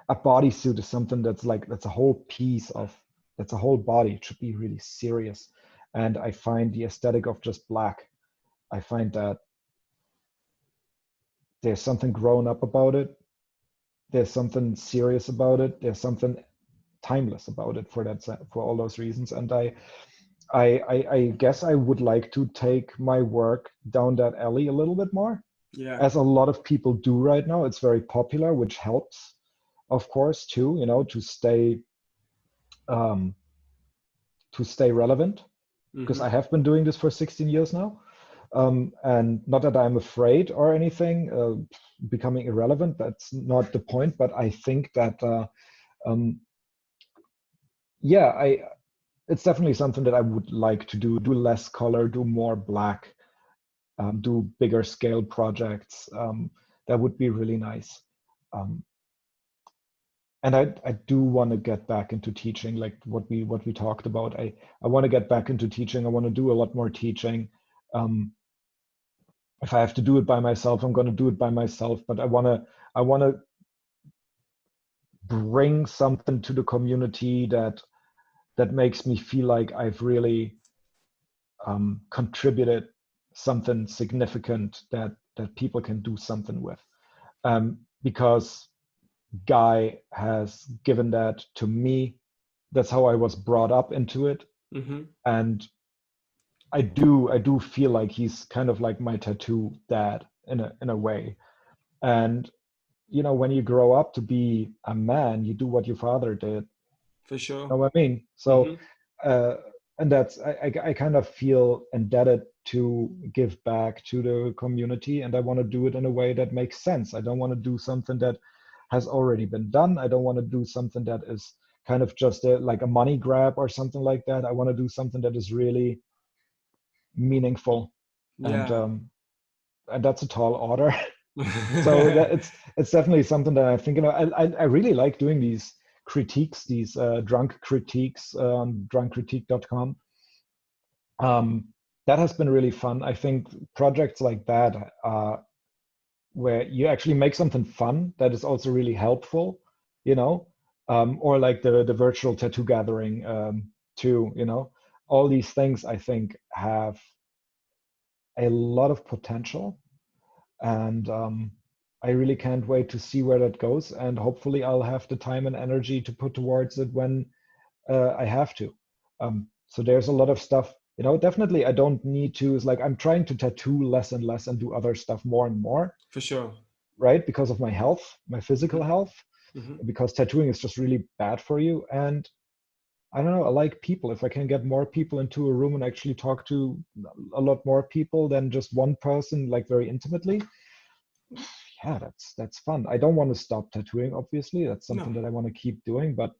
a bodysuit is something that's a whole piece of, that's a whole body. It should be really serious. And I find the aesthetic of just black, I find that there's something grown up about it. There's something serious about it. There's something timeless about it for all those reasons. And I guess I would like to take my work down that alley a little bit more, as a lot of people do right now. It's very popular, which helps, of course, too, to stay relevant, because I have been doing this for 16 years now. And not that I'm afraid or anything, becoming irrelevant, that's not the point, but I think that it's definitely something that I would like to do less color, do more black, do bigger scale projects. That would be really nice. And I do want to get back into teaching, like what we talked about. I want to get back into teaching. I want to do a lot more teaching. If I have to do it by myself, I'm going to do it by myself, but I want to bring something to the community that makes me feel like I've really contributed something significant that people can do something with. Because Guy has given that to me. That's how I was brought up into it. And I do feel like he's kind of like my tattoo dad in a way. And when you grow up to be a man, you do what your father did. For sure. You know what I mean? So, and that's, I kind of feel indebted to give back to the community, and I want to do it in a way that makes sense. I don't want to do something that has already been done. I don't want to do something that is kind of just like a money grab or something like that. I want to do something that is really meaningful. And that's a tall order. So that it's definitely something that I think, I really like doing these critiques, these drunk critiques on drunkcritique.com. That has been really fun. I think projects like that, where you actually make something fun that is also really helpful, or like the virtual tattoo gathering too, all these things I think have a lot of potential. And I really can't wait to see where that goes. And hopefully I'll have the time and energy to put towards it when I have to. So there's a lot of stuff, definitely I don't need to, it's like I'm trying to tattoo less and less and do other stuff more and more. For sure. Right? Because of my health, my physical health, because tattooing is just really bad for you. And I don't know, I like people. If I can get more people into a room and actually talk to a lot more people than just one person, like very intimately, yeah, that's fun. I don't want to stop tattooing, obviously. That's something that I want to keep doing. But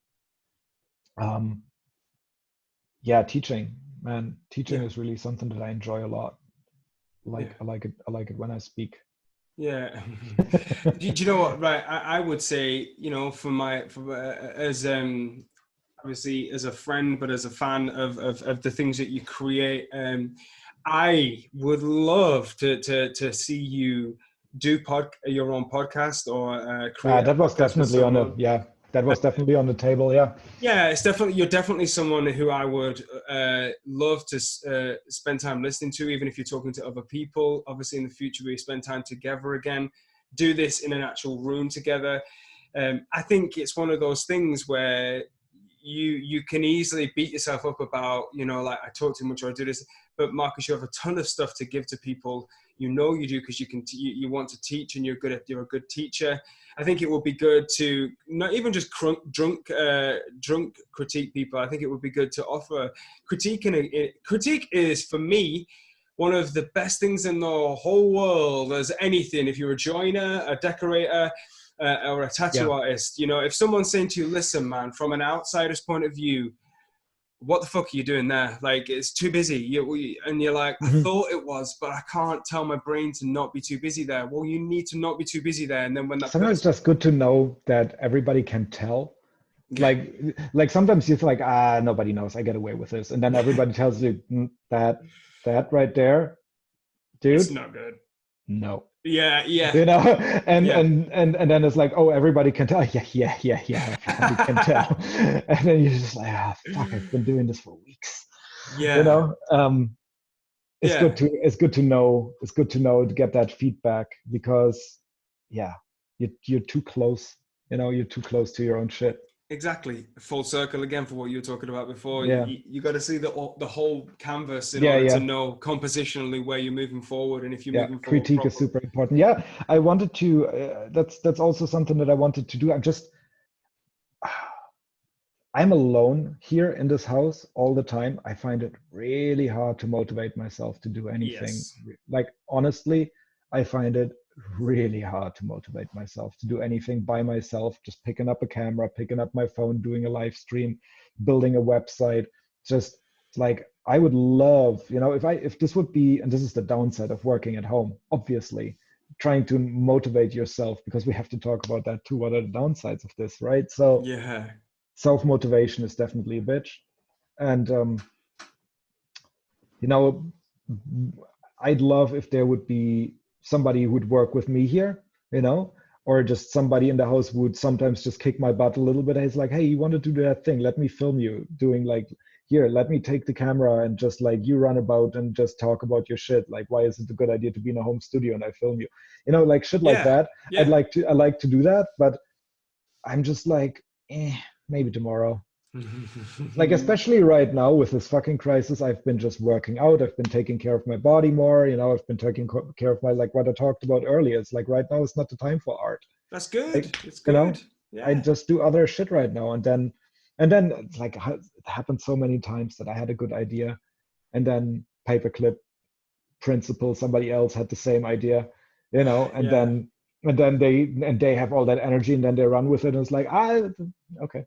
yeah, teaching is really something that I enjoy a lot. I like it when I speak. Yeah. Do you know what? Right. I would say, as obviously as a friend, but as a fan of the things that you create, I would love to see you your own podcast or create a That was podcast with definitely someone. that was definitely on the table. Yeah. Yeah, you're definitely someone who I would love to spend time listening to, even if you're talking to other people. Obviously, in the future, we spend time together again, do this in an actual room together. I think it's one of those things where you can easily beat yourself up about, like, I talk too much or I do this. But Marcus, you have a ton of stuff to give to people. You do because you want to teach, and you're a good teacher. I think it would be good to not even just drunk critique people. I think it would be good to offer critique. And critique is, for me, one of the best things in the whole world as anything. If you're a joiner, a decorator, or a tattoo artist, if someone's saying to you, listen, man, from an outsider's point of view, what the fuck are you doing there? Like, it's too busy. And you're like, I thought it was, but I can't tell my brain to not be too busy there. Well, you need to not be too busy there. And then when that sometimes it's just good to know that everybody can tell. Like sometimes you feel like, nobody knows, I get away with this. And then everybody tells you that right there, dude, it's not good. No. Yeah. And then it's like, oh, everybody can tell. Yeah, everybody can tell. And then you're just like, fuck, I've been doing this for weeks. Yeah. It's good to know to get that feedback, because you're too close. You're too close to your own shit. Exactly. Full circle again for what you were talking about before. Yeah. You got to see the whole canvas in order to know compositionally where you're moving forward, and if you're moving forward. Critique is super important. Yeah, I wanted to. That's also something that I wanted to do. I'm alone here in this house all the time. I find it really hard to motivate myself to do anything. Yes. Like, honestly, I find it really hard to motivate myself to do anything by myself. Just picking up a camera, picking up my phone, doing a live stream, building a website. Just like, I would love, if this would be, and this is the downside of working at home, obviously, trying to motivate yourself, because we have to talk about that too. What are the downsides of this, right? So yeah, self-motivation is definitely a bitch. And I'd love if there would be somebody who would work with me here, or just somebody in the house would sometimes just kick my butt a little bit. He's like, hey, you want to do that thing? Let me film you doing, like, here, let me take the camera and just, like, you run about and just talk about your shit. Like, why is it a good idea to be in a home studio and I film you? Like shit like that. Yeah. I like to do that, but I'm just like, maybe tomorrow. Like, especially right now with this fucking crisis, I've been just working out. I've been taking care of my body more. I've been taking care of my, like what I talked about earlier. It's like, right now it's not the time for art. That's good. Like, it's good. Yeah. I just do other shit right now. And then it's like, it happened so many times that I had a good idea, and then paperclip principle, somebody else had the same idea, and then they have all that energy, and then they run with it, and it's like, okay.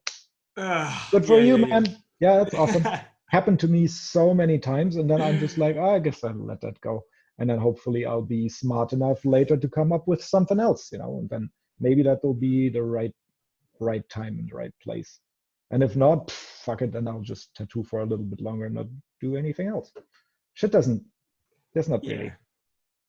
Good for you, man. Yeah, that's awesome. Happened to me so many times, and then I'm just like, I guess I'll let that go. And then hopefully I'll be smart enough later to come up with something else, and then maybe that will be the right time and the right place. And if not, fuck it, then I'll just tattoo for a little bit longer and not do anything else. Shit there's not really.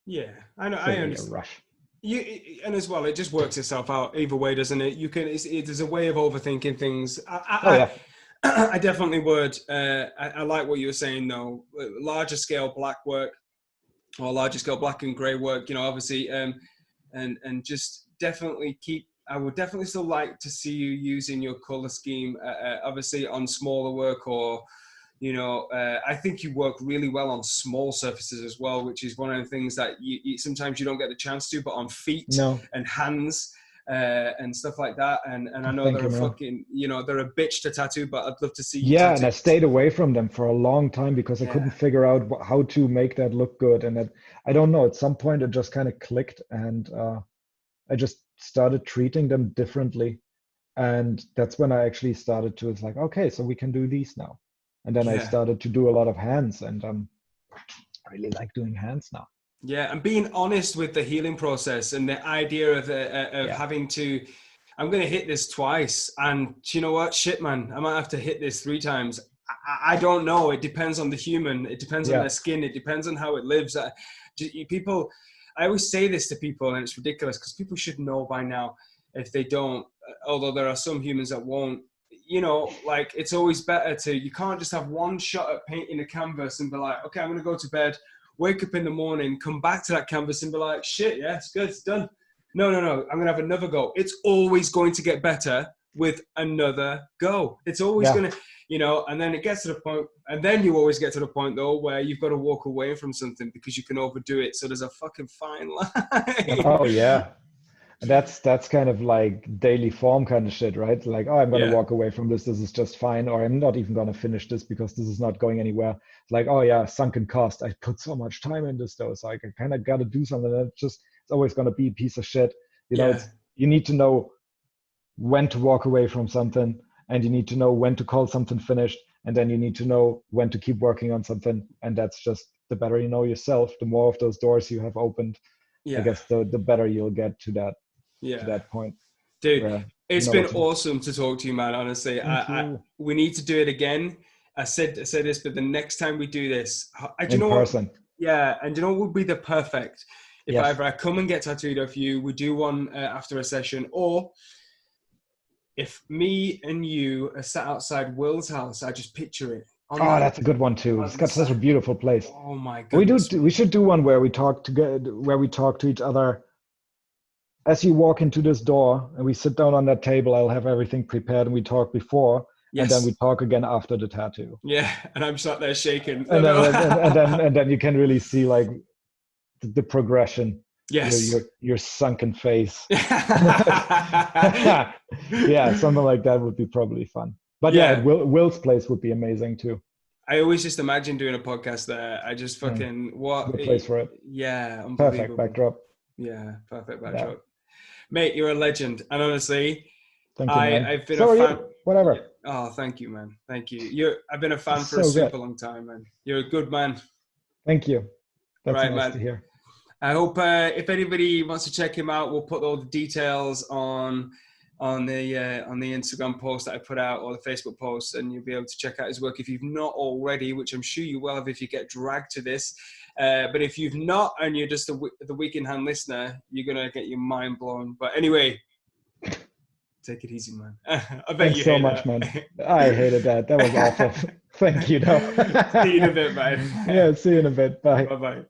Yeah, I know. I understand. A rush. And as well, it just works itself out either way, doesn't it? There's a way of overthinking things. I definitely would. I like what you were saying, though. Larger scale black work, or larger scale black and grey work, obviously, and just definitely I would definitely still like to see you using your color scheme, obviously on smaller work, or I think you work really well on small surfaces as well, which is one of the things that you sometimes you don't get the chance to, but on feet and hands and stuff like that. And I know they're they're a bitch to tattoo, but I'd love to see you tattoo. And I stayed away from them for a long time because I couldn't figure out how to make that look good. And I don't know, at some point it just kind of clicked, and I just started treating them differently. And that's when I actually started to, it's like, okay, so we can do these now. And then I started to do a lot of hands, and I really like doing hands now. Yeah, and being honest with the healing process and the idea of having to, I'm going to hit this twice, and you know what? Shit, man, I might have to hit this 3 times. I don't know. It depends on the human. It depends on their skin. It depends on how it lives. People, I always say this to people, and it's ridiculous because people should know by now if they don't, although there are some humans that won't, you know, like it's always better to, you can't just have one shot at painting a canvas and be like, okay, I'm going to go to bed, wake up in the morning, come back to that canvas and be like, shit, yeah, it's good, it's done. No, I'm going to have another go. It's always going to get better with another go. It's always going to, you know, and then it gets to the point, and then you always get to the point though where you've got to walk away from something because you can overdo it. So there's a fucking fine line. Oh yeah. That's kind of like daily form kind of shit, right? Like, oh, I'm going to walk away from this. This is just fine. Or I'm not even going to finish this because this is not going anywhere. Like, oh yeah, sunken cost. I put so much time in this though. So I kind of got to do something. It's always going to be a piece of shit. You know, you need to know when to walk away from something, and you need to know when to call something finished. And then you need to know when to keep working on something. And that's just, the better you know yourself, the more of those doors you have opened, I guess the better you'll get to that. To that point, dude. It's been awesome to talk to you, man. Honestly, we need to do it again. I said this, but the next time we do this, do you know person. And you know what would be the perfect if either I come and get tattooed off you, we do one after a session, or if me and you are sat outside Will's house, I just picture it. That's a good one too. It's got such a beautiful place. Oh my goodness. We should do one where we talk to each other. As you walk into this door and we sit down on that table, I'll have everything prepared and we talk before, and then we talk again after the tattoo. Yeah, and I'm sat there shaking. And then you can really see like the progression. Yes. Your sunken face. Yeah, something like that would be probably fun. But Will's place would be amazing too. I always just imagine doing a podcast there. I just fucking good place for it. Yeah, perfect backdrop. Yeah, perfect backdrop. Yeah. Mate, you're a legend. And honestly, thank you, man. I've been a fan. Whatever. Oh, thank you, man. Thank you. I've been a fan for a super long time, man. You're a good man. Thank you. That's right, nice man. to hear. I hope if anybody wants to check him out, we'll put all the details on the Instagram post that I put out, or the Facebook post, and you'll be able to check out his work if you've not already, which I'm sure you will have if you get dragged to this. But if you've not, and you're just the Week in Hand listener, you're going to get your mind blown. But anyway, take it easy, man. I bet Thanks you so much, man. I hated that. That was awful. Thank you, though. See you in a bit, man. Yeah, see you in a bit. Bye. Bye-bye.